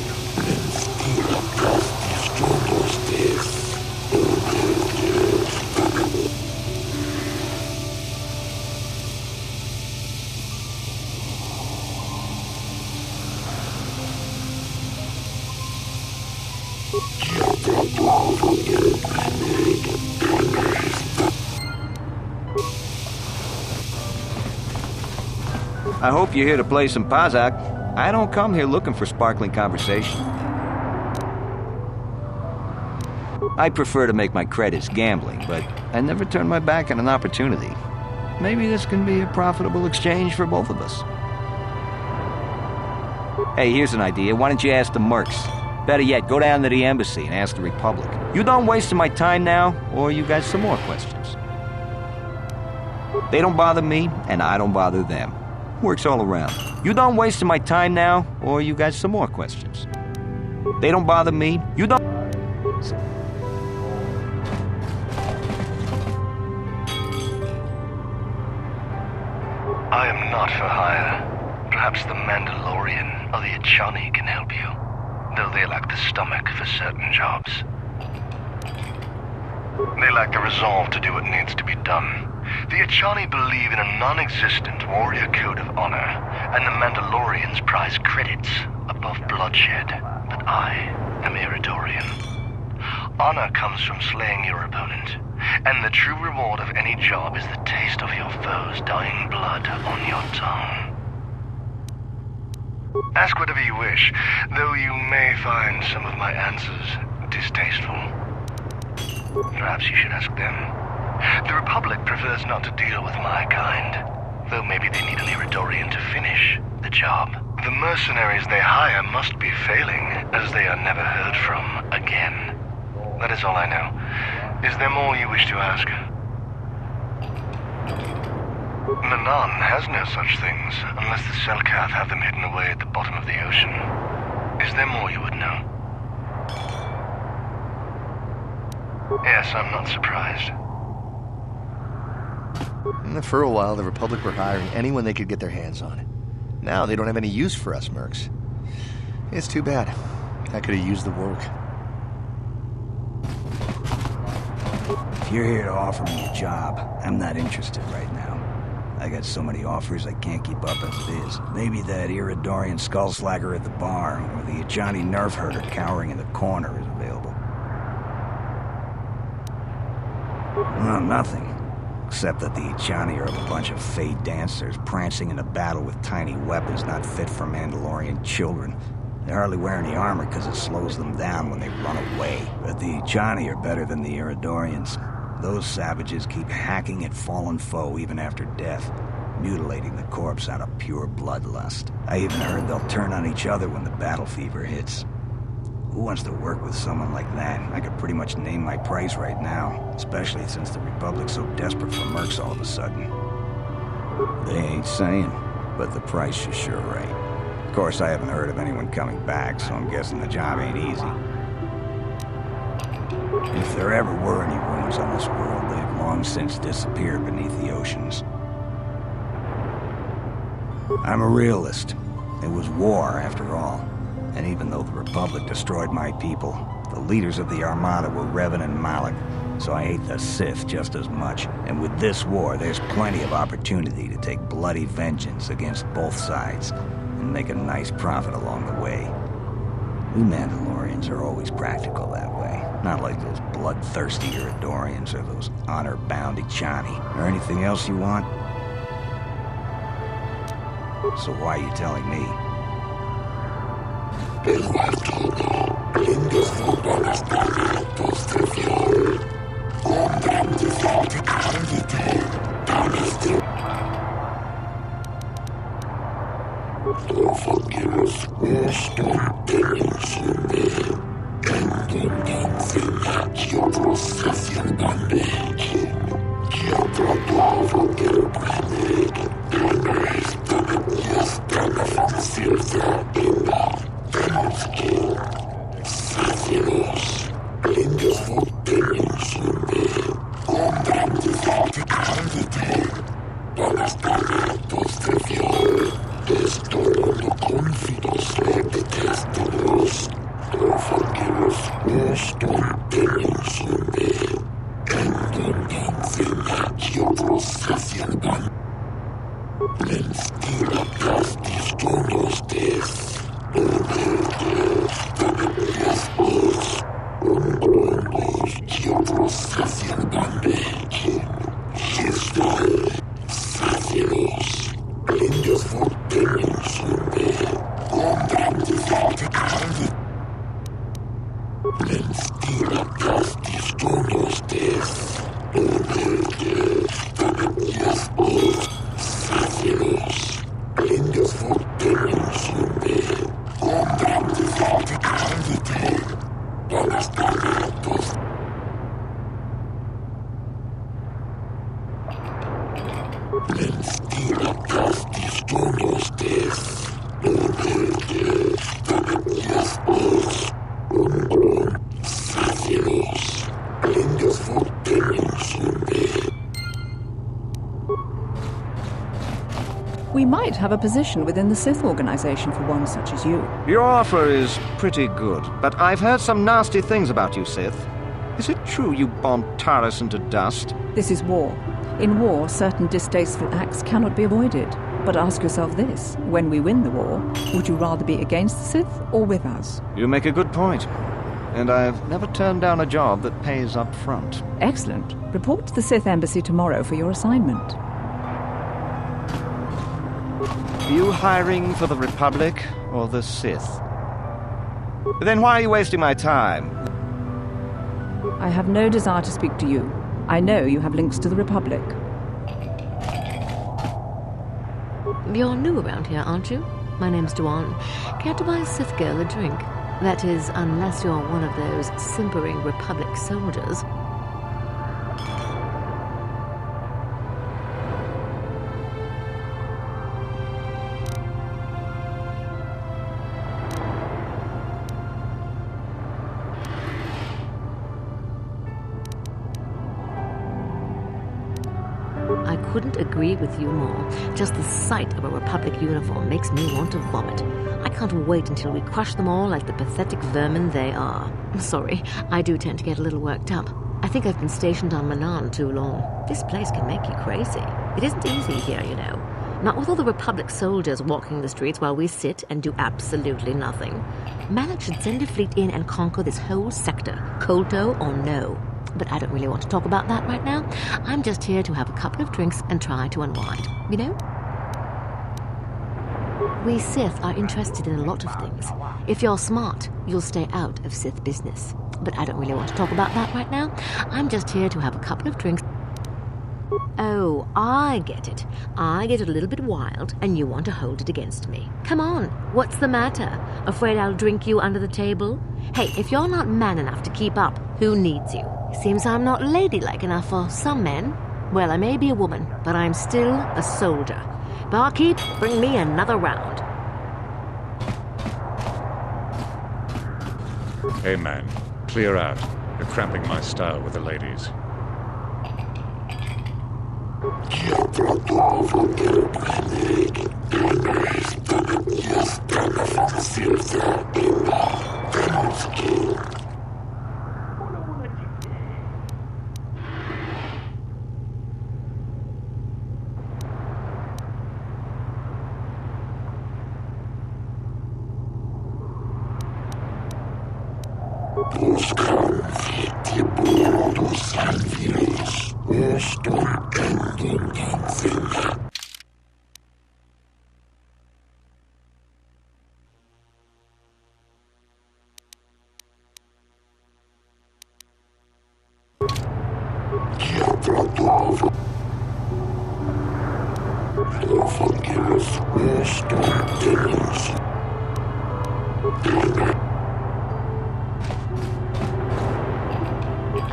I hope you're here to play some Kashyyyk. I don't come here looking for sparkling conversation. I prefer to make my credits gambling, but I never turn my back on an opportunity. Maybe this can be a profitable exchange for both of us. Hey, here's an idea. Why don't you ask the mercs? Better yet, go down to the embassy and ask the Republic. You done wasting my time now, or you got some more questions? They don't bother me, and I don't bother them. Works all around. You done wasting my time now, or you got some more questions? They don't bother me. You don't...
I am not for hire. Perhaps the Mandalorian or the Ochani can help you, though they lack the stomach for certain jobs. They lack the resolve to do what needs to be done. The Ochani believe in a non-existent warrior code of honor, and the Mandalorians prize credits above bloodshed. But I am Eridorian. Honor comes from slaying your opponent, and
And the true reward of any job is the taste of your foe's dying blood on your tongue. Ask whatever you wish, though you may find some of my answers distasteful. Perhaps you should ask them. The Republic prefers not to deal with my kind, though maybe they need an Iridorian to finish the job. The mercenaries they hire must be failing, as they are never heard from again. That is all I know. Is there more you wish to ask? Manaan has no such things, unless the Selkath have them hidden away at the bottom of the ocean. Is there more you would know? Yes, I'm not surprised.
For a while, the Republic were hiring anyone they could get their hands on. Now they don't have any use for us mercs. It's too bad. I could have used the work.
If you're here to offer me a job, I'm not interested right now. I got so many offers I can't keep up as it is. Maybe that Iridorian skullslagger at the bar, or the Ajani nerf herder cowering in the corner is available. Well, nothing. Except that the Ajani are a bunch of fey dancers prancing into battle with tiny weapons not fit for Mandalorian children. They hardly wear any armor because it slows them down when they run away. But the Ajani are better than the Iridorians. Those savages keep hacking at fallen foe even after death, mutilating the corpse out of pure bloodlust. I even heard they'll turn on each other when the battle fever hits. Who wants to work with someone like that? I could pretty much name my price right now, especially since the Republic's so desperate for mercs all of a sudden. They ain't saying, but the price is sure right. Of course, I haven't heard of anyone coming back, so I'm guessing the job ain't easy. If there ever were any ruins on this world, they've long since disappeared beneath the oceans. I'm a realist. It was war, after all. And even though the Republic destroyed my people, the leaders of the Armada were Revan and Malak, so I hate the Sith just as much. And with this war, there's plenty of opportunity to take bloody vengeance against both sides, and make a nice profit along the way. We Mandalorians are always practical that way. Not like those bloodthirsty Iridorians or those honor-bound Ajani, or anything else you want. So why are you telling me?
We might have a position within the Sith organization for one such as you.
Your offer is pretty good, but I've heard some nasty things about you, Sith. Is it true you bombed Taris into dust?
This is war. In war, certain distasteful acts cannot be avoided. But ask yourself this, when we win the war, would you rather be against the Sith or with us?
You make a good point. and I've never turned down a job that pays up front.
Excellent. Report to the Sith Embassy tomorrow for your assignment.
You hiring for the Republic or the Sith? Then why are you wasting my time?
I have no desire to speak to you. I know you have links to the Republic.
You're new around here, aren't you? My name's Duan. Care to buy a Sith girl a drink? That is, unless you're one of those simpering Republic soldiers. I couldn't agree with you more. Just the sight of a Republic uniform makes me want to vomit. I can't wait until we crush them all like the pathetic vermin they are. Sorry, I do tend to get a little worked up. I think I've been stationed on Manaan too long. This place can make you crazy. It isn't easy here, you know. Not with all the Republic soldiers walking the streets while we sit and do absolutely nothing. Manaan should send a fleet in and conquer this whole sector, kolto or no. But I don't really want to talk about that right now. I'm just here to have a couple of drinks and try to unwind, you know? We Sith are interested in a lot of things. If you're smart, you'll stay out of Sith business. But I don't really want to talk about that right now. I'm just here to have a couple of drinks. Oh, I get it. I get a little bit wild, and you want to hold it against me. Come on, what's the matter? Afraid I'll drink you under the table? Hey, if you're not man enough to keep up, who needs you? Seems I'm not ladylike enough for some men. Well, I may be a woman, but I'm still a soldier. Barkeep, bring me another round.
Hey, man. Clear out. You're cramping my style with the ladies.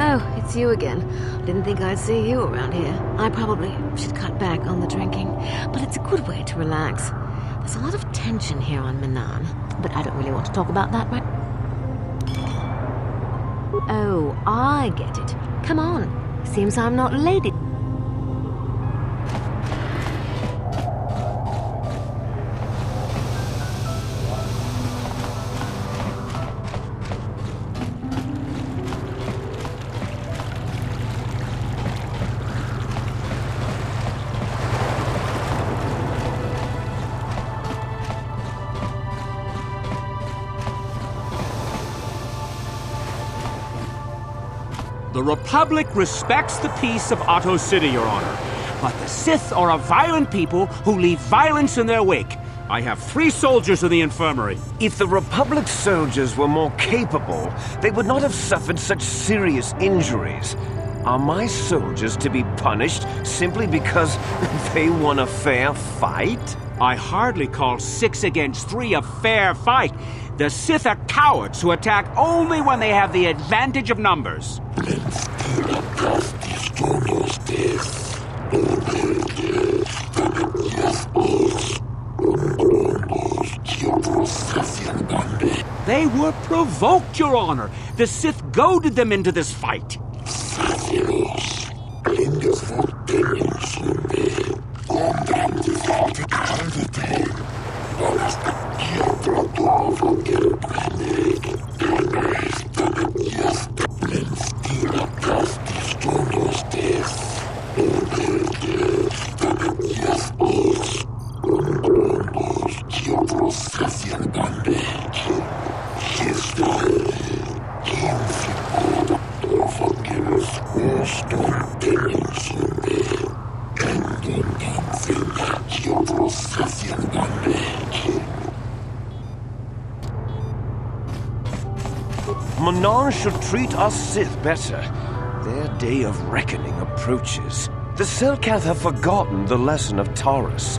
Oh, it's you again. Didn't think I'd see you around here. I probably should cut back on the drinking, but it's a good way to relax. There's a lot of tension here on Manaan, but I don't really want to talk about that right. Oh, I get it. Come on. Seems I'm not lady.
The Republic respects the peace of Otto City, Your Honor. But the Sith are a violent people who leave violence in their wake. I have 3 soldiers in the infirmary.
If the Republic soldiers were more capable, they would not have suffered such serious injuries. Are my soldiers to be punished simply because they won a fair fight?
I hardly call 6 against 3 a fair fight. The Sith are cowards who attack only when they have the advantage of numbers. They were provoked, Your Honor. The Sith goaded them into this fight.
Manaan should treat us Sith better. Their day of reckoning approaches. The Selkath have forgotten the lesson of Taurus.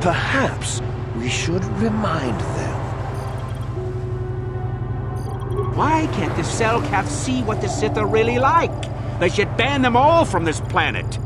Perhaps we should remind them.
Why can't the Selkath see what the Sith are really like? They should ban them all from this planet.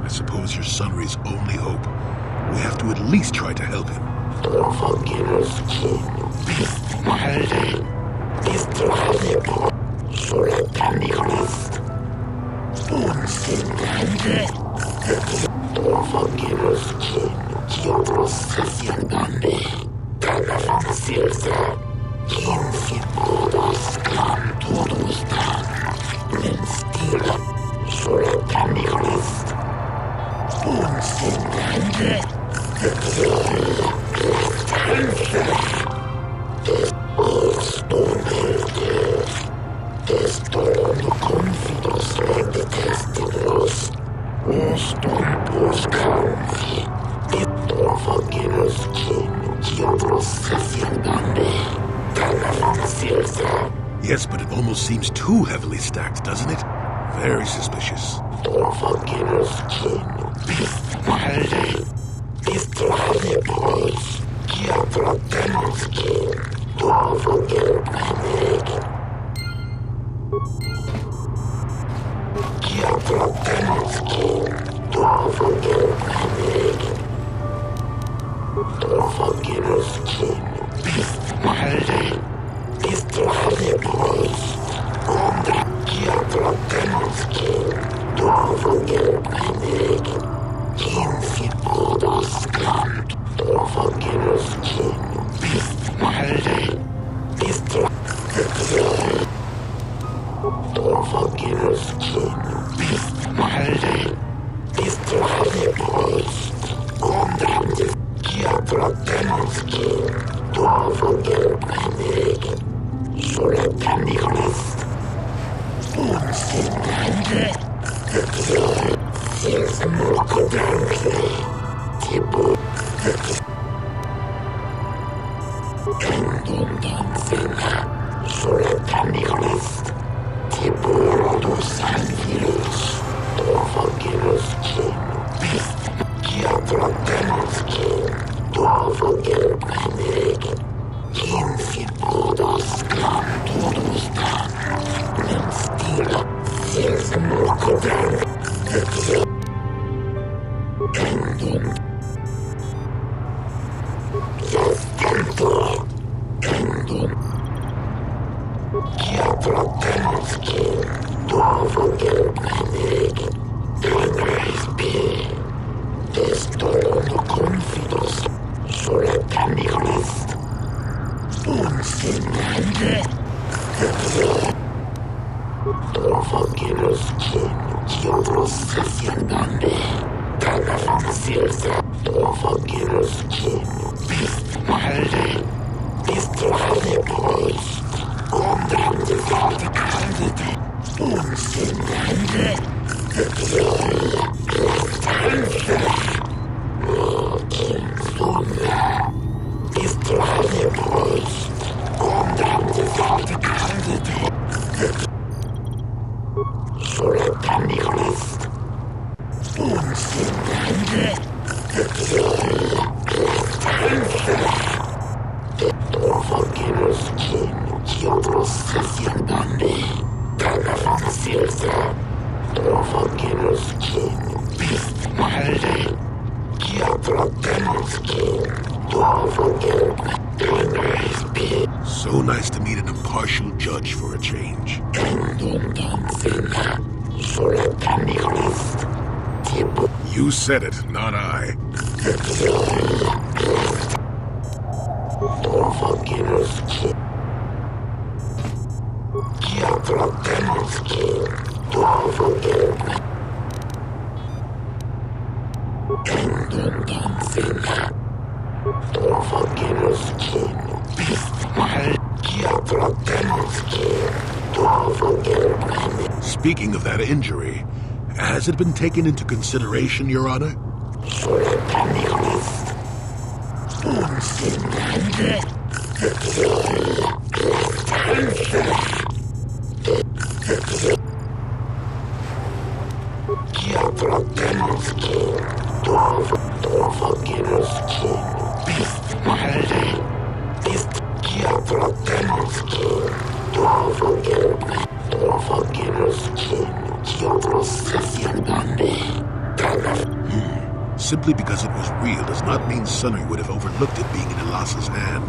I suppose you're Sunry's only hope. We have to at least try to help him. Yes, but it almost seems too heavily stacked, doesn't it? Very suspicious. impartial judge for a change. You said it, not I. Speaking of that injury, has it been taken into consideration, Your Honor? Simply because it was real does not mean Sunry would have overlooked it being in Elas's hand.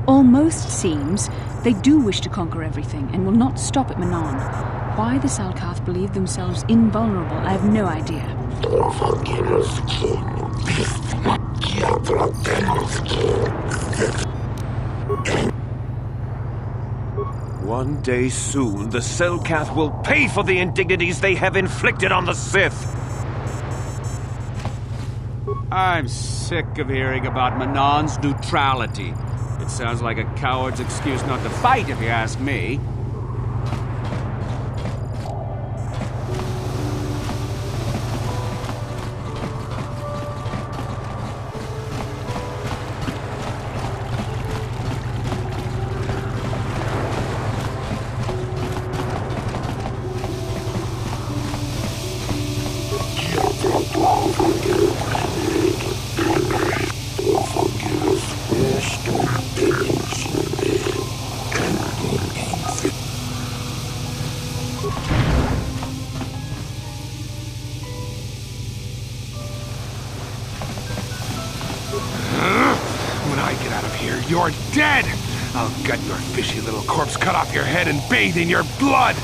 Almost seems they do wish to conquer everything and will not stop at Manaan. Why the Salkath believe themselves invulnerable, I have no idea.
One day soon, the Salkath will pay for the indignities they have inflicted on the Sith.
I'm sick of hearing about Manaan's neutrality. It sounds like a coward's excuse not to fight, if you ask me.
You're dead! I'll gut your fishy little corpse, cut off your head, and bathe in your blood!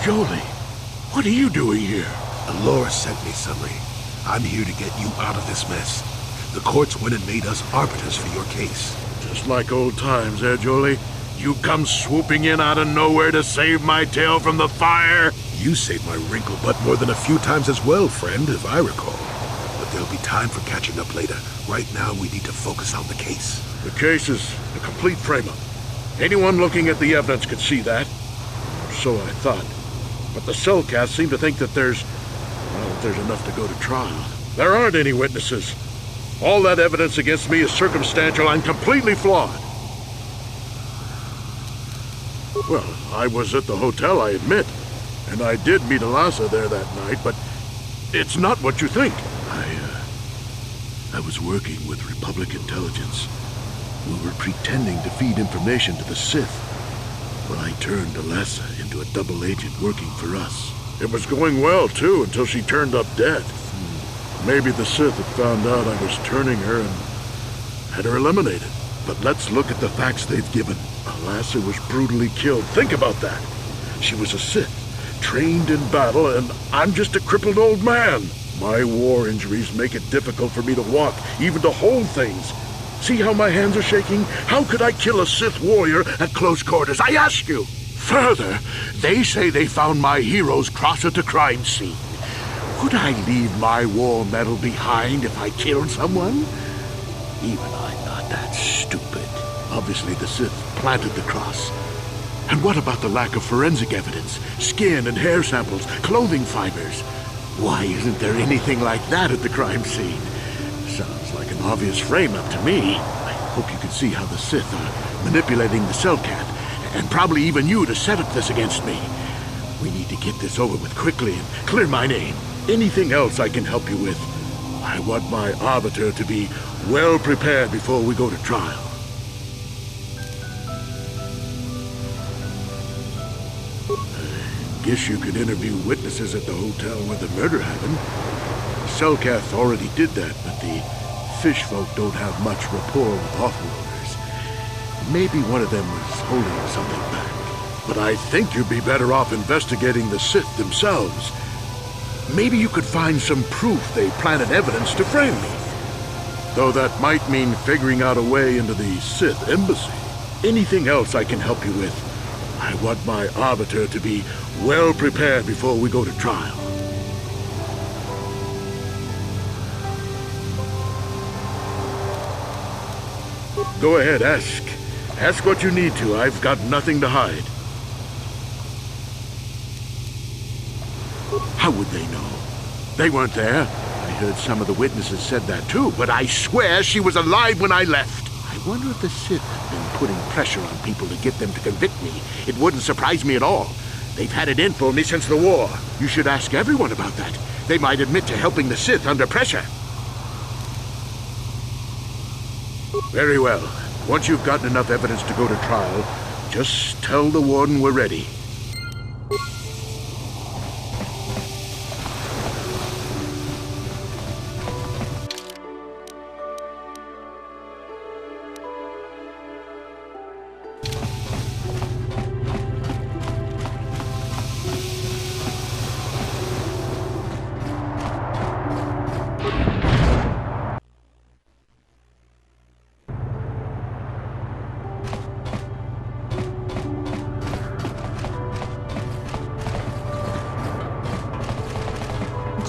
Jolie, what are you doing here? Allura sent me, Sunry. I'm here to get you out of this mess. The courts went and made us arbiters for your case.
Just like old times, eh, Jolie? You come swooping in out of nowhere to save my tail from the fire?
You saved my wrinkle butt more than a few times as well, friend, if I recall. But there'll be time for catching up later. Right now, we need to focus on the case.
The case is a complete frame-up. Anyone looking at the evidence could see that. So I thought. But the cellcasts seem to think that there's enough to go to trial. There aren't any witnesses. All that evidence against me is circumstantial and completely flawed. Well, I was at the hotel, I admit. And I did meet Alasa there that night, but it's not what you think. I was working with Republic intelligence. We were pretending to feed information to the Sith. Well, I turned Alasa into a double agent working for us. It was going well, too, until she turned up dead. Maybe the Sith had found out I was turning her and had her eliminated. But let's look at the facts they've given. Alasa was brutally killed. Think about that. She was a Sith, trained in battle, and I'm just a crippled old man. My war injuries make it difficult for me to walk, even to hold things. See how my hands are shaking? How could I kill a Sith warrior at close quarters? I ask you! Further, they say they found my heroes cross at a crime scene. Would I leave my war medal behind if I killed someone? Even I'm not that stupid. Obviously the Sith planted the cross. And what about the lack of forensic evidence? Skin and hair samples, clothing fibers. Why isn't there anything like that at the crime scene? Sounds like an obvious frame-up to me. I hope you can see how the Sith are manipulating the Cellcat, and probably even you to set up this against me. We need to get this over with quickly and clear my name. Anything else I can help you with? I want my arbiter to be well prepared before we go to trial. I guess you could interview witnesses at the hotel where the murder happened. Cellcath already did that, but the fish folk don't have much rapport with offworlders. Maybe one of them was holding something back. But I think you'd be better off investigating the Sith themselves. Maybe you could find some proof they planted evidence to frame me. Though that might mean figuring out a way into the Sith embassy. Anything else I can help you with? I want my arbiter to be well prepared before we go to trial. Go ahead, ask. Ask what you need to. I've got nothing to hide. How would they know? They weren't there. I heard some of the witnesses said that too, but I swear she was alive when I left. I wonder if the Sith have been putting pressure on people to get them to convict me. It wouldn't surprise me at all. They've had it in for me since the war. You should ask everyone about that. They might admit to helping the Sith under pressure. Very well. Once you've gotten enough evidence to go to trial, just tell the warden we're ready.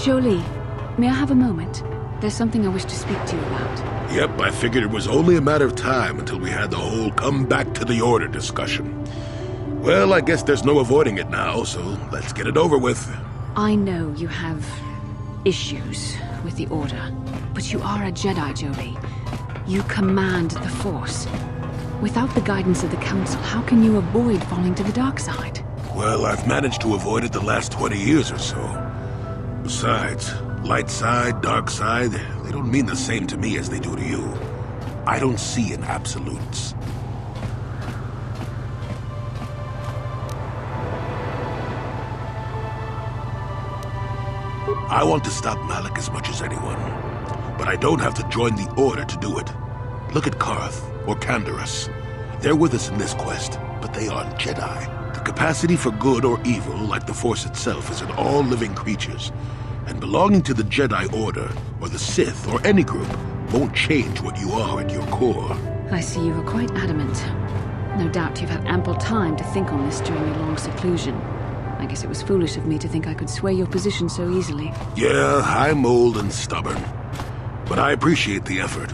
Jolie, may I have a moment? There's something I wish to speak to you about.
Yep, I figured it was only a matter of time until we had the whole come back to the order discussion. Well, I guess there's no avoiding it now, so let's get it over with.
I know you have issues with the Order, but you are a Jedi, Jolie. You command the Force. Without the guidance of the Council, how can you avoid falling to the dark side?
Well, I've managed to avoid it the last 20 years or so. Besides, light side, dark side, they don't mean the same to me as they do to you. I don't see in absolutes. I want to stop Malak as much as anyone, but I don't have to join the Order to do it. Look at Karth or Canderous. They're with us in this quest, but they aren't Jedi. The capacity for good or evil, like the Force itself, is in all living creatures. And belonging to the Jedi Order, or the Sith, or any group, won't change what you are at your core.
I see you were quite adamant. No doubt you've had ample time to think on this during your long seclusion. I guess it was foolish of me to think I could sway your position so easily.
Yeah, I'm old and stubborn. But I appreciate the effort.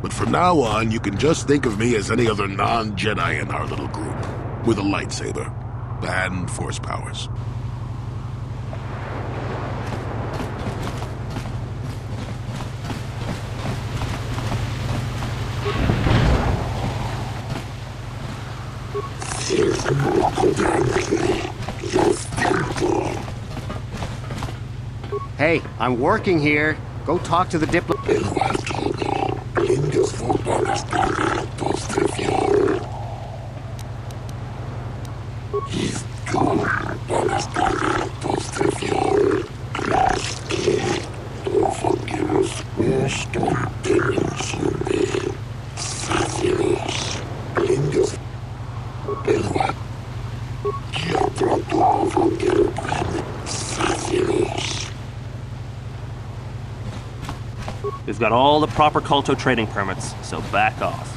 But from now on, you can just think of me as any other non-Jedi in our little group, with a lightsaber and Force powers.
Hey, I'm working here. Go talk to the diplomat.
We've got all the proper kolto trading permits, so back off.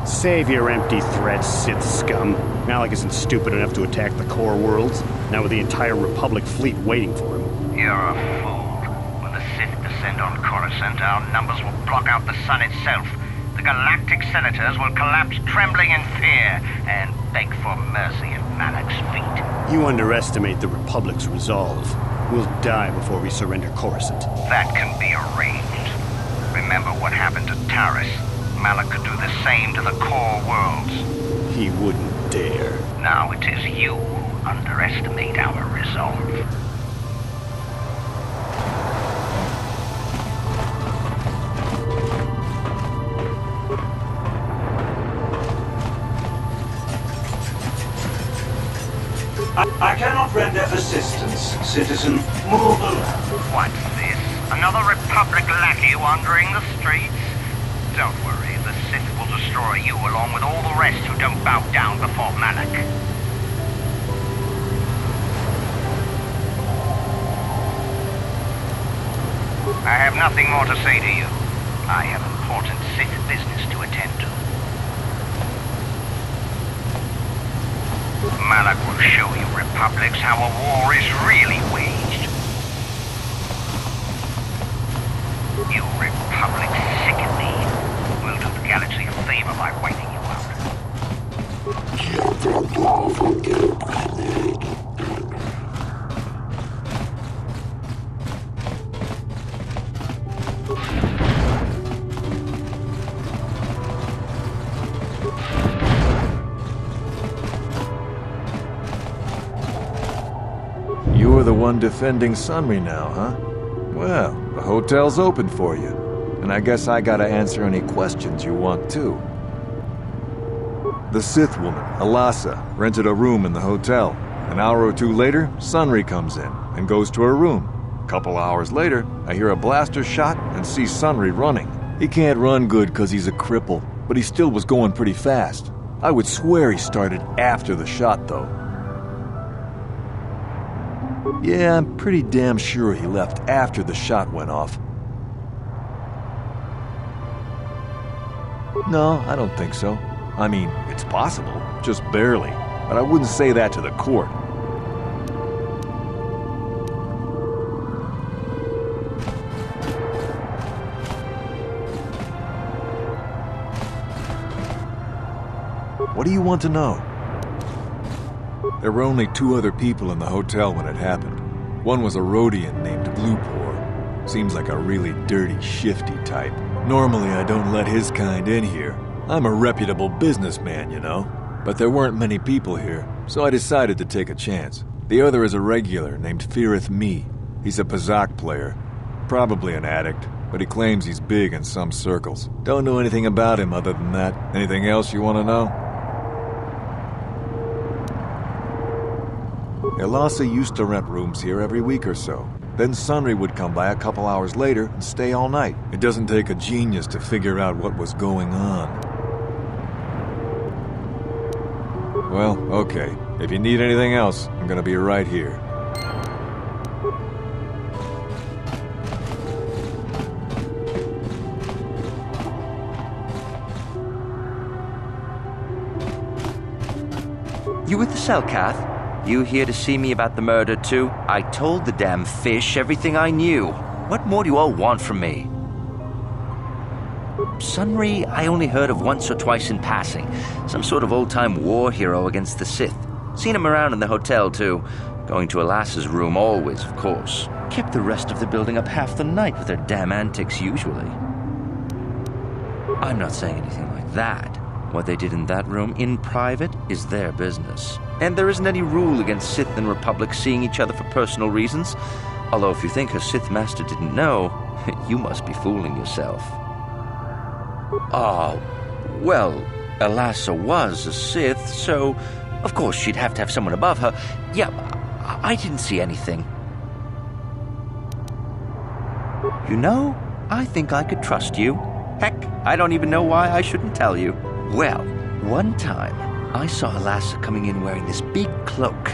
Save your empty threats, Sith scum. Malak isn't stupid enough to attack the core worlds, now with the entire Republic fleet waiting for him.
You're a fool. When the Sith descend on Coruscant, our numbers will block out the sun itself. The galactic senators will collapse trembling in fear and beg for mercy at Malak's feet.
You underestimate the Republic's resolve. We'll die before we surrender Coruscant.
That can be arranged. Remember what happened to Taris. Malak could do the same to the core worlds.
He wouldn't dare.
Now it is you who underestimate our resolve.
I cannot render assistance, citizen. Move along.
What's this? Another Republic lackey wandering the streets? Don't worry, the Sith will destroy you along with all the rest who don't bow down before Malak. I have nothing more to say to you. I have important Sith business to attend to. Malak will show you Republics how a war is really waged. You Republics sicken me. We'll do the galaxy a favor by wiping you out.
You're the one defending Sunry now, huh? Well, the hotel's open for you. And I guess I gotta answer any questions you want, too. The Sith woman, Alasa, rented a room in the hotel. An hour or two later, Sunry comes in and goes to her room. A couple hours later, I hear a blaster shot and see Sunry running. He can't run good because he's a cripple, but he still was going pretty fast. I would swear he started after the shot, though. Yeah, I'm pretty damn sure he left after the shot went off. No, I don't think so. I mean, it's possible, just barely. But I wouldn't say that to the court. What do you want to know? There were only 2 other people in the hotel when it happened. One was a Rhodian named Bluepore. Seems like a really dirty, shifty type. Normally I don't let his kind in here. I'm a reputable businessman, you know. But there weren't many people here, so I decided to take a chance. The other is a regular named Firith Me. He's a Pazak player. Probably an addict, but he claims he's big in some circles. Don't know anything about him other than that. Anything else you want to know? Elasa used to rent rooms here every week or so. Then Sunry would come by a couple hours later and stay all night. It doesn't take a genius to figure out what was going on. Well, okay. If you need anything else, I'm gonna be right here.
You with the Selkath? You here to see me about the murder, too? I told the damn fish everything I knew. What more do you all want from me? Sunry, I only heard of once or twice in passing. Some sort of old-time war hero against the Sith. Seen him around in the hotel, too. Going to Elas's room always, of course. Kept the rest of the building up half the night with their damn antics, usually. I'm not saying anything like that. What they did in that room, in private, is their business. And there isn't any rule against Sith and Republic seeing each other for personal reasons. Although if you think her Sith master didn't know, you must be fooling yourself. Oh, well, Elasa was a Sith, so of course she'd have to have someone above her. Yeah, I didn't see anything. You know, I think I could trust you. Heck, I don't even know why I shouldn't tell you. Well, one time, I saw Elasa coming in wearing this big cloak.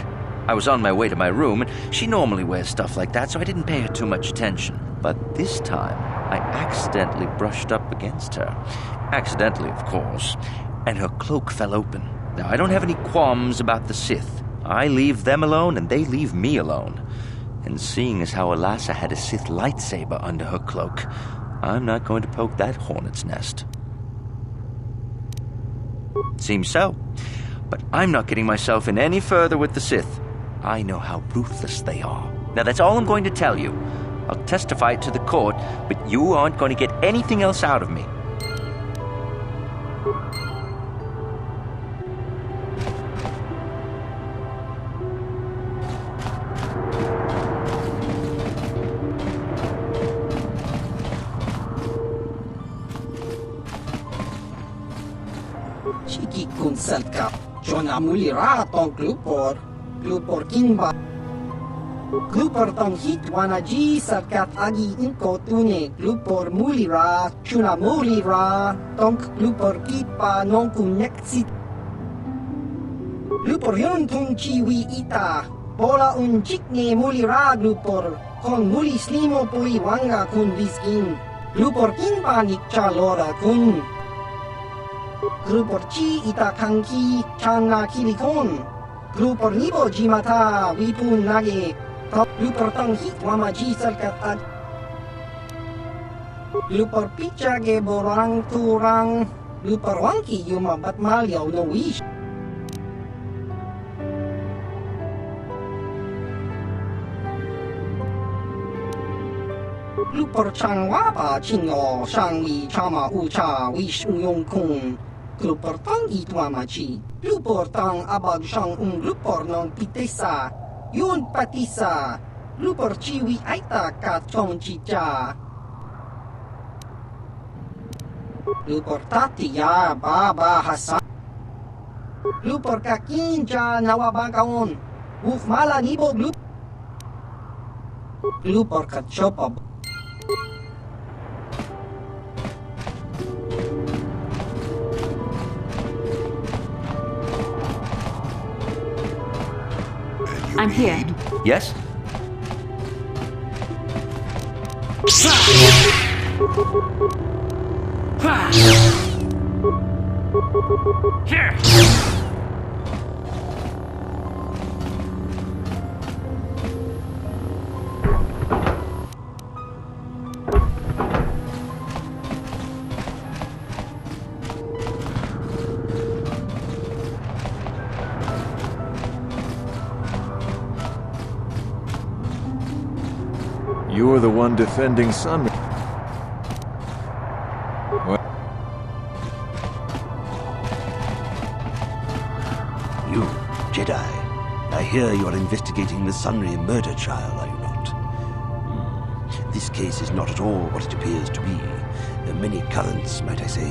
I was on my way to my room, and she normally wears stuff like that, so I didn't pay her too much attention. But this time, I accidentally brushed up against her. Accidentally, of course. And her cloak fell open. Now, I don't have any qualms about the Sith. I leave them alone, and they leave me alone. And seeing as how Elasa had a Sith lightsaber under her cloak, I'm not going to poke that hornet's nest. Seems so. But I'm not getting myself in any further with the Sith. I know how ruthless they are. Now that's all I'm going to tell you. I'll testify it to the court, but you aren't going to get anything else out of me.
Kun Selkath, Jona Mulira tong Glupor Kingba. Glupor tong Hitwana G Selkath Agi Inko Tune, Glupor Mulira, Chuna Mulira, tong Glupor Kipa non Kunyeksit. Glupor Yun Tung Chiwi Ita, Bola un Chikne Mulira Glupor, Kon Muli Slimo Pui Wanga Kun Viskin, Glupor Kingba Nik Chalora Kun. Grupor Chi ita kanki chana kilikon. Grupor nibo jimata wipun nage. Grupor tang hit wama ji Selkath. Grupor picha ge borang turang. Grupor wangki yuma batmal yaw no wish. Grupor chang wapa chingo shang wi chama ucha wish uyong kung. Glupor tang itwamachi, glupor tang abag siyang glupor ng pitesa, yun patisa, glupor chiwi aita katong chicha. Glupor tatiya baba hasa. Glupor kakinja nawabagaon, uf mala nibo glup. Glupor Kachopa.
I'm here.
Yes?
Here!
You're the one defending Sunry.
You, Jedi. I hear you're investigating the Sunry murder trial, are you not? This case is not at all what it appears to be. Many currents, might I say,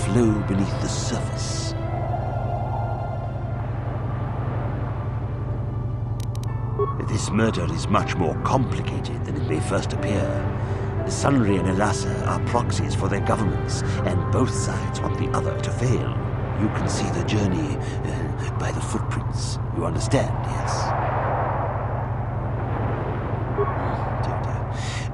flow beneath the surface. This murder is much more complicated than it may first appear. Sunry and Elassa are proxies for their governments, and both sides want the other to fail. You can see the journey by the footprints. You understand, yes?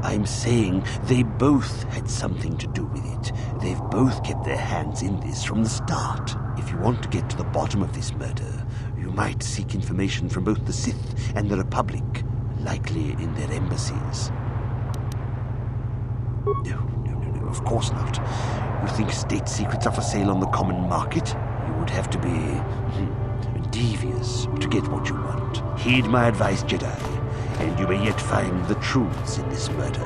I'm saying they both had something to do with it. They've both kept their hands in this from the start. If you want to get to the bottom of this murder, you might seek information from both the Sith and the Republic, likely in their embassies. No, of course not. You think state secrets are for sale on the common market? You would have to be devious to get what you want. Heed my advice, Jedi, and you may yet find the truths in this murder.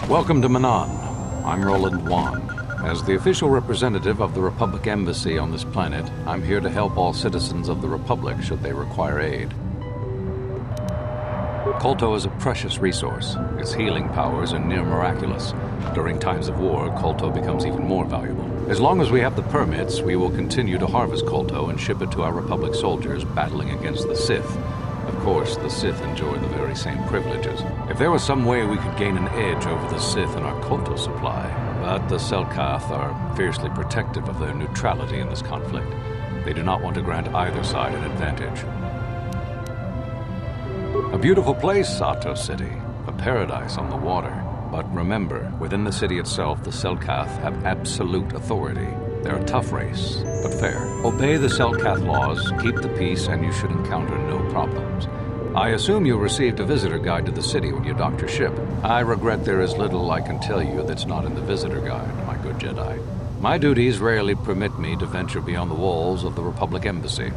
Welcome to Manaan. I'm Roland Wann. As the official representative of the Republic Embassy on this planet, I'm here to help all citizens of the Republic should they require aid. Kolto is a precious resource. Its healing powers are near miraculous. During times of war, Kolto becomes even more valuable. As long as we have the permits, we will continue to harvest Kolto and ship it to our Republic soldiers battling against the Sith. Of course, the Sith enjoy the very same privileges. If there was some way we could gain an edge over the Sith in our kolto supply, but the Selkath are fiercely protective of their neutrality in this conflict. They do not want to grant either side an advantage. A beautiful place, Ahto City. A paradise on the water. But remember, within the city itself, the Selkath have absolute authority. They're a tough race, but fair. Obey the Selkath laws, keep the peace, and you should encounter no problems. I assume you received a visitor guide to the city when you docked your ship. I regret there is little I can tell you that's not in the visitor guide, my good Jedi. My duties rarely permit me to venture beyond the walls of the Republic Embassy.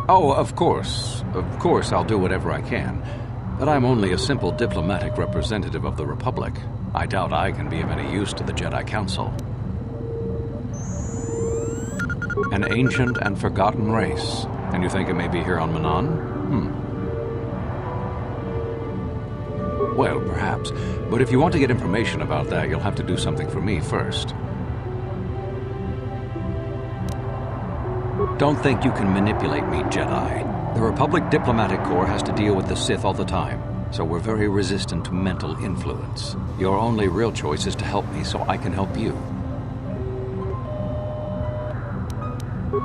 Oh, of course I'll do whatever I can. But I'm only a simple diplomatic representative of the Republic. I doubt I can be of any use to the Jedi Council. An ancient and forgotten race. And you think it may be here on Manaan? Well, perhaps. But if you want to get information about that, you'll have to do something for me first. Don't think you can manipulate me, Jedi. The Republic Diplomatic Corps has to deal with the Sith all the time, so we're very resistant to mental influence. Your only real choice is to help me so I can help you.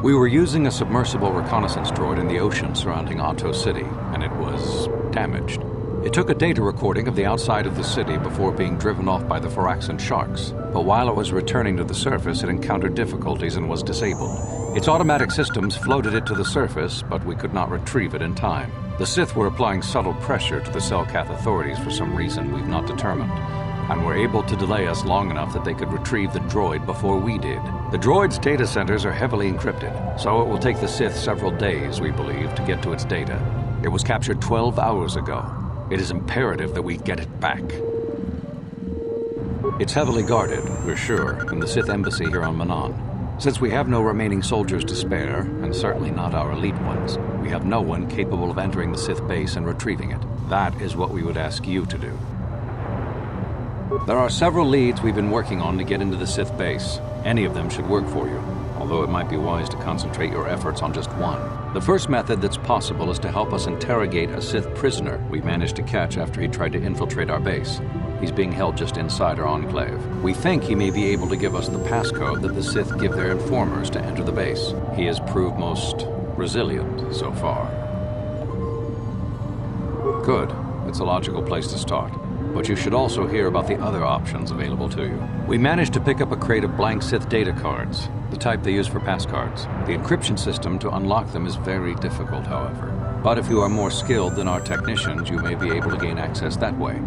We were using a submersible reconnaissance droid in the ocean surrounding Ahto City, and it was damaged. It took a data recording of the outside of the city before being driven off by the Phyraxan sharks, but while it was returning to the surface, it encountered difficulties and was disabled. Its automatic systems floated it to the surface, but we could not retrieve it in time. The Sith were applying subtle pressure to the Selkath authorities for some reason we've not determined, and were able to delay us long enough that they could retrieve the droid before we did. The droid's data centers are heavily encrypted, so it will take the Sith several days, we believe, to get to its data. It was captured 12 hours ago. It is imperative that we get it back. It's heavily guarded, we're sure, in the Sith embassy here on Manaan. Since we have no remaining soldiers to spare, and certainly not our elite ones, we have no one capable of entering the Sith base and retrieving it. That is what we would ask you to do. There are several leads we've been working on to get into the Sith base. Any of them should work for you, although it might be wise to concentrate your efforts on just one. The first method that's possible is to help us interrogate a Sith prisoner we managed to catch after he tried to infiltrate our base. He's being held just inside our enclave. We think he may be able to give us the passcode that the Sith give their informers to enter the base. He has proved most resilient so far. Good. It's a logical place to start. But you should also hear about the other options available to you. We managed to pick up a crate of blank Sith data cards, the type they use for passcards. The encryption system to unlock them is very difficult, however. But if you are more skilled than our technicians, you may be able to gain access that way.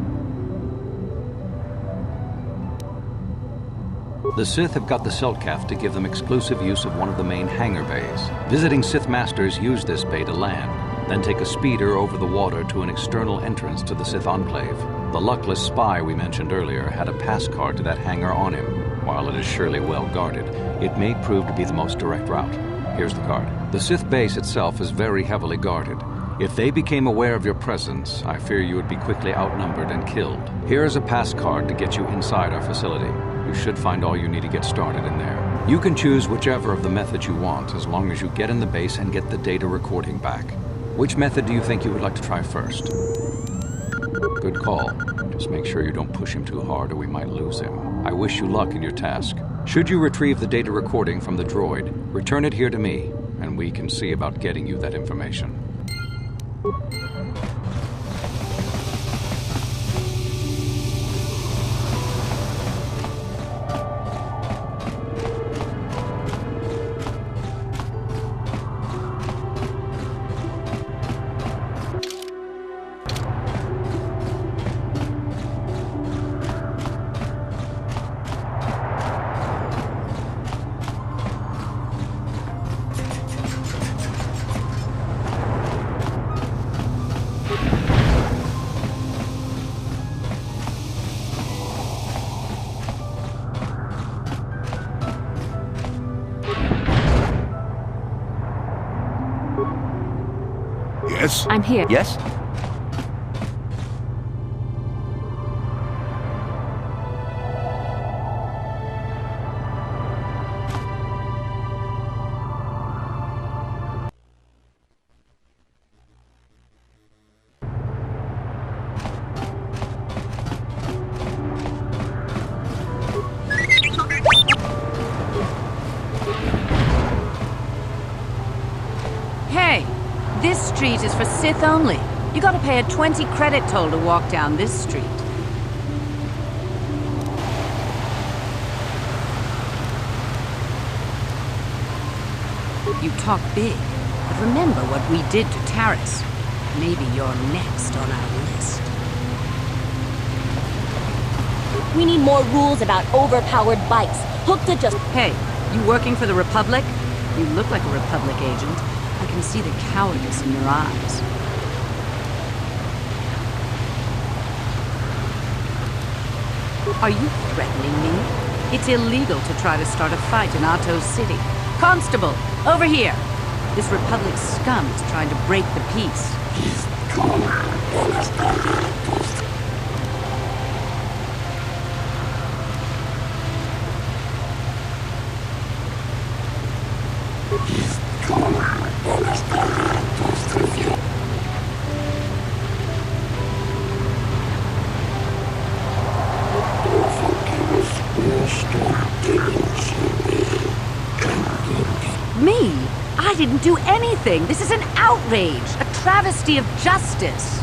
The Sith have got the Selkath to give them exclusive use of one of the main hangar bays. Visiting Sith Masters use this bay to land, then take a speeder over the water to an external entrance to the Sith Enclave. The luckless spy we mentioned earlier had a passcard to that hangar on him. While it is surely well guarded, it may prove to be the most direct route. Here's the card. The Sith base itself is very heavily guarded. If they became aware of your presence, I fear you would be quickly outnumbered and killed. Here is a passcard to get you inside our facility. You should find all you need to get started in there. You can choose whichever of the methods you want, as long as you get in the base and get the data recording back. Which method do you think you would like to try first? Good call. Just make sure you don't push him too hard or we might lose him. I wish you luck in your task. Should you retrieve the data recording from the droid, return it here to me, and we can see about getting you that information.
Yes?
I'm here.
Yes?
Hey! This street is for Sith only. You gotta pay a 20 credit toll to walk down this street. You talk big, but remember what we did to Taris. Maybe you're next on our list.
We need more rules about overpowered bikes. Hooked to just...
Hey, you working for the Republic? You look like a Republic agent. I can see the cowardice in your eyes. Are you threatening me? It's illegal to try to start a fight in Ahto City. Constable, over here! This Republic scum is trying to break the peace. Me? I didn't do anything. This is an outrage, a travesty of justice.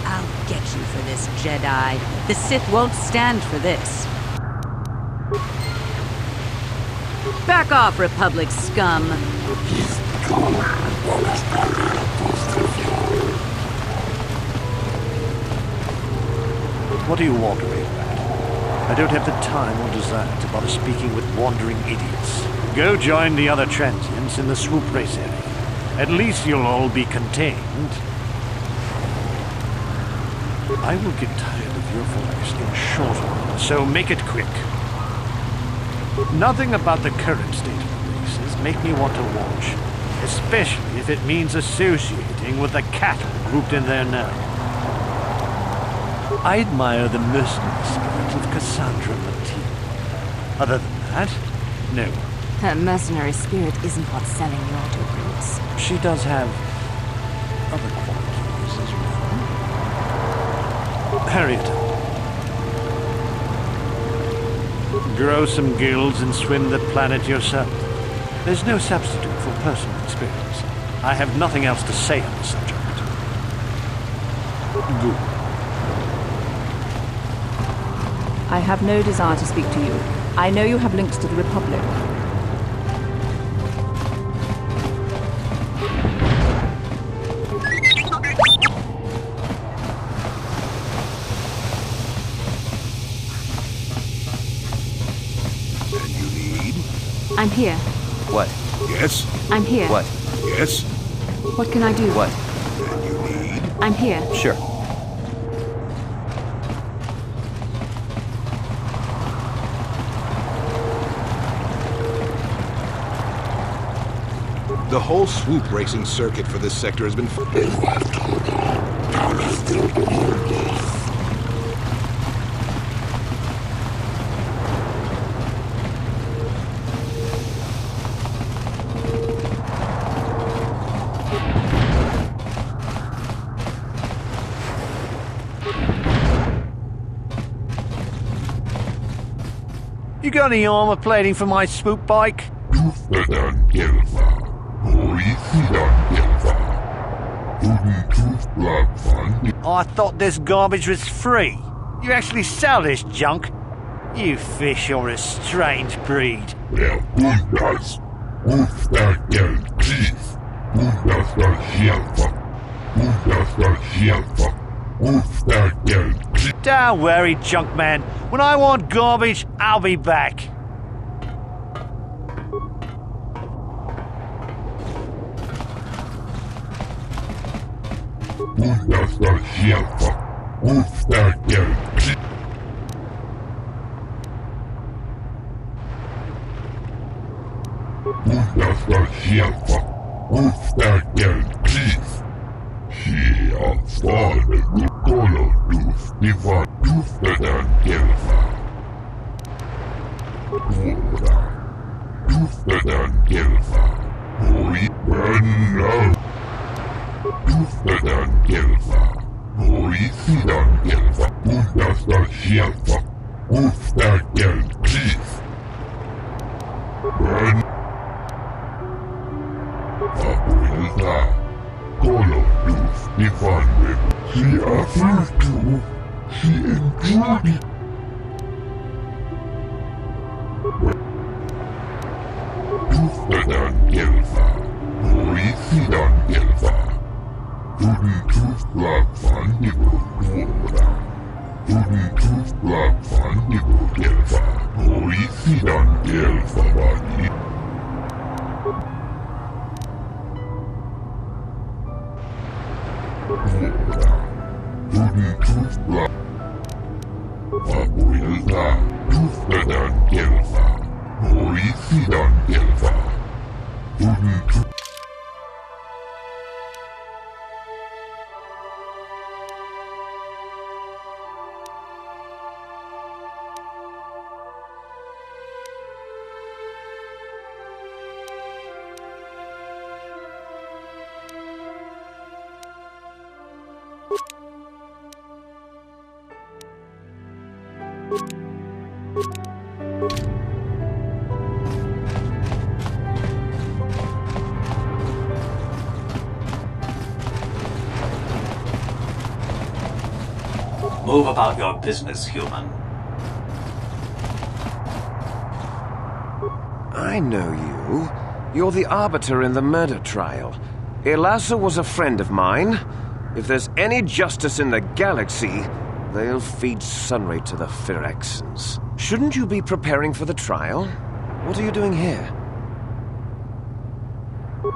I'll get you for this, Jedi. The Sith won't stand for this. Back off, Republic scum.
What do you want, Roland? I don't have the time or desire to bother speaking with wandering idiots. Go join the other transients in the swoop race area. At least you'll all be contained. I will get tired of your voice in short order, so make it quick. Nothing about the current state of the races make me want to watch, especially if it means associating with the cattle grouped in there now. I admire the mercenary spirit of Cassandra Martin. Other than that, no.
Her mercenary spirit isn't what's selling the auto breeds.
She does have other qualities as well. Hurry it up. Grow some gills and swim the planet yourself. There's no substitute for personal experience. I have nothing else to say on the subject. Good.
I have no desire to speak to you. I know you have links to the Republic.
I'm here.
What? Yes?
I'm here.
What? Yes?
What can I do?
What?
I'm here.
Sure.
The whole swoop racing circuit for this sector has been...
You got any armor plating for my swoop bike? I thought this garbage was free. You actually sell this junk? You fish are a strange breed. Don't worry, junk man. When I want garbage, I'll be back.
Move about your business, human.
I know you. You're the arbiter in the murder trial. Elasa was a friend of mine. If there's any justice in the galaxy, they'll feed Sunry to the Phyrexians. Shouldn't you be preparing for the trial? What are you doing here?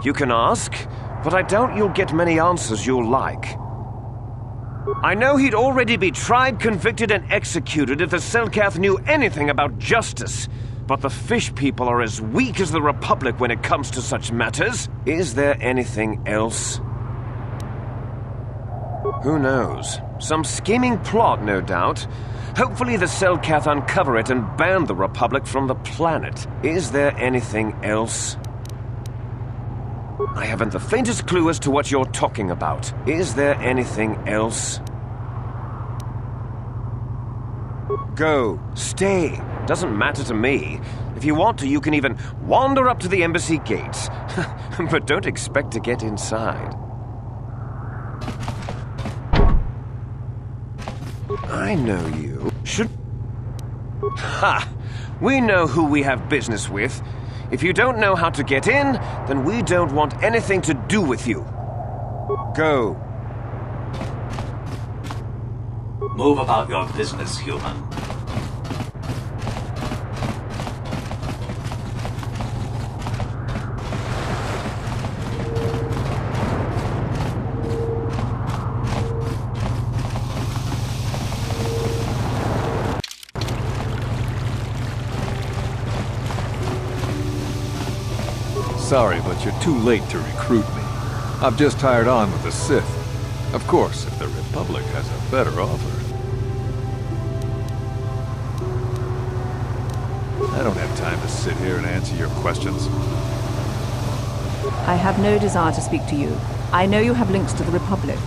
You can ask, but I doubt you'll get many answers you'll like. I know he'd already be tried, convicted, and executed if the Selkath knew anything about justice. But the fish people are as weak as the Republic when it comes to such matters. Is there anything else? Who knows? Some scheming plot, no doubt. Hopefully the Selkath uncover it and ban the Republic from the planet. Is there anything else? I haven't the faintest clue as to what you're talking about. Is there anything else? Go. Stay. Doesn't matter to me. If you want to, you can even wander up to the embassy gates. But don't expect to get inside. I know you. Ha! We know who we have business with. If you don't know how to get in, then we don't want anything to do with you. Go.
Move about your business, human.
Sorry, but you're too late to recruit me. I've just hired on with the Sith. Of course, if the Republic has a better offer. I don't have time to sit here and answer your questions.
I have no desire to speak to you. I know you have links to the Republic.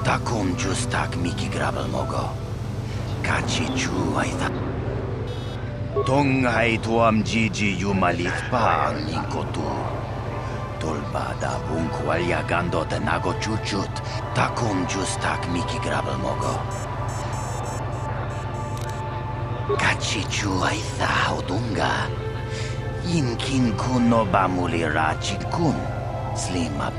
Takum justak miki grabel mogo. Kachi chuaita. Tongai tuam jiji yumalit pa ang ninkotu. Tolba da bunkwalya gando te nago chuchut. Takum justak miki grabel mogo. Kachi chuaita odunga. Inkin kuno bamuli rachikun. Slimap.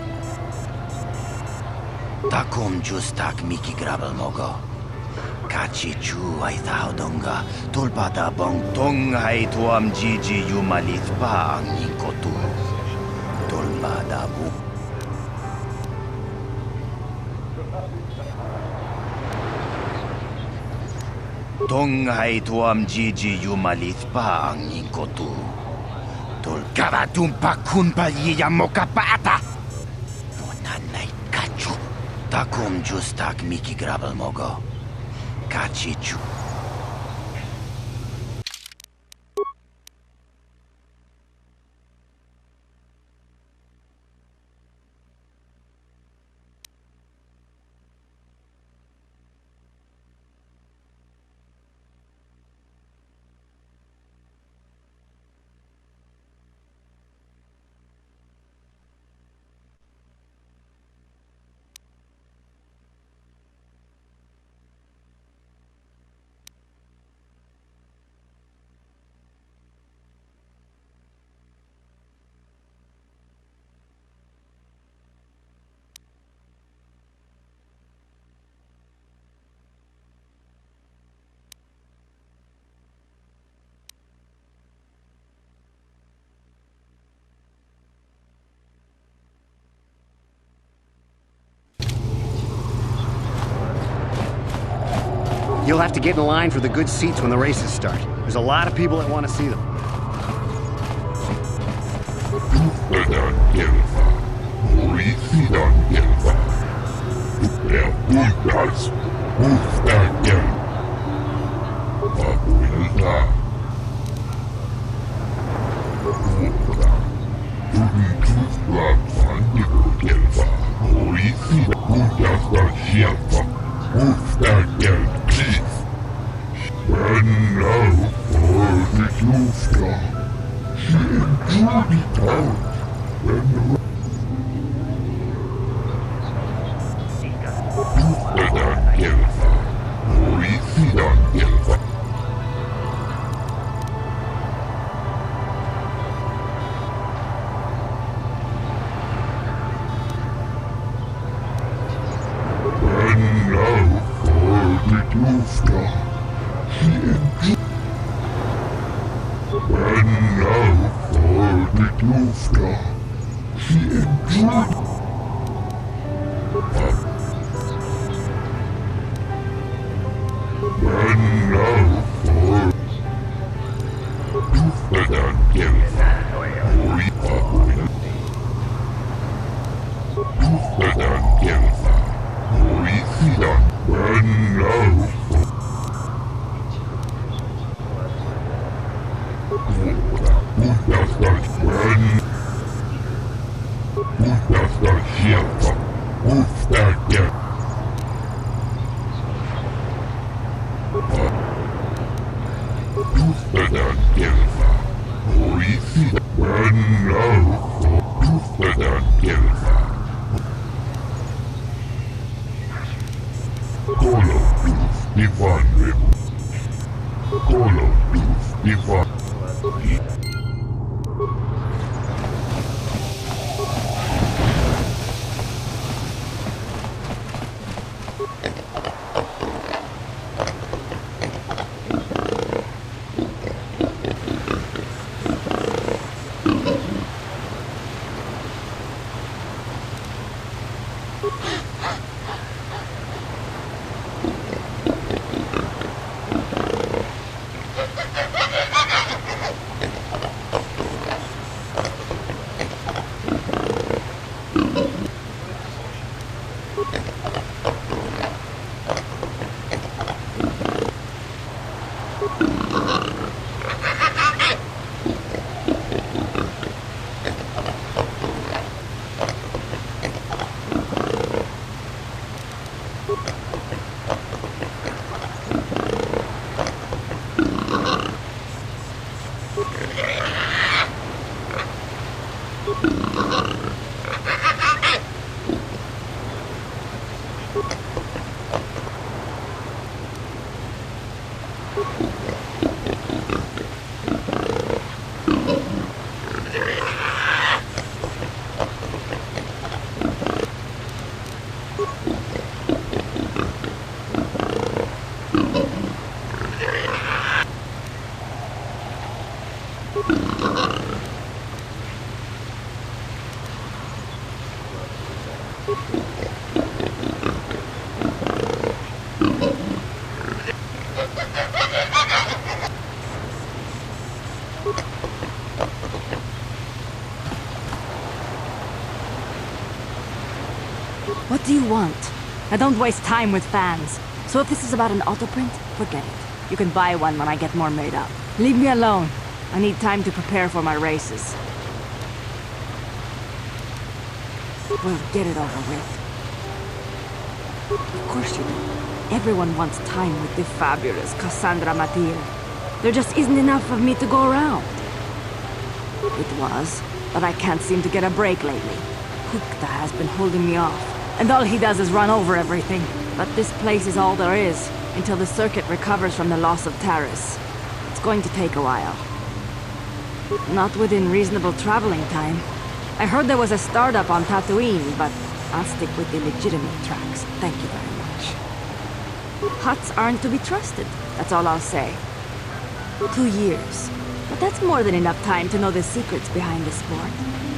Takum justak miki grabel mogo. Kachi chu ay taudonga. Tulpada bong tong ay tuam jiji yumalit pa ang ninkotu. Tulpada bu. Tong ay tuam jiji yumalit pa ang ninkotu. Tulkara tumpa kunpa yiyamo kapata. Takum justak miki grabel mogo. Kachi chu.
You'll have to get in line for the good seats when the races start. There's a lot of people that want to see them.
What do you want? I don't waste time with fans. So if this is about an autoprint, forget it. You can buy one when I get more made up. Leave me alone. I need time to prepare for my races. We'll get it over with. Of course you do. Everyone wants time with the fabulous Cassandra Matil. There just isn't enough of me to go around. It was, but I can't seem to get a break lately. Hukta has been holding me off, and all he does is run over everything. But this place is all there is, until the circuit recovers from the loss of Taris. It's going to take a while. Not within reasonable traveling time. I heard there was a startup on Tatooine, but I'll stick with the legitimate tracks. Thank you very much. Huts aren't to be trusted, that's all I'll say. 2 years. But that's more than enough time to know the secrets behind the sport.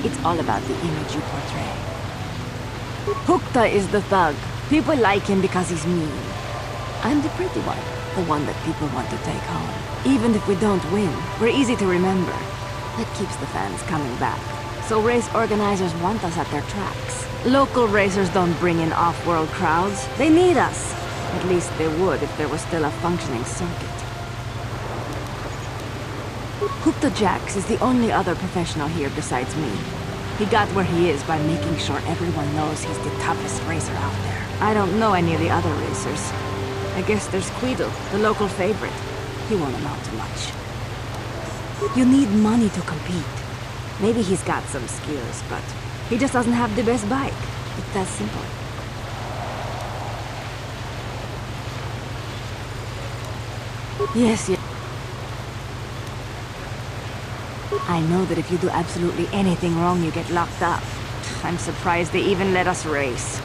It's all about the image you portray. Hukta is the thug. People like him because he's mean. I'm the pretty one, the one that people want to take home. Even if we don't win, we're easy to remember. That keeps the fans coming back. So race organizers want us at their tracks. Local racers don't bring in off-world crowds. They need us. At least they would if there was still a functioning circuit. Hukta Jax is the only other professional here besides me. He got where he is by making sure everyone knows he's the toughest racer out there. I don't know any of the other racers. I guess there's Quidel, the local favorite. He won't amount to much. You need money to compete. Maybe he's got some skills, but he just doesn't have the best bike. It's that simple. Yes. I know that if you do absolutely anything wrong, you get locked up. I'm surprised they even let us race.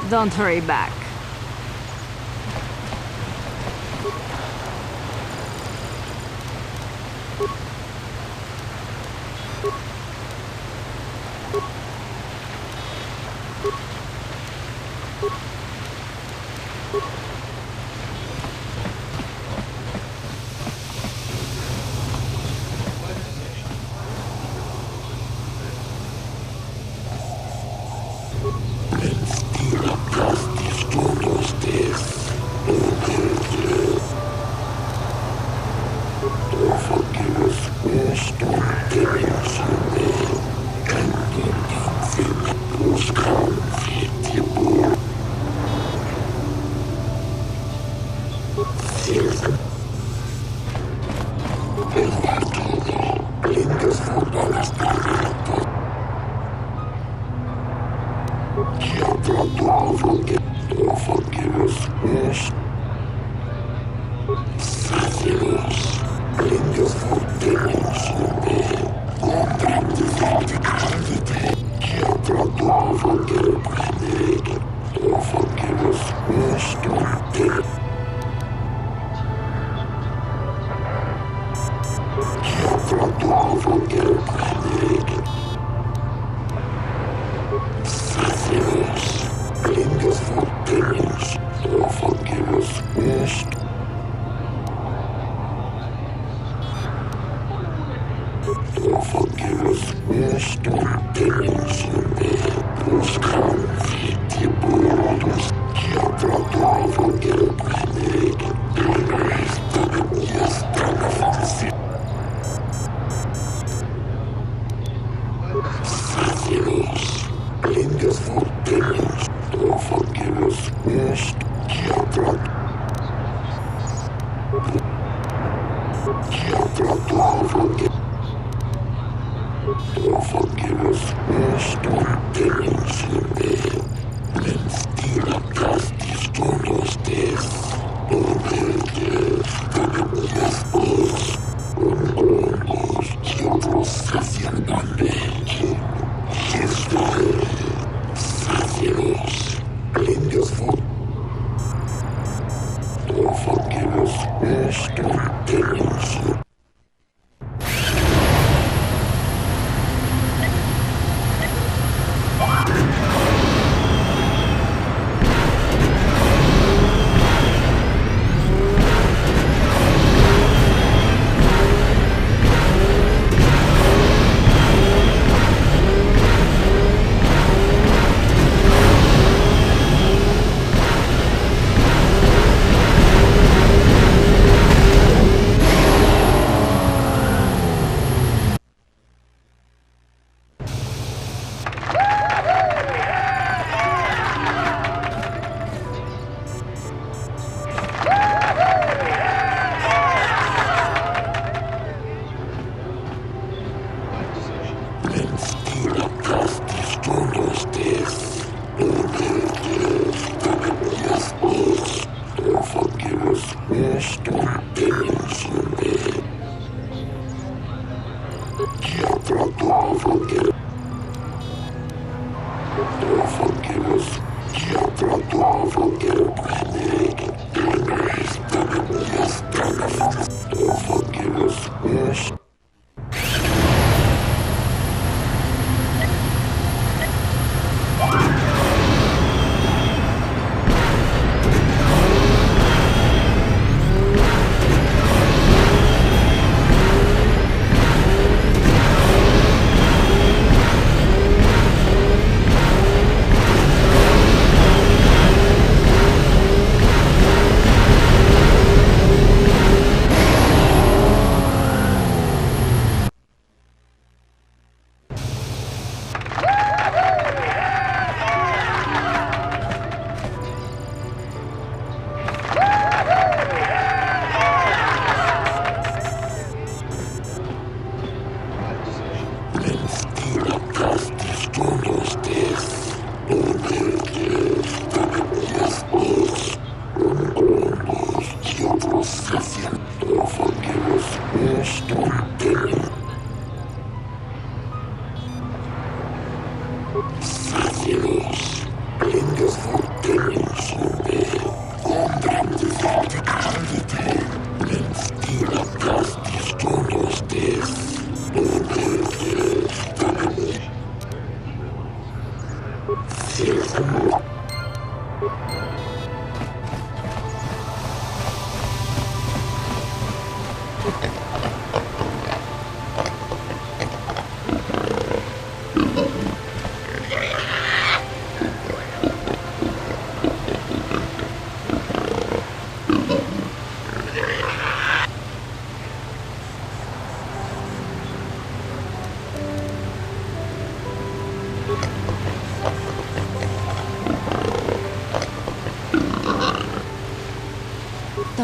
Don't hurry back.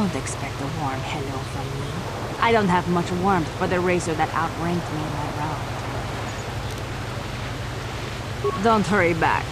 Don't expect a warm hello from me. I don't have much warmth for the racer that outranked me in that round. Don't hurry back.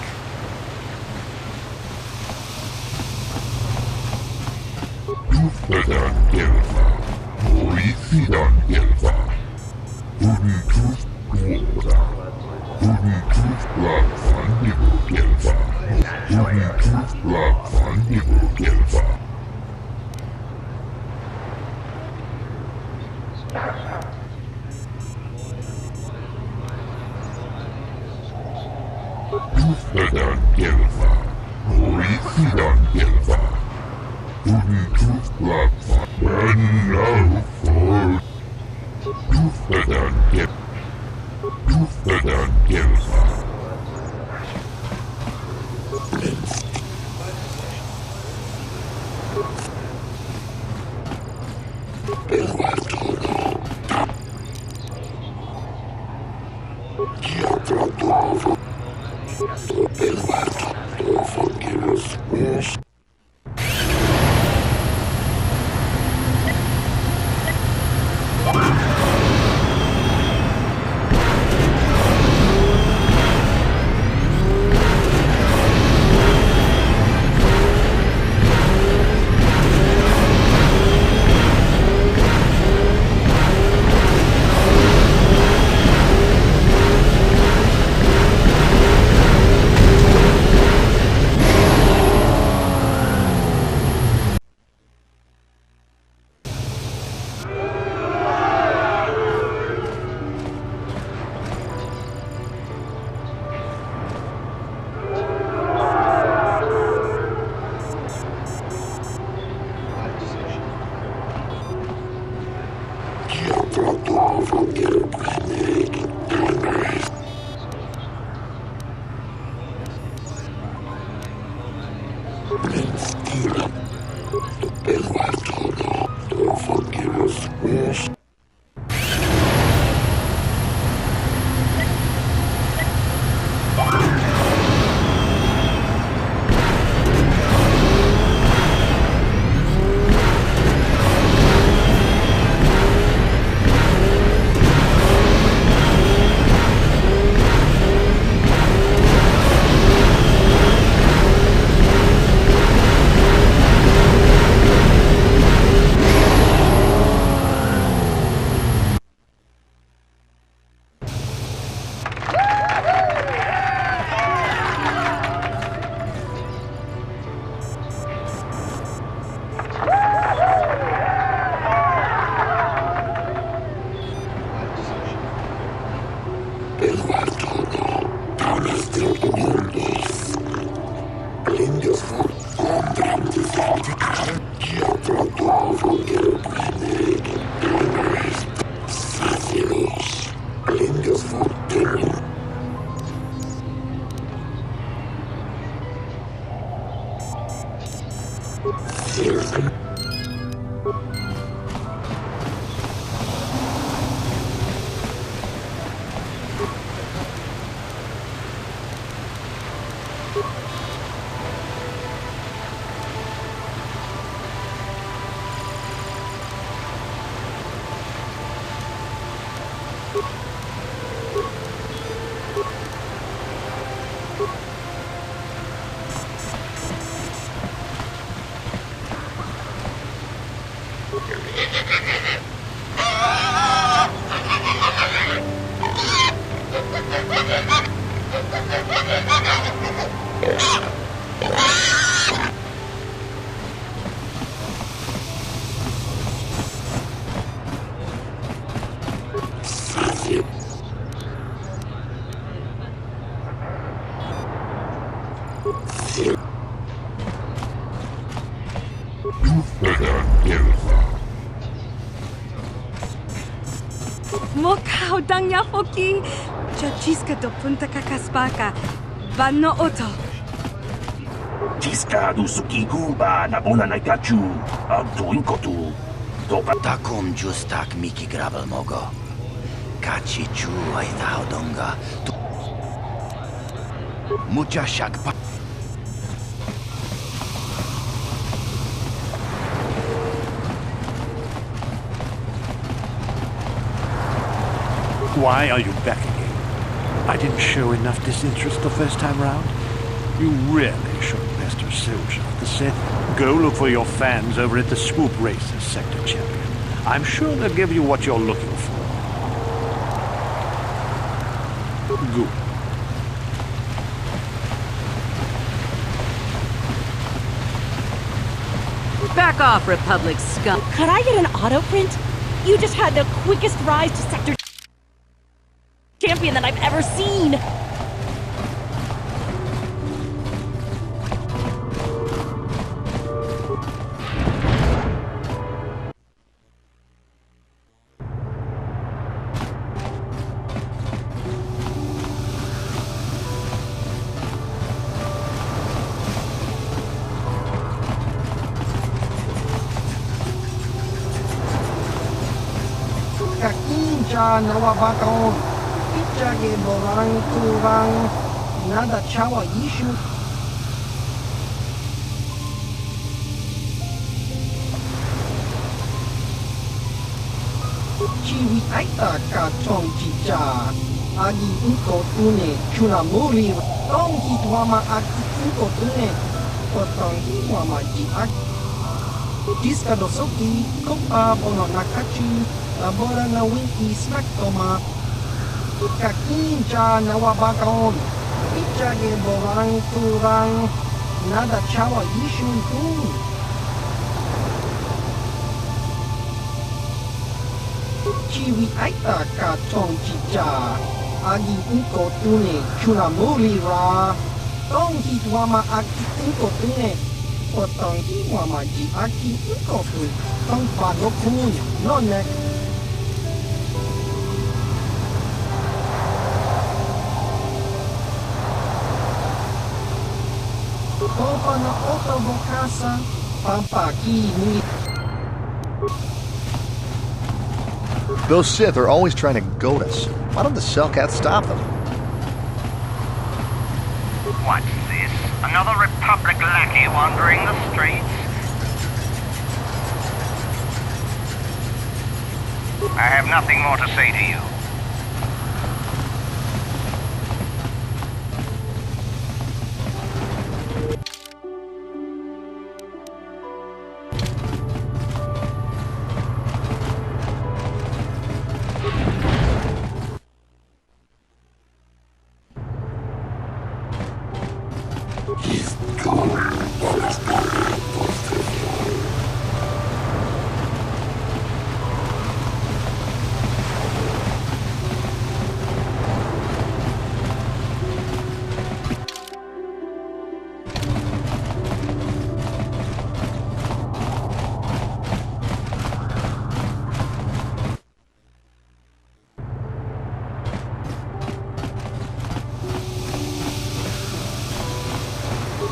Mokau dangya hoki, chachiska do punta kakaspaka, vanno oto.
Chiska du sukiguba na bona najkaciu, a duinkotu.
Takum justak miki gravel mogo. Kachi chu aitao donga. Mucha shakpa.
Why are you back again? I didn't show enough disinterest the first time round. You really should best a soldier of the Sith. Go look for your fans over at the Swoop Racers Sector Champion. I'm sure they'll give you what you're looking for. Good.
Back off, Republic scum.
Could I get an auto print? You just had the quickest rise to Sector Champion that I've ever seen.
Kakinja nawabakaon. Ichage borang turang. Nada chawa yishu. Chiwi aita ka chong chicha. Agi unko tune chunamuri. Tong hitwama aki unko tune. Potong hitwama ji aki. Diska dosoki. Kopa bono nakachi. Labora na winki snack toma. Kakinja nawabakaon. Ichage borang turang. Nada chawa yishun kun. Chiwi aita ka tong chicha. Agi unko tune chunamuri ra. Tong hitwama aki unko tune. Potong hitwama ji aki unko tune. Tong pano kun. Nonek. Opa na oto bokasa, pampaki muli.
Those Sith are always trying to goad us. Why don't the Cellcats stop them?
What's this? Another Republic lackey wandering the streets? I have nothing more to say to you.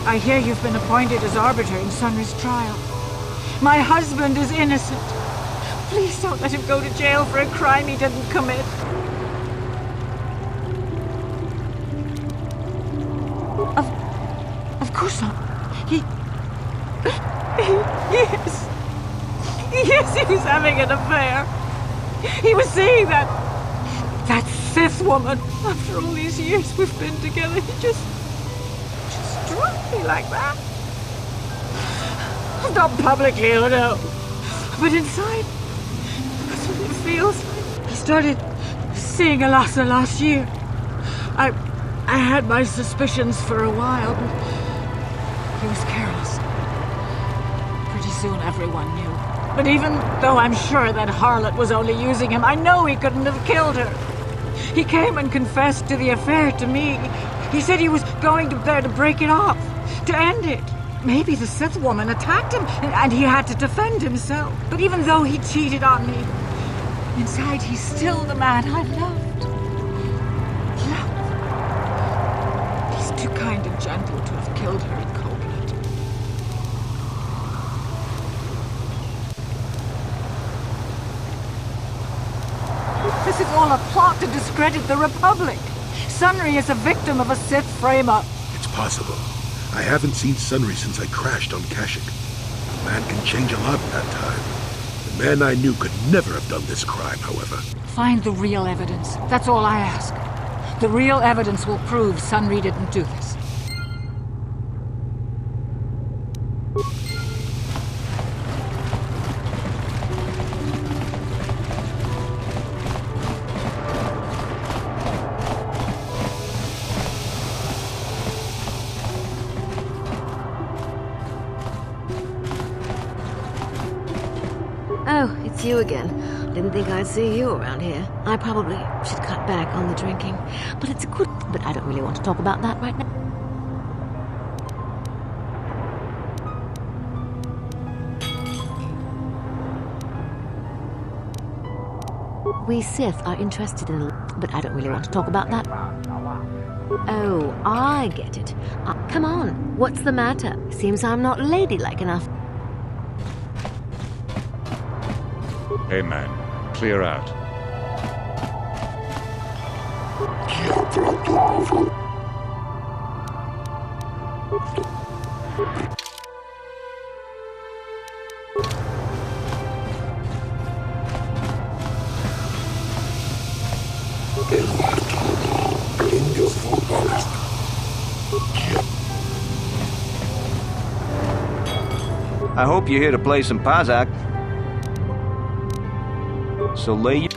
I hear you've been appointed as arbiter in Sunry's trial. My husband is innocent. Please don't let him go to jail for a crime he didn't commit. Of course not. Yes, he was having an affair. He was seeing that Sith woman. After all these years we've been together, he just struck me like that. Not publicly, oh no. But inside, that's what it feels like. He started seeing Alasa last year. I had my suspicions for a while, but he was careless. Pretty soon everyone knew. But even though I'm sure that harlot was only using him, I know he couldn't have killed her. He came and confessed to the affair to me. He said he was going there to break it off, to end it. Maybe the Sith woman attacked him, and he had to defend himself. But even though he cheated on me, inside he's still the man I loved. He's too kind and gentle to have killed her in cold blood. This is all a plot to discredit the Republic. Sunry is a victim of a Sith frame-up.
It's possible. I haven't seen Sunry since I crashed on Kashyyyk. A man can change a lot in that time. The man I knew could never have done this crime, however.
Find the real evidence. That's all I ask. The real evidence will prove Sunry didn't do this.
Oh, it's you again. Didn't think I'd see you around here. I probably should cut back on the drinking. But it's good. But I don't really want to talk about that right now. We Sith are interested in... But I don't really want to talk about that. Oh, I get it. Come on, what's the matter? Seems I'm not ladylike enough.
Hey man, clear out.
I hope you're here to play some Kashyyyk. So lay your...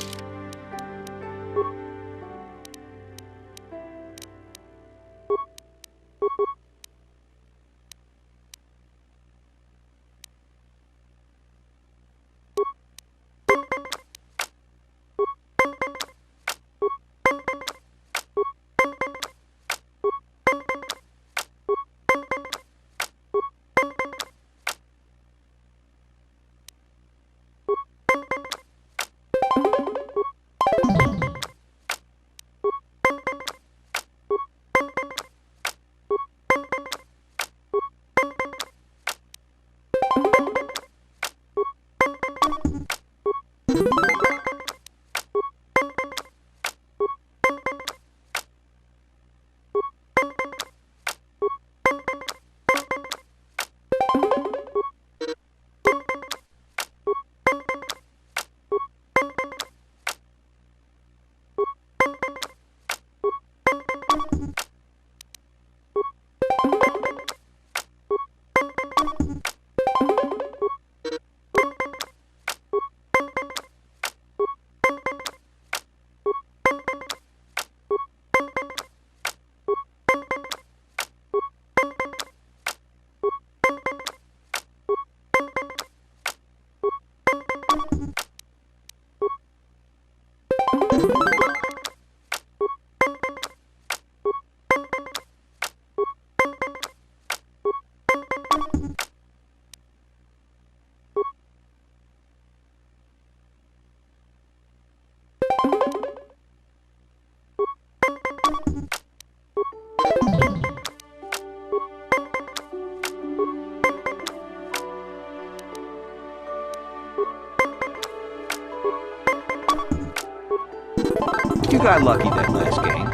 You got lucky that last game,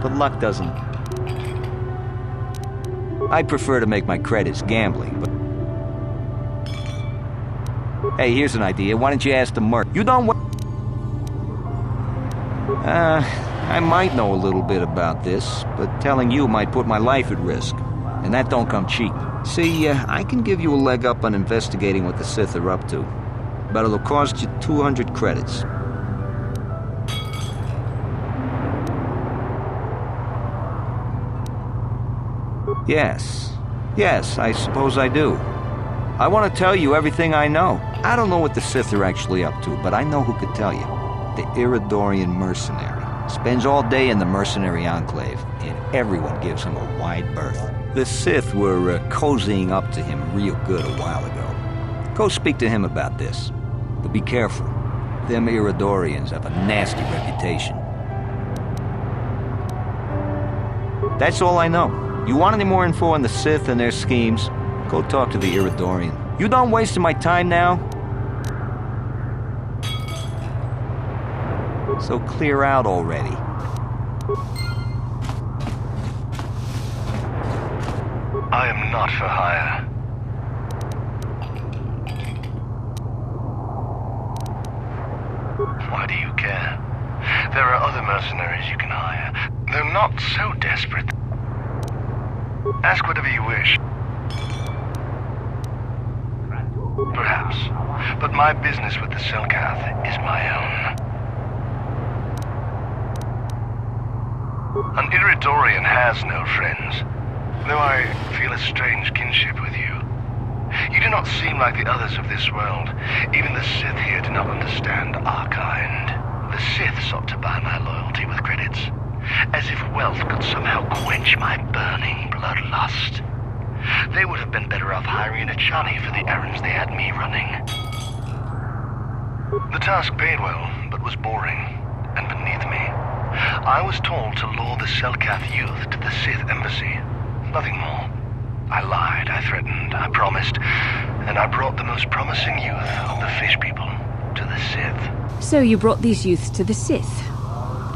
but luck doesn't... I prefer to make my credits gambling, but... Hey, here's an idea. Why don't you ask the merc? You don't... I might know a little bit about this, but telling you might put my life at risk. And that don't come cheap. See, I can give you a leg up on investigating what the Sith are up to. But it'll cost you 200 credits. Yes, I suppose I do. I want to tell you everything I know. I don't know what the Sith are actually up to, but I know who could tell you. The Iridorian mercenary. Spends all day in the mercenary enclave, and everyone gives him a wide berth. The Sith were cozying up to him real good a while ago. Go speak to him about this. But be careful. Them Iridorians have a nasty reputation. That's all I know. You want any more info on the Sith and their schemes? Go talk to the Iridorian. You done wasting my time now? So clear out already.
I am not for hire. Why do you care? There are other mercenaries you can hire. They're not so desperate. Ask whatever you wish. Perhaps. But my business with the Selkath is my own. An Iridorian has no friends, though I feel a strange kinship with you. You do not seem like the others of this world. Even the Sith here do not understand our kind. The Sith sought to buy my loyalty with credits, as if wealth could somehow quench my burning bloodlust. They would have been better off hiring a Chani for the errands they had me running. The task paid well, but was boring, and beneath me. I was told to lure the Selkath youth to the Sith embassy. Nothing more. I lied, I threatened, I promised, and I brought the most promising youth of the fish people to the Sith.
So you brought these youths to the Sith.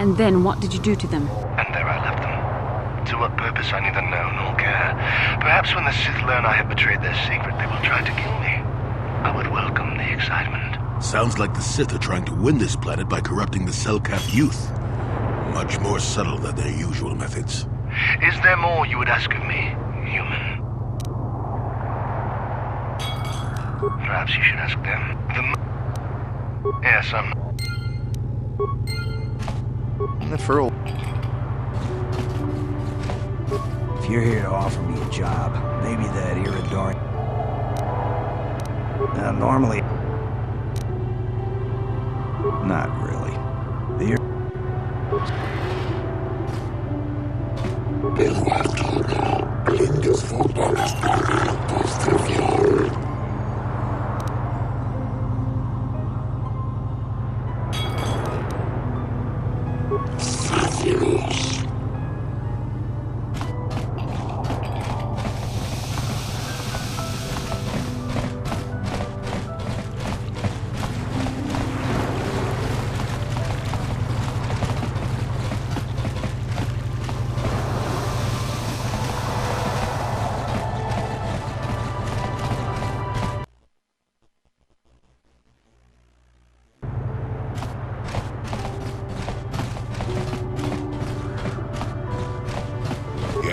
And then what did you do to them?
And there I left them. To what purpose I neither know nor care. Perhaps when the Sith learn I have betrayed their secret, they will try to kill me. I would welcome the excitement.
Sounds like the Sith are trying to win this planet by corrupting the Selkath youth. Much more subtle than their usual methods.
Is there more you would ask of me, human? Perhaps you should ask them. Yes,
For all.
If you're here to offer me a job, maybe that Iridorian... normally... Not really. The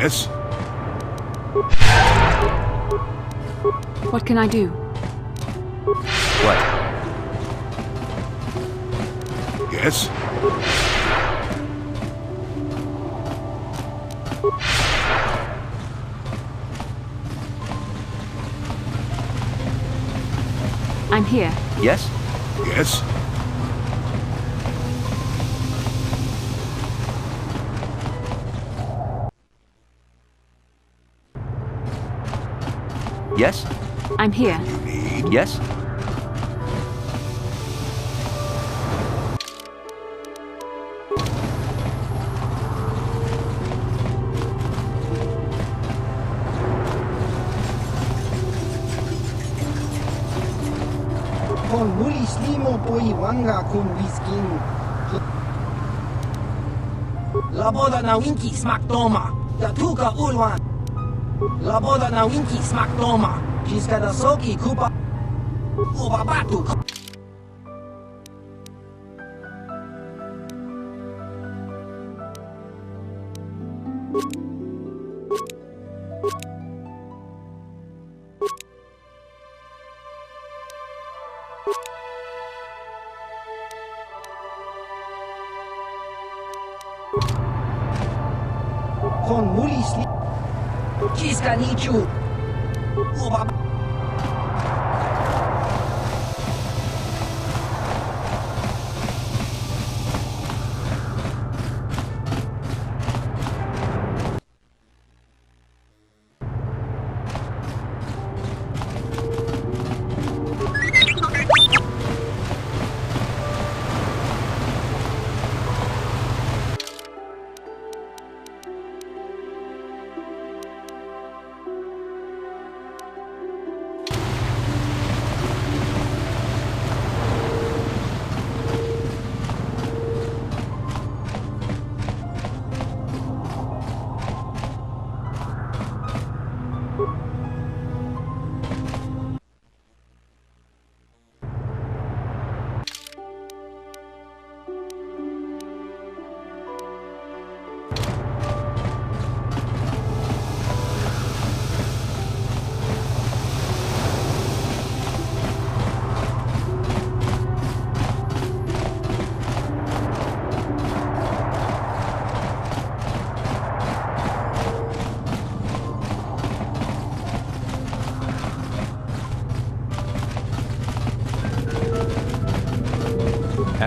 Yes?
What can I do?
What? Yes?
I'm here.
Yes?
Yes?
Yes?
I'm here.
Yes?
Con mulis limo poi wanga kun whisking. Laboda na winki smak toma. Yatuka ulwan. Laboda na winki smak toma. Jiska da soki kupa. Ubabatu. Con mulis li... Jiska nichu. Ubabatu.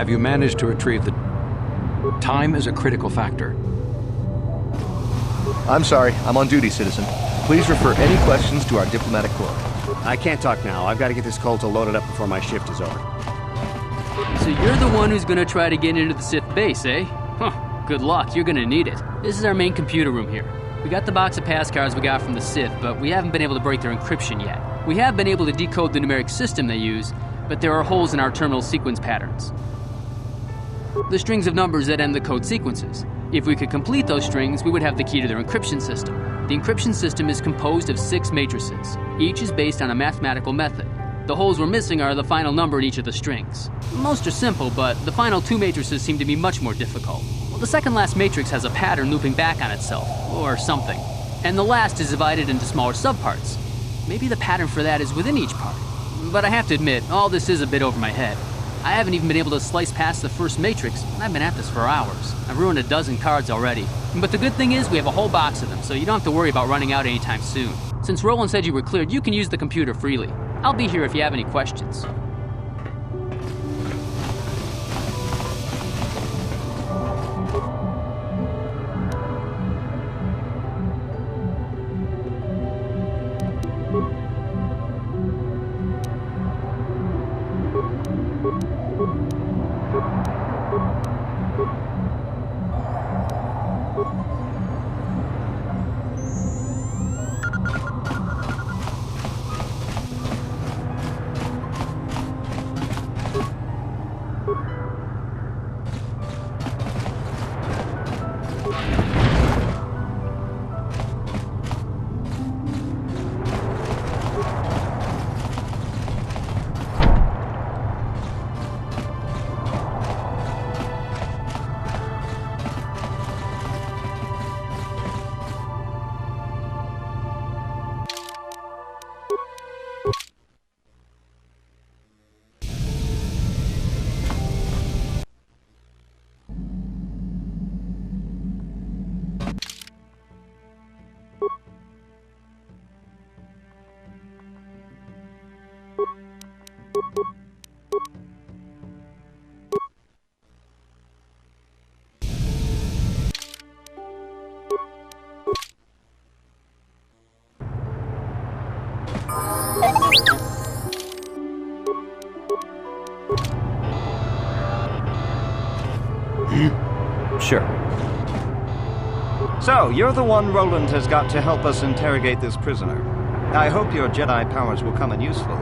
Have you managed to retrieve the... Time is a critical factor.
I'm sorry, I'm on duty, citizen. Please refer any questions to our diplomatic corps.
I can't talk now. I've got to get this kolto loaded up before my shift is over.
So you're the one who's gonna try to get into the Sith base, eh? Huh, good luck, you're gonna need it. This is our main computer room here. We got the box of pass cards we got from the Sith, but we haven't been able to break their encryption yet. We have been able to decode the numeric system they use, but there are holes in our terminal sequence patterns. The strings of numbers that end the code sequences. If we could complete those strings, we would have the key to their encryption system. The encryption system is composed of 6 matrices. Each is based on a mathematical method. The holes we're missing are the final number in each of the strings. Most are simple, but the final 2 matrices seem to be much more difficult. Well, the second last matrix has a pattern looping back on itself, or something. And the last is divided into smaller subparts. Maybe the pattern for that is within each part. But I have to admit, all this is a bit over my head. I haven't even been able to slice past the first matrix, and I've been at this for hours. I've ruined a dozen cards already. But the good thing is we have a whole box of them, so you don't have to worry about running out anytime soon. Since Roland said you were cleared, you can use the computer freely. I'll be here if you have any questions.
Sure. So, you're the one Roland has got to help us interrogate this prisoner. I hope your Jedi powers will come in useful.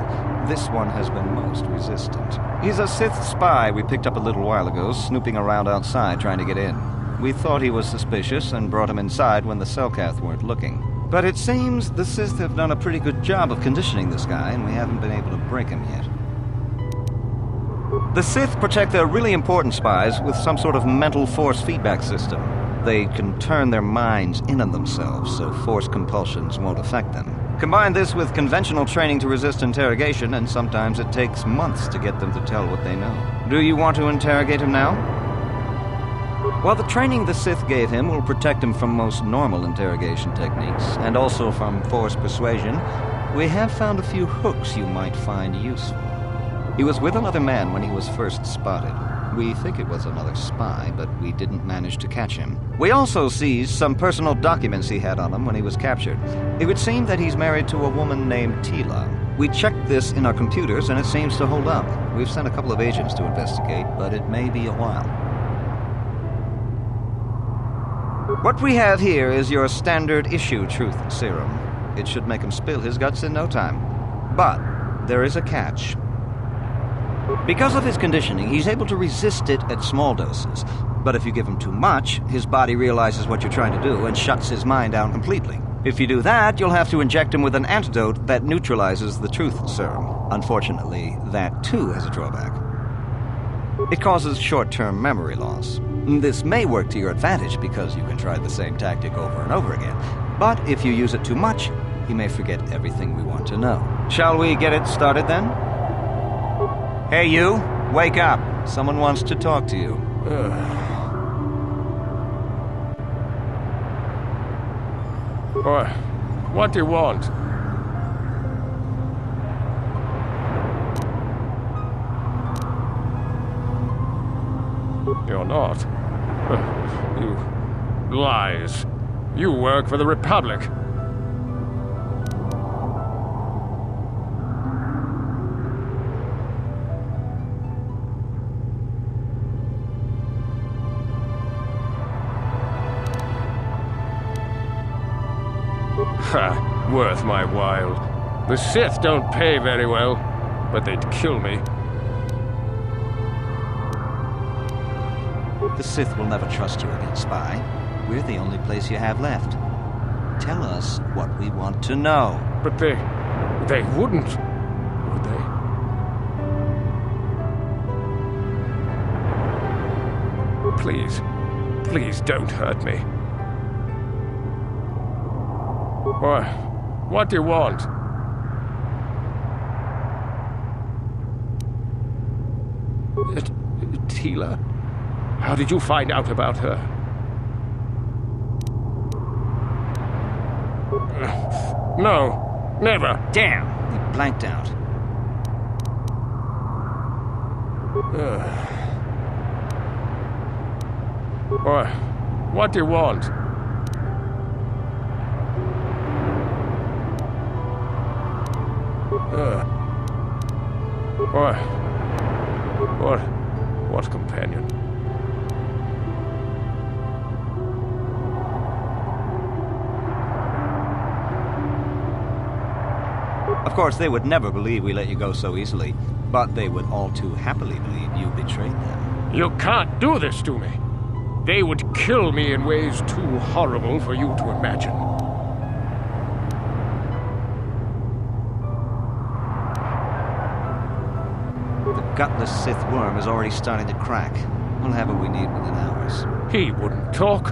This one has been most resistant. He's a Sith spy we picked up a little while ago, snooping around outside trying to get in. We thought he was suspicious and brought him inside when the Selkath weren't looking. But it seems the Sith have done a pretty good job of conditioning this guy, and we haven't been able to break him yet. The Sith protect their really important spies with some sort of mental force feedback system. They can turn their minds in on themselves, so force compulsions won't affect them. Combine this with conventional training to resist interrogation, and sometimes it takes months to get them to tell what they know. Do you want to interrogate him now? Well, the training the Sith gave him will protect him from most normal interrogation techniques, and also from force persuasion. We have found a few hooks you might find useful. He was with another man when he was first spotted. We think it was another spy, but we didn't manage to catch him. We also seized some personal documents he had on him when he was captured. It would seem that he's married to a woman named Tila. We checked this in our computers, and it seems to hold up. We've sent a couple of agents to investigate, but it may be a while. What we have here is your standard issue truth serum. It should make him spill his guts in no time. But there is a catch. Because of his conditioning, he's able to resist it at small doses. But if you give him too much, his body realizes what you're trying to do and shuts his mind down completely. If you do that, you'll have to inject him with an antidote that neutralizes the truth serum. Unfortunately, that too has a drawback. It causes short-term memory loss. This may work to your advantage because you can try the same tactic over and over again. But if you use it too much, he may forget everything we want to know. Shall we get it started then? Hey you, wake up. Someone wants to talk to you.
What do you want?
You're not. You lies. You work for the Republic. Ha! Worth my while. The Sith don't pay very well, but they'd kill me.
The Sith will never trust you again, spy. We're the only place you have left. Tell us what we want to know.
But they wouldn't, would they? Please don't hurt me. What do you want? Tila? How did you find out about her? No, never.
Damn, he blanked out.
What do you want? What companion?
Of course, they would never believe we let you go so easily, but they would all too happily believe you betrayed them.
You can't do this to me. They would kill me in ways too horrible for you to imagine.
Gutless Sith worm is already starting to crack. We'll have what we need within hours.
He wouldn't talk.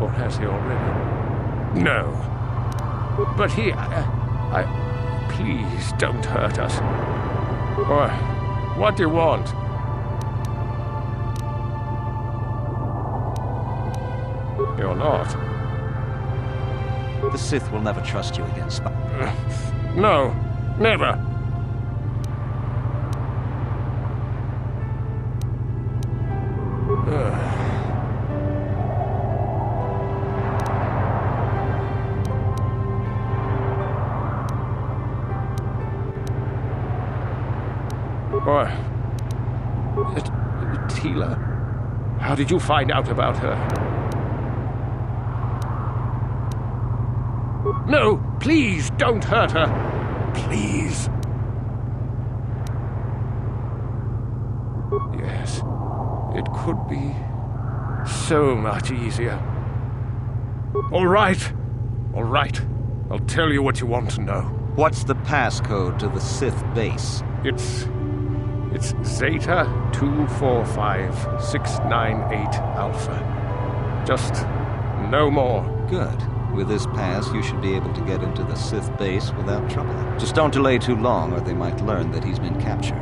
Or has he already? No. But he... Please don't hurt us. What do you want? You're not.
The Sith will never trust you again, spy.
No, never. Tila, how did you find out about her? No, please don't hurt her. Please. Yes, it could be so much easier. All right. I'll tell you what you want to know.
What's the passcode to the Sith base?
It's Zeta 245698 Alpha. Just no more.
Good. With this pass, you should be able to get into the Sith base without trouble. Just don't delay too long, or they might learn that he's been captured.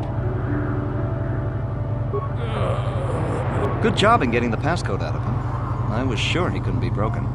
Good job in getting the passcode out of him. I was sure he couldn't be broken.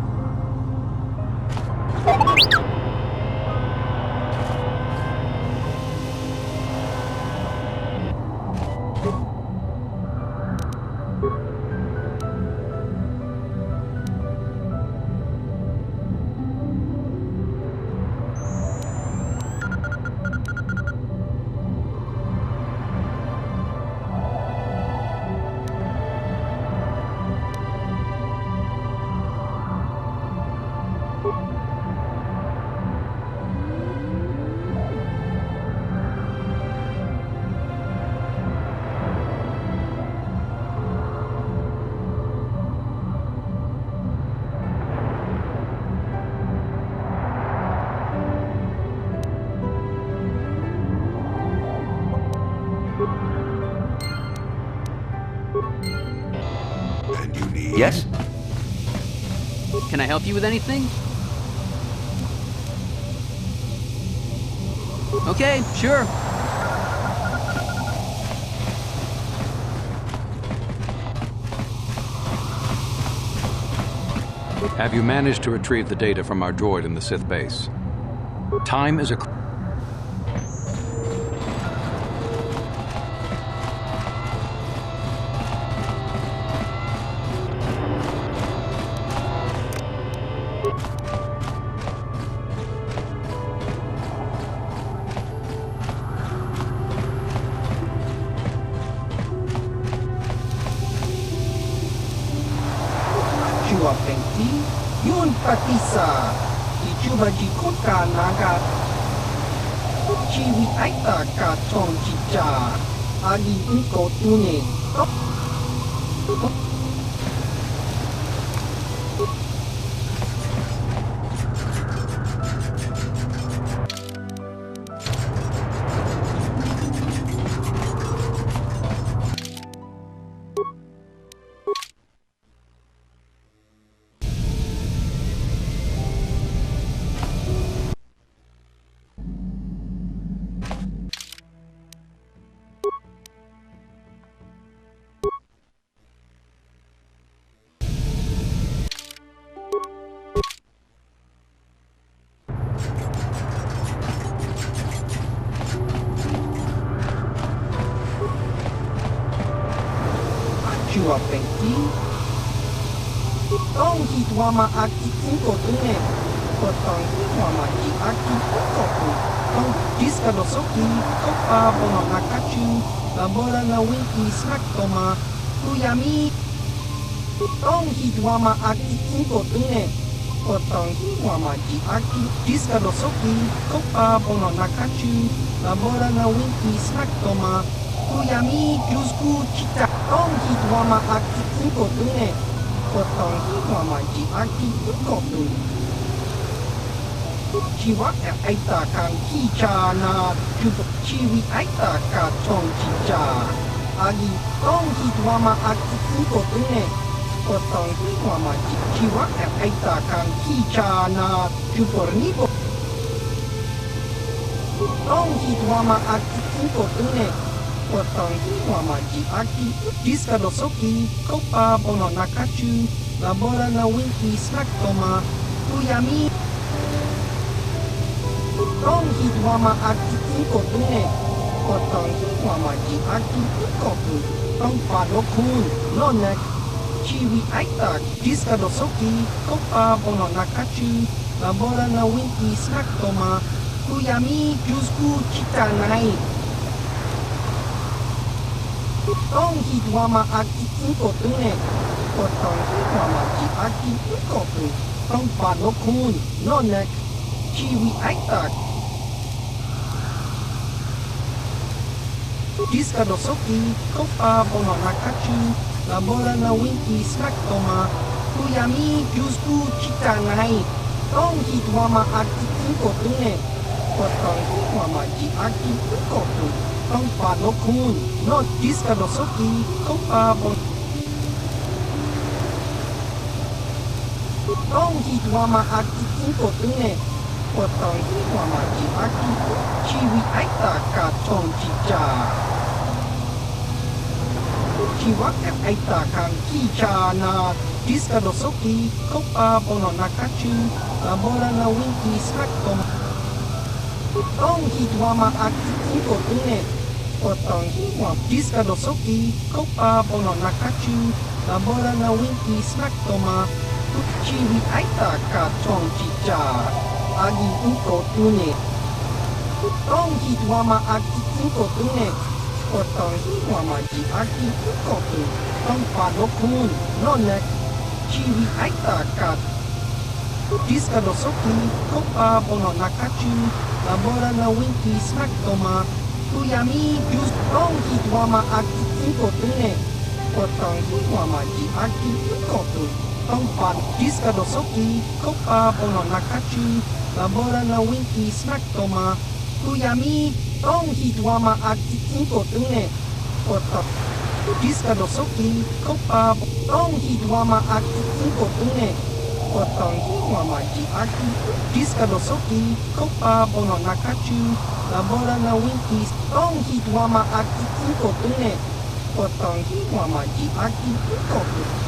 Yes?
Can I help you with anything? Okay, sure.
Have you managed to retrieve the data from our droid in the Sith base? Time is a...
Chua Penti, Yun Patisa, Ichuba Jikuka Naga, Chiwi Aita Ka Chong Chicha, Agi Unko Tune, Chua Penti, Tong Hitwama Aki Unko Tune, Potong Hitwama Ji Aki Unko Tune, Tong Diskadosoki, Kopa Bono Nakachu, Labora na Winki Snack Toma, Kuyami, Tong Hitwama Aki Unko Tune, Potong Hitwama Ji Aki Diskadosoki, Kopa Bono Nakachu, Labora na Winki Snack Toma, Kuyami Jusku Chita Tong Hitwama Aki Unko Tune Potong Hitwama Ji Aki Unko Tune Chiwa Aita Kang Kicha Na Jubo Chiwi Aita Ka Chong Chicha Agi Tong Hitwama Aki Unko Tune Potong Hitwama Ji Chiwa Aita Kang Kicha Na Jubo Nibo Tong Hitwama Aki Unko Tune Potong Hitwama Ji Aki Diskadosoki, Kopa Bono Nakachu, Labora na Winki Snack Toma, Kuyami Tong Hitwama Aki Unko Tune, Potong Hitwama Ji Aki Unko Tune, Tong Panokun, Lonek, Chiwi Aita Diskadosoki, Kopa Bono Nakachu, Labora na Winki Snack Toma, Kuyami Jusku Chitanai, Tong Hitwama Aki Unko Tune, Potong Hitwama Ji Aki Unko Tune, Tong Panokun, Nonek, Chiwi Aita Diskadosoki, Kopa Bono Nakachu, Labora na Winki Snack Toma, Kuyami Jusku Chitanai, Tong Hitwama Aki Unko Tune, Potong Hitwama Ji Aki Unko Tune, Tong Panokun, no Diskadosoki, Kopa Bon Tong Hitwama Aki Unko Tune, Potong Hitwama Ji Aki, Chiwi Aita Ka Chong Chicha Chiwa Aita Kang Kicha Na Diskadosoki, Kopa Bono Nakachu, Labora na Winki Snack Toma, Tong Hitwama Aki Unko Tune, Potong Hitwama Diskadosoki, Kopa Bono Nakachu, Labora na Winki Snack Toma, Chiwi Aita Ka Chong Chicha, Agi Unko Tune, Tong Hitwama Aki Unko Tune, Potong Hitwama Ji Aki Unko Tune, Tong Panokun, Nonek, Chiwi Aita Ka Diskadosoki, Kopa Bono Nakachu, Labora na Winki Snack Toma, Kuyami Jus Tong Hitwama Aki Unko Tune, Potong Hitwama Ji Aki Unko Tune, Tong Pan Diskadosoki, Kopa Bono Nakachu, Labora na Winki Snack Toma, Kuyami Tong Hitwama Aki Unko Tune, Potong Diskadosoki, Kopa Tong Hitwama Aki Unko Tune, Potong Hitwama Ji Aki Diskadosoki, Kopa Bono Nakachu, Labora na Winki Tong Hitwama Aki Unko Tune, Potong Hitwama Ji Aki Unko Tune,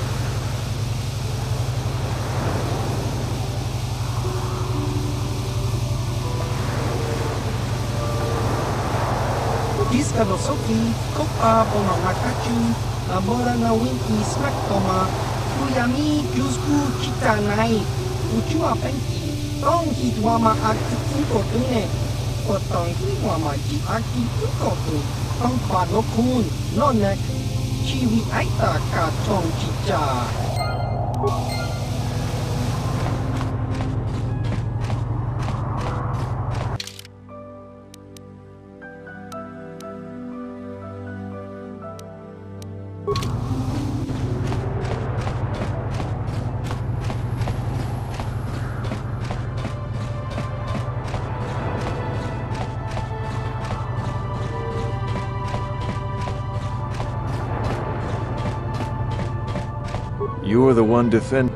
Diskadosoki, Kopa Bono Nakachu, Labora na Winki Snack Toma, Kuyami Jusku Chitanai, Uchua Penki, Tong Hitwama Aki Unko Tune, Potong Hitwama Ji Aki Unko Tune, Tong Panokun, Nonek, Chiwi Aita Ka Chong Chicha
You were the one defend...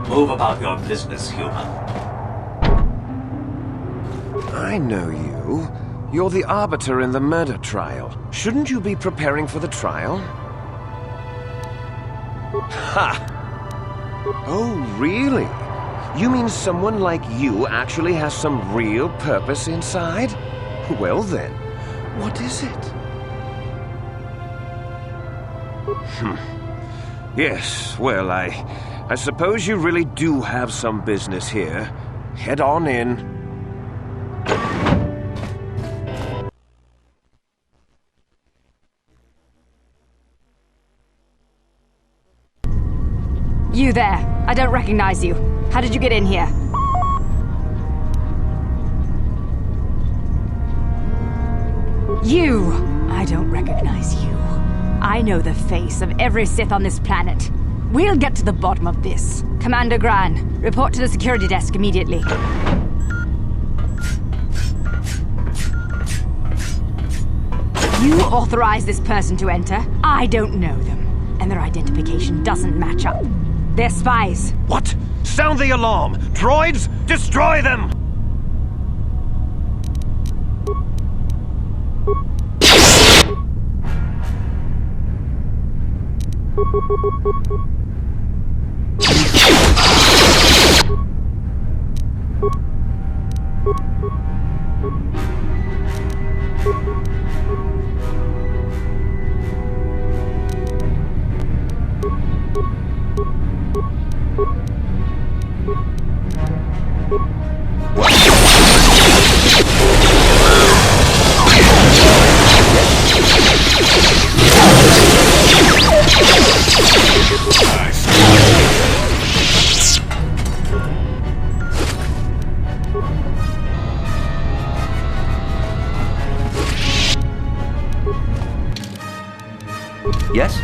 Move about your business, human.
I know you. You're the arbiter in the murder trial. Shouldn't you be preparing for the trial? Ha! Oh, really? You mean someone like you actually has some real purpose inside? Well then, what is it? Yes, well, I suppose you really do have some business here. Head on in.
You there. I don't recognize you. How did you get in here? You! I don't recognize you. I know the face of every Sith on this planet. We'll get to the bottom of this. Commander Gran, report to the security desk immediately. You authorized this person to enter. I don't know them, and their identification doesn't match up. They're spies.
What? Sound the alarm! Droids, destroy them!
Yes?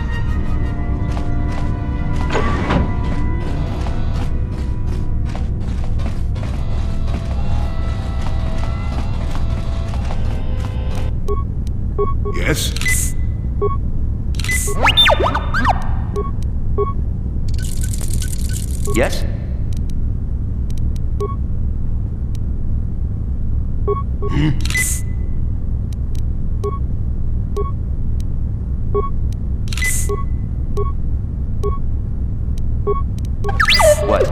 Yes?
Yes? What?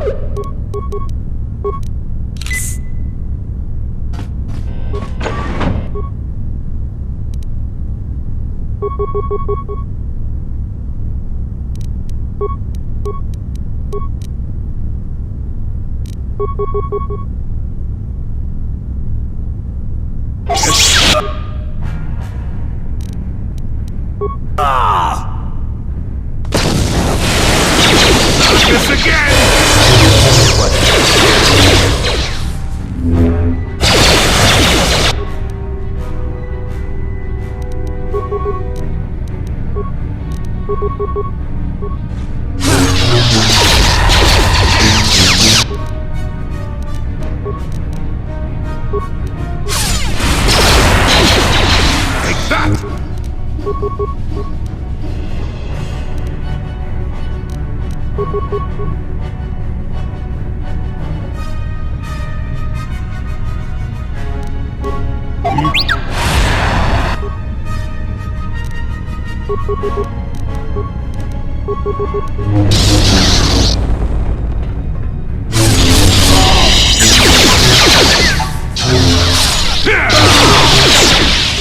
This again! Take that!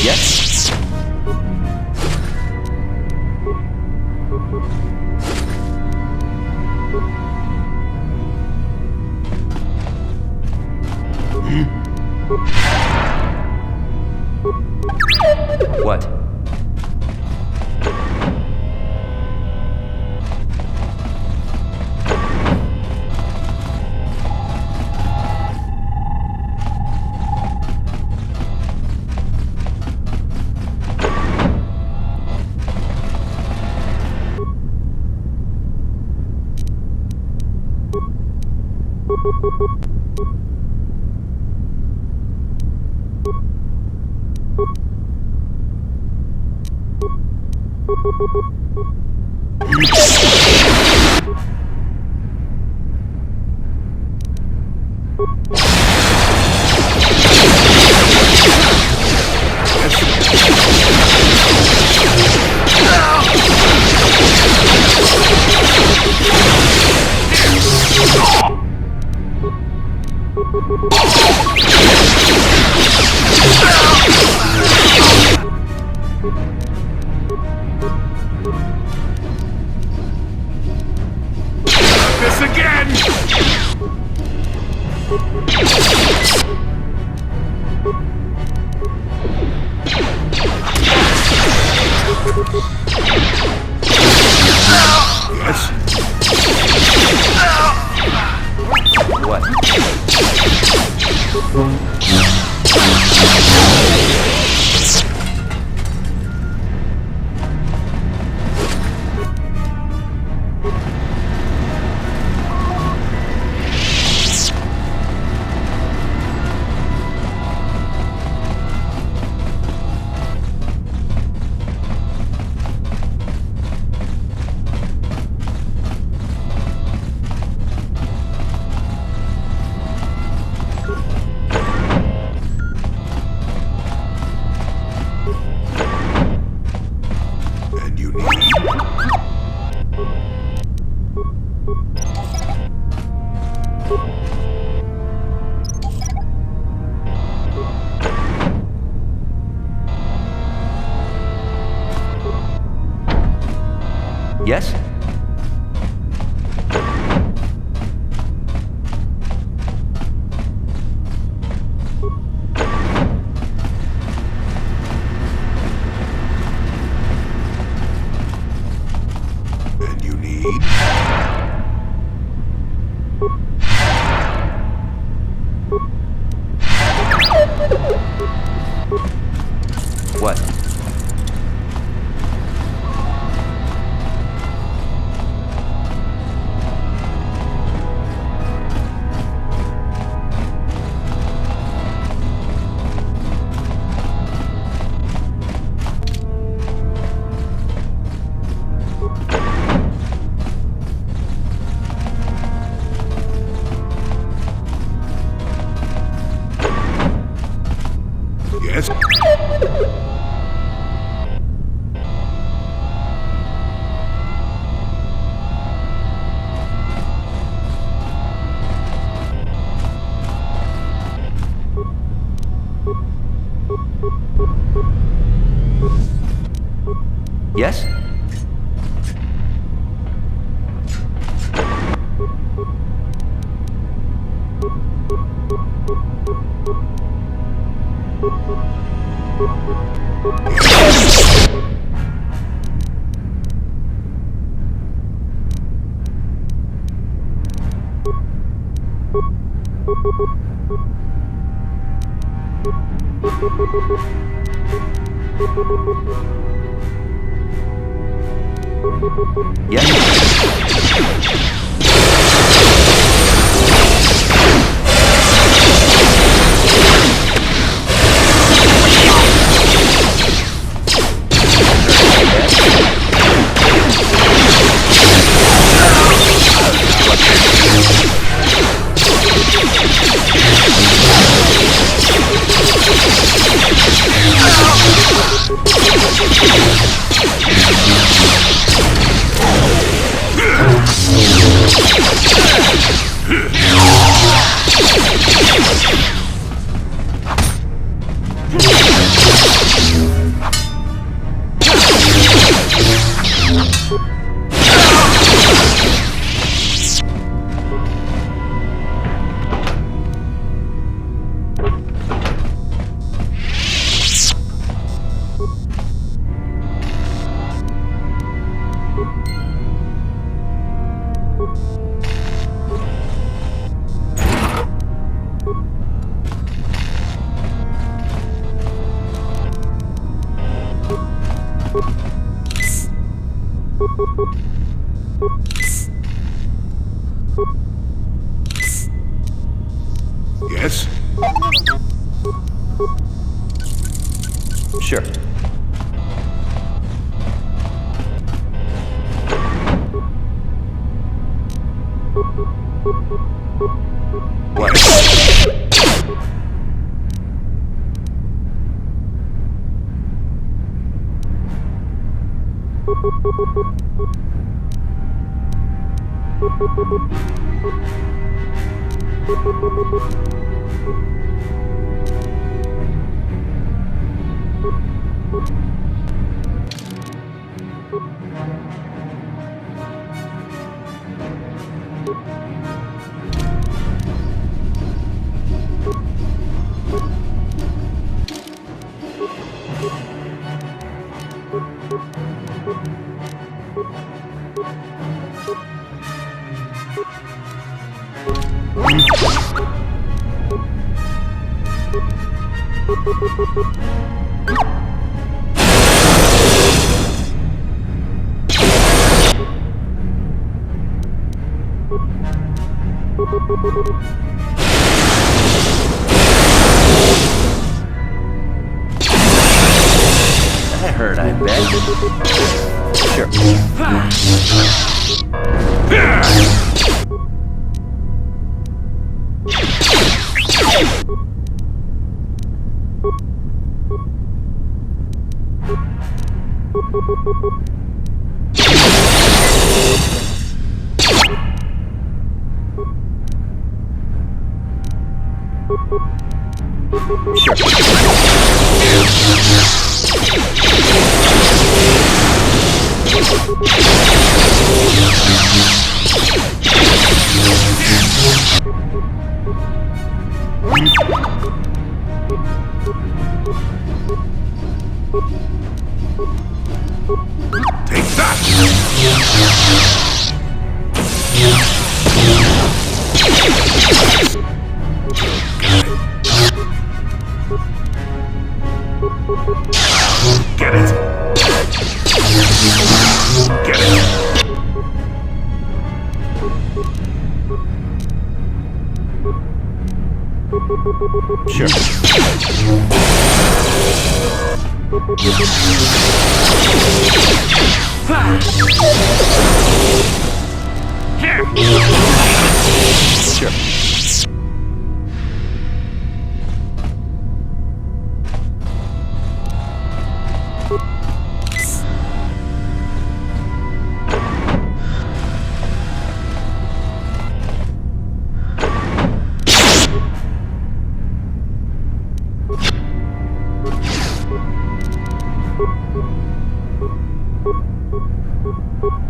Yes? What?
This again! Yes?
What? Yes?
And you need?
What?
Yes?
Yes?
Yes?
Sure. What? That hurt, I bet. Sure.
Take that! Get it! Get it!
Sure. Sure.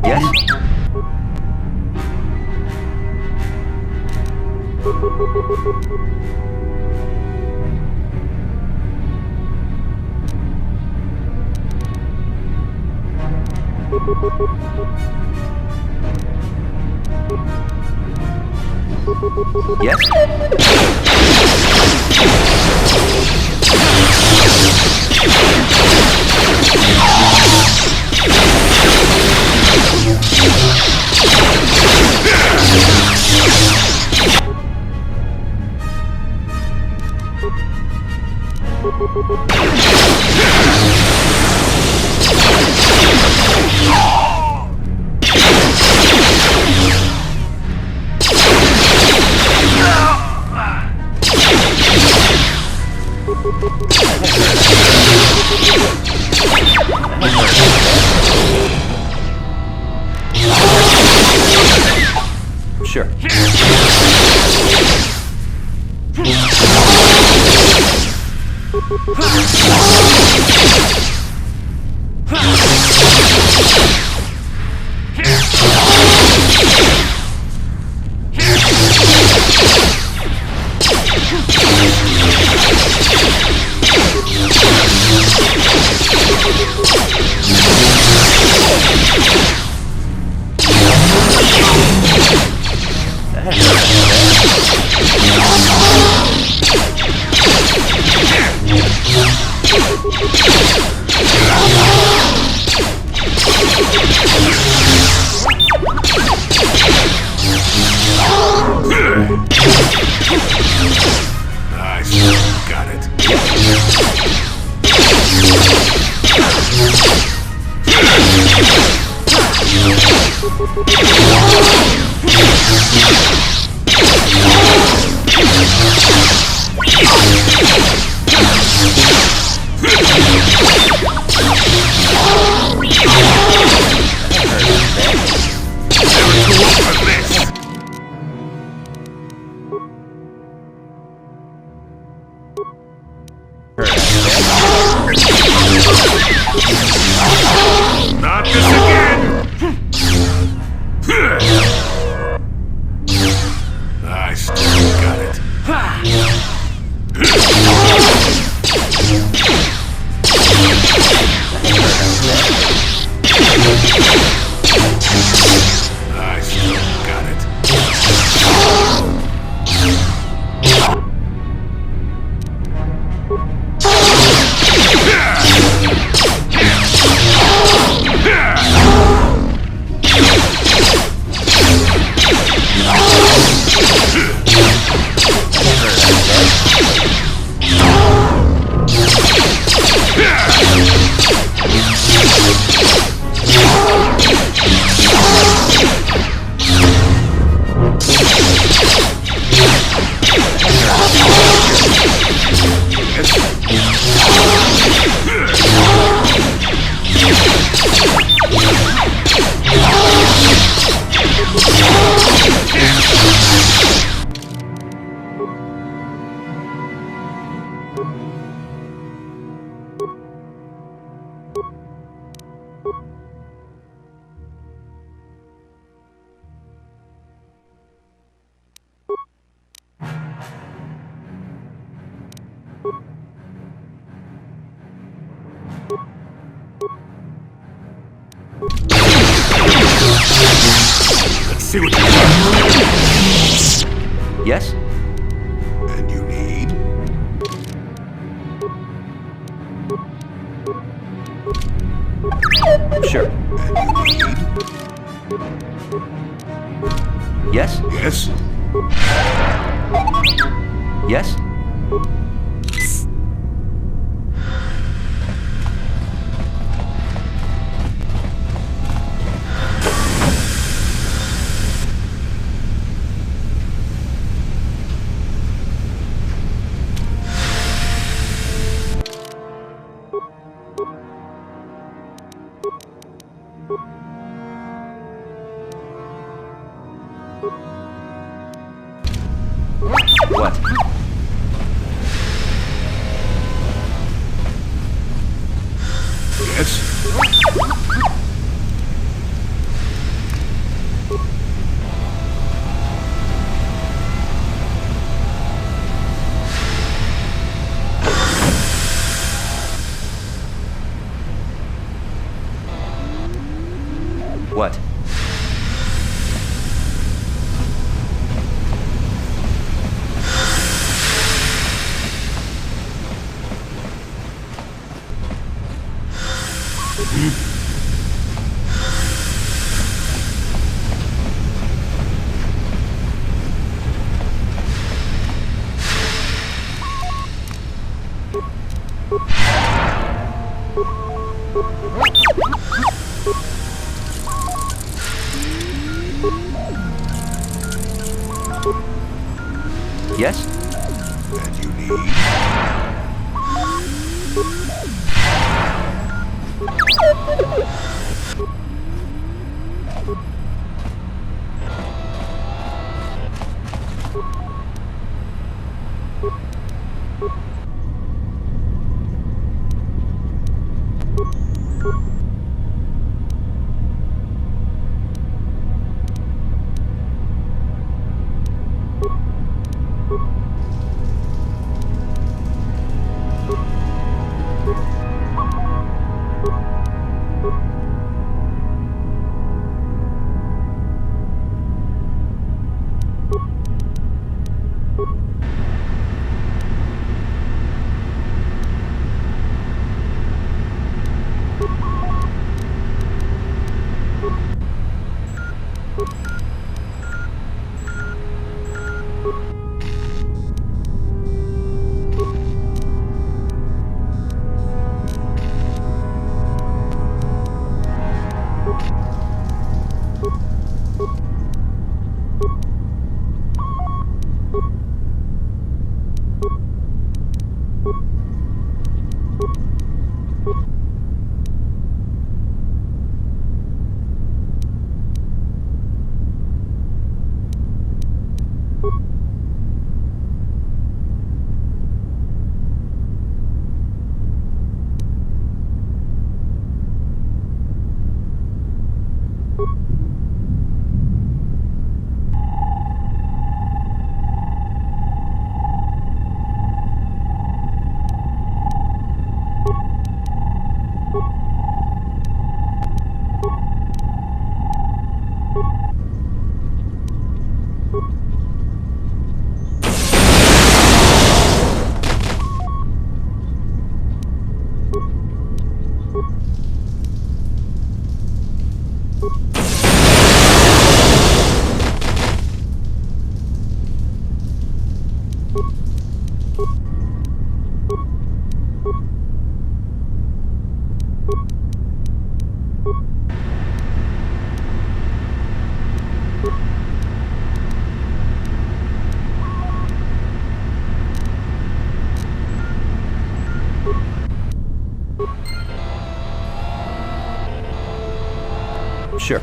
Yes? Yes? Sure.
Nice. Got it. Not this again! Nice. Got it. Nice. Got it. Let's see what you got.
Yes?
And you need?
Sure.
And you need?
Yes?
Yes?
Yes? What?
Yes?
What? Yes?
And you need...
Sure.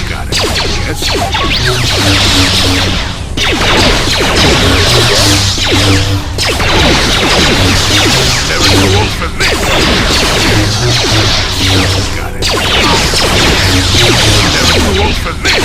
Got it. Yes. Never too old for this. Got it. Never too old for this.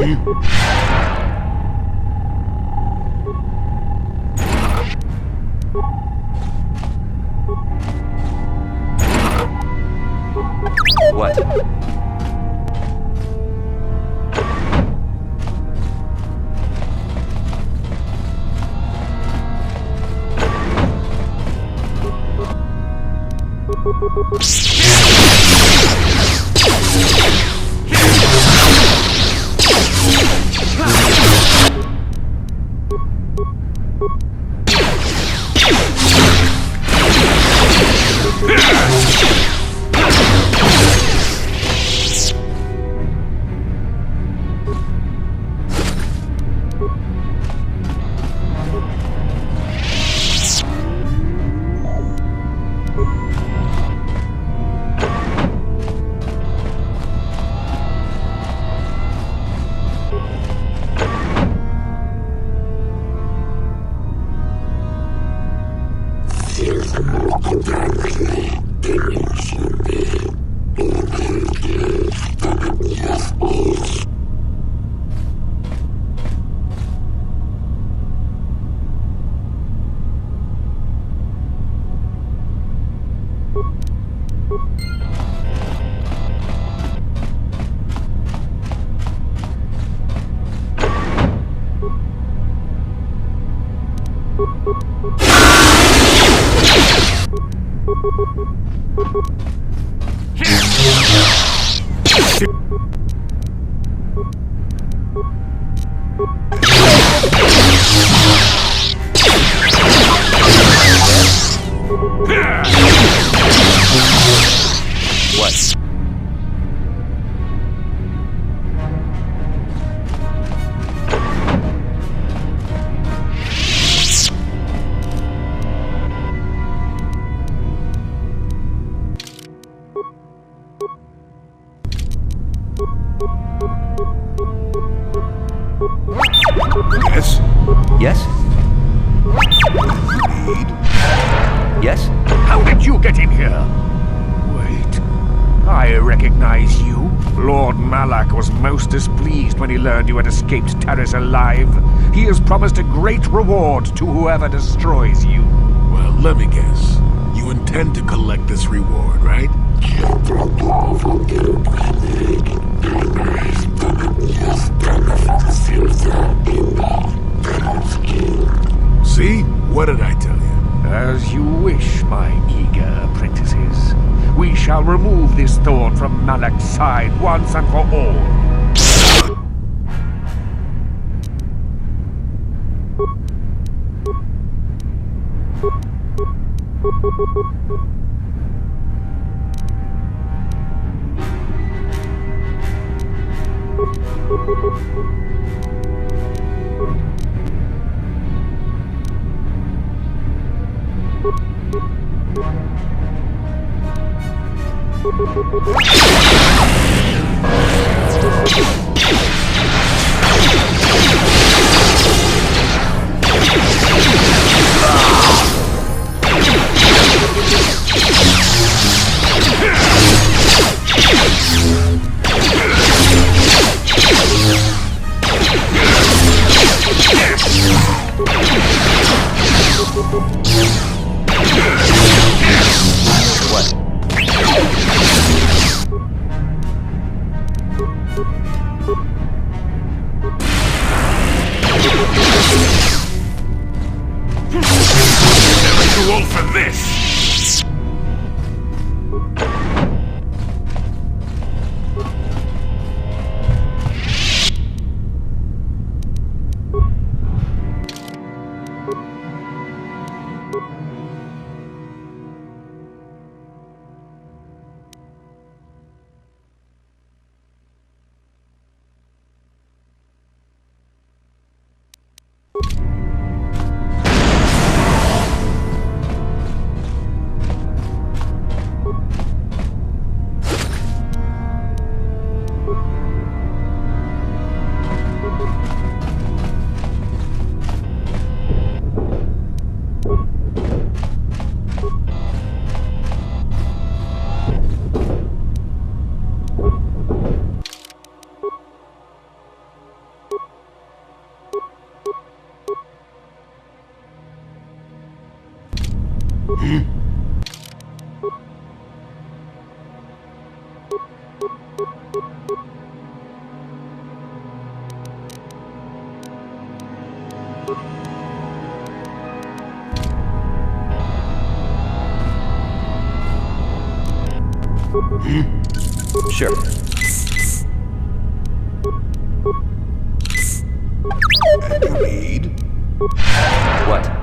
What? What?
Yes?
Yes? Yes?
How did you get in here? Wait. I recognize you. Lord Malak was most displeased when he learned you had escaped Terrace alive. He has promised a great reward to whoever destroys you.
Well, let me guess. You intend to collect this reward, right? See? What did I tell you?
As you wish, my eager apprentices. We shall remove this thorn from Malak's side once and for all.
What? Sure.
And you need?
What?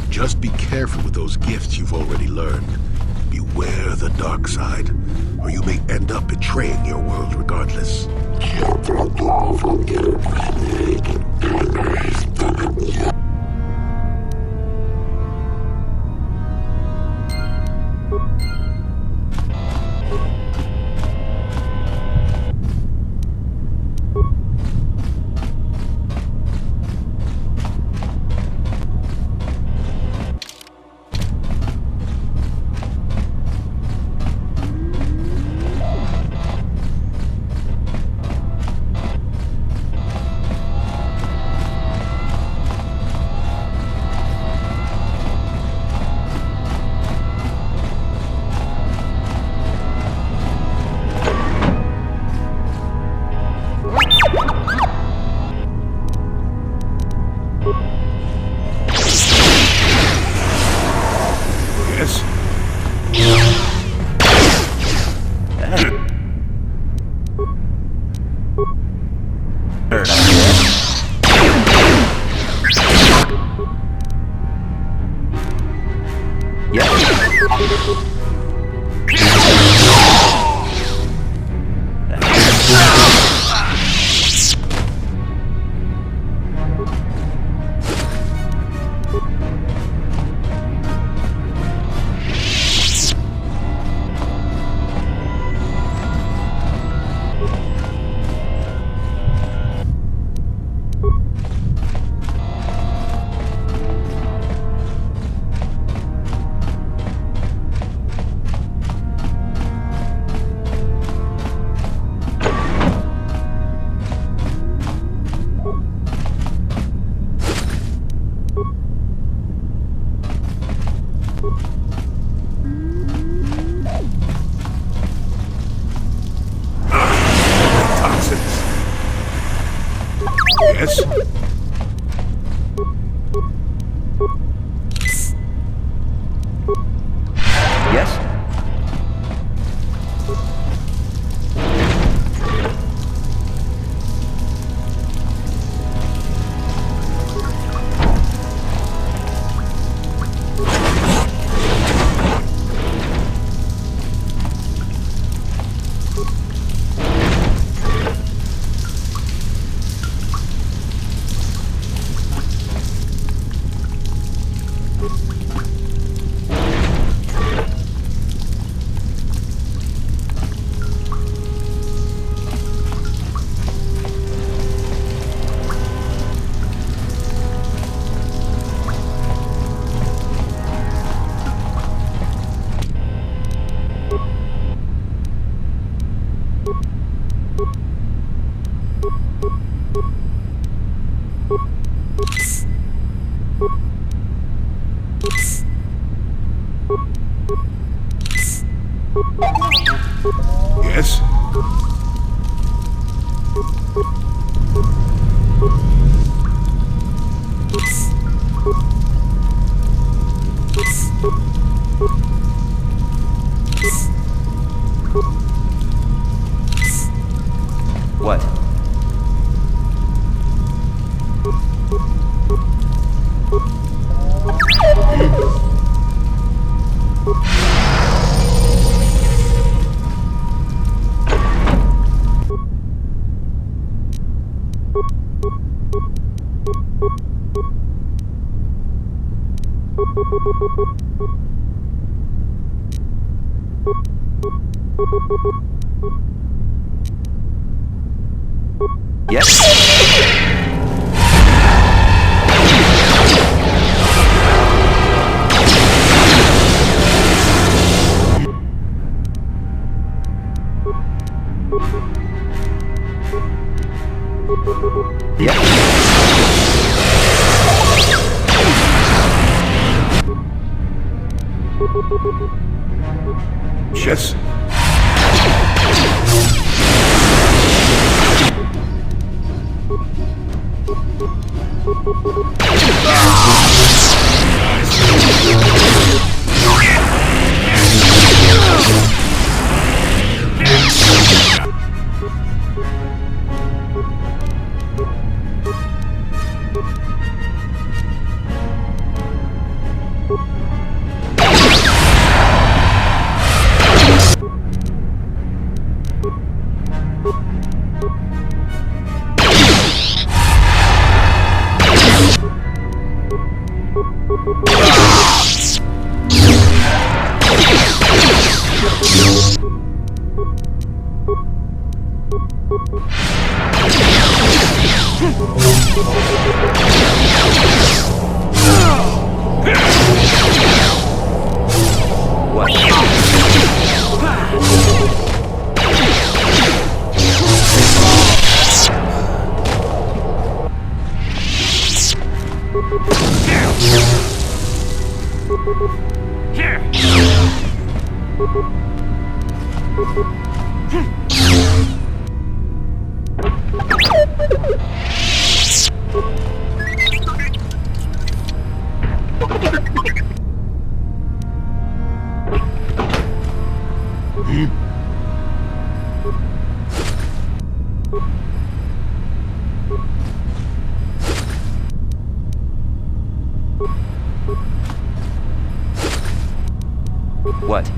Just be careful with those gifts you've already learned. Beware the dark side, or you may end up betraying your world regardless. Yes?
Yes?
What? Yes?
Yes.
What?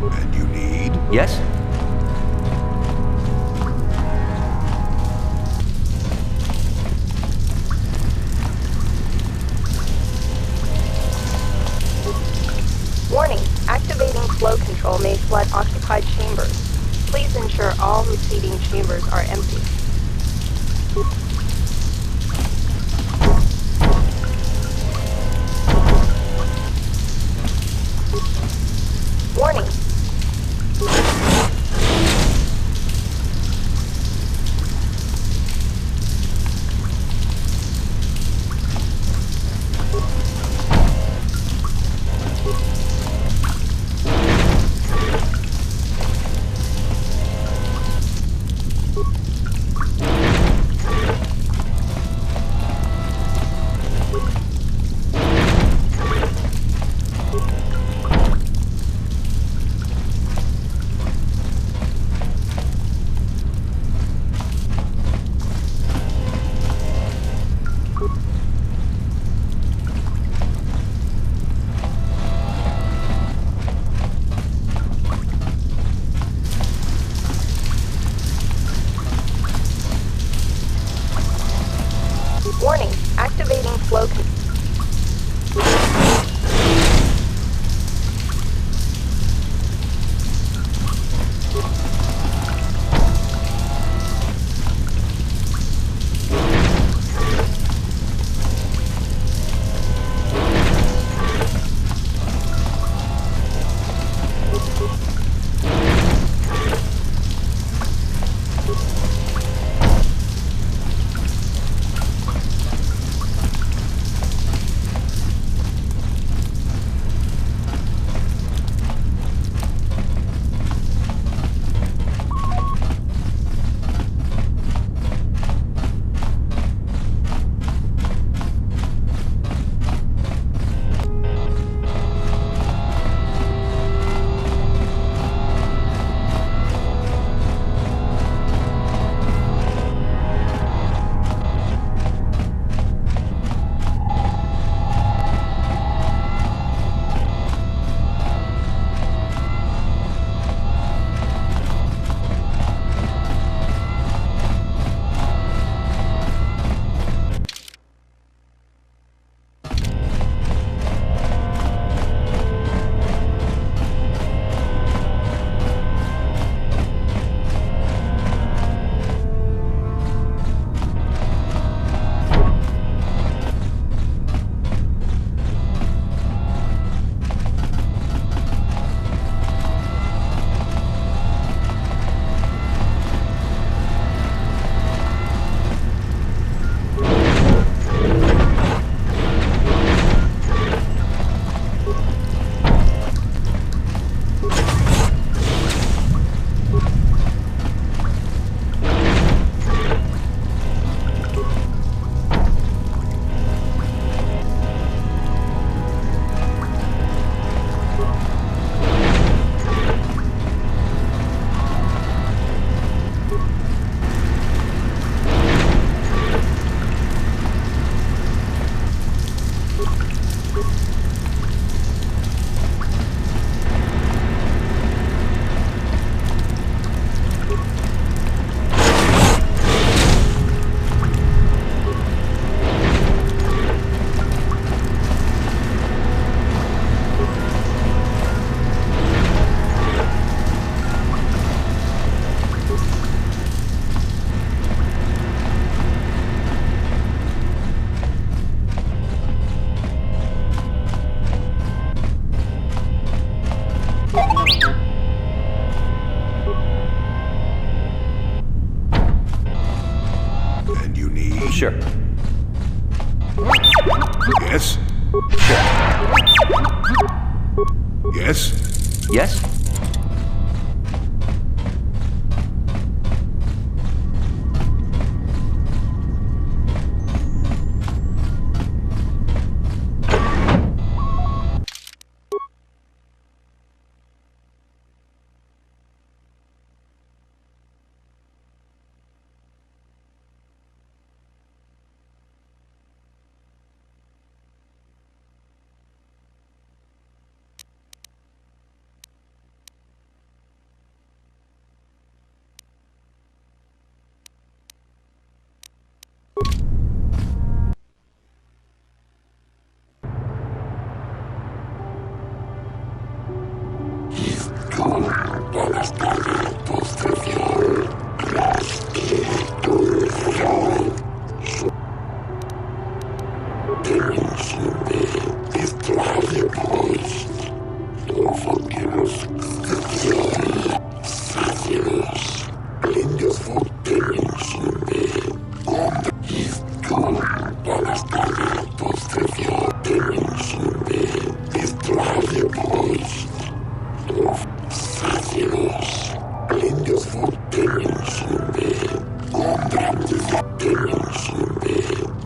And you need?
Yes?
Warning, activating flow control may flood occupied chambers. Please ensure all receiving chambers are empty. Warning.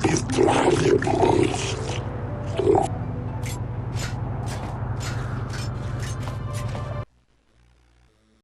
Is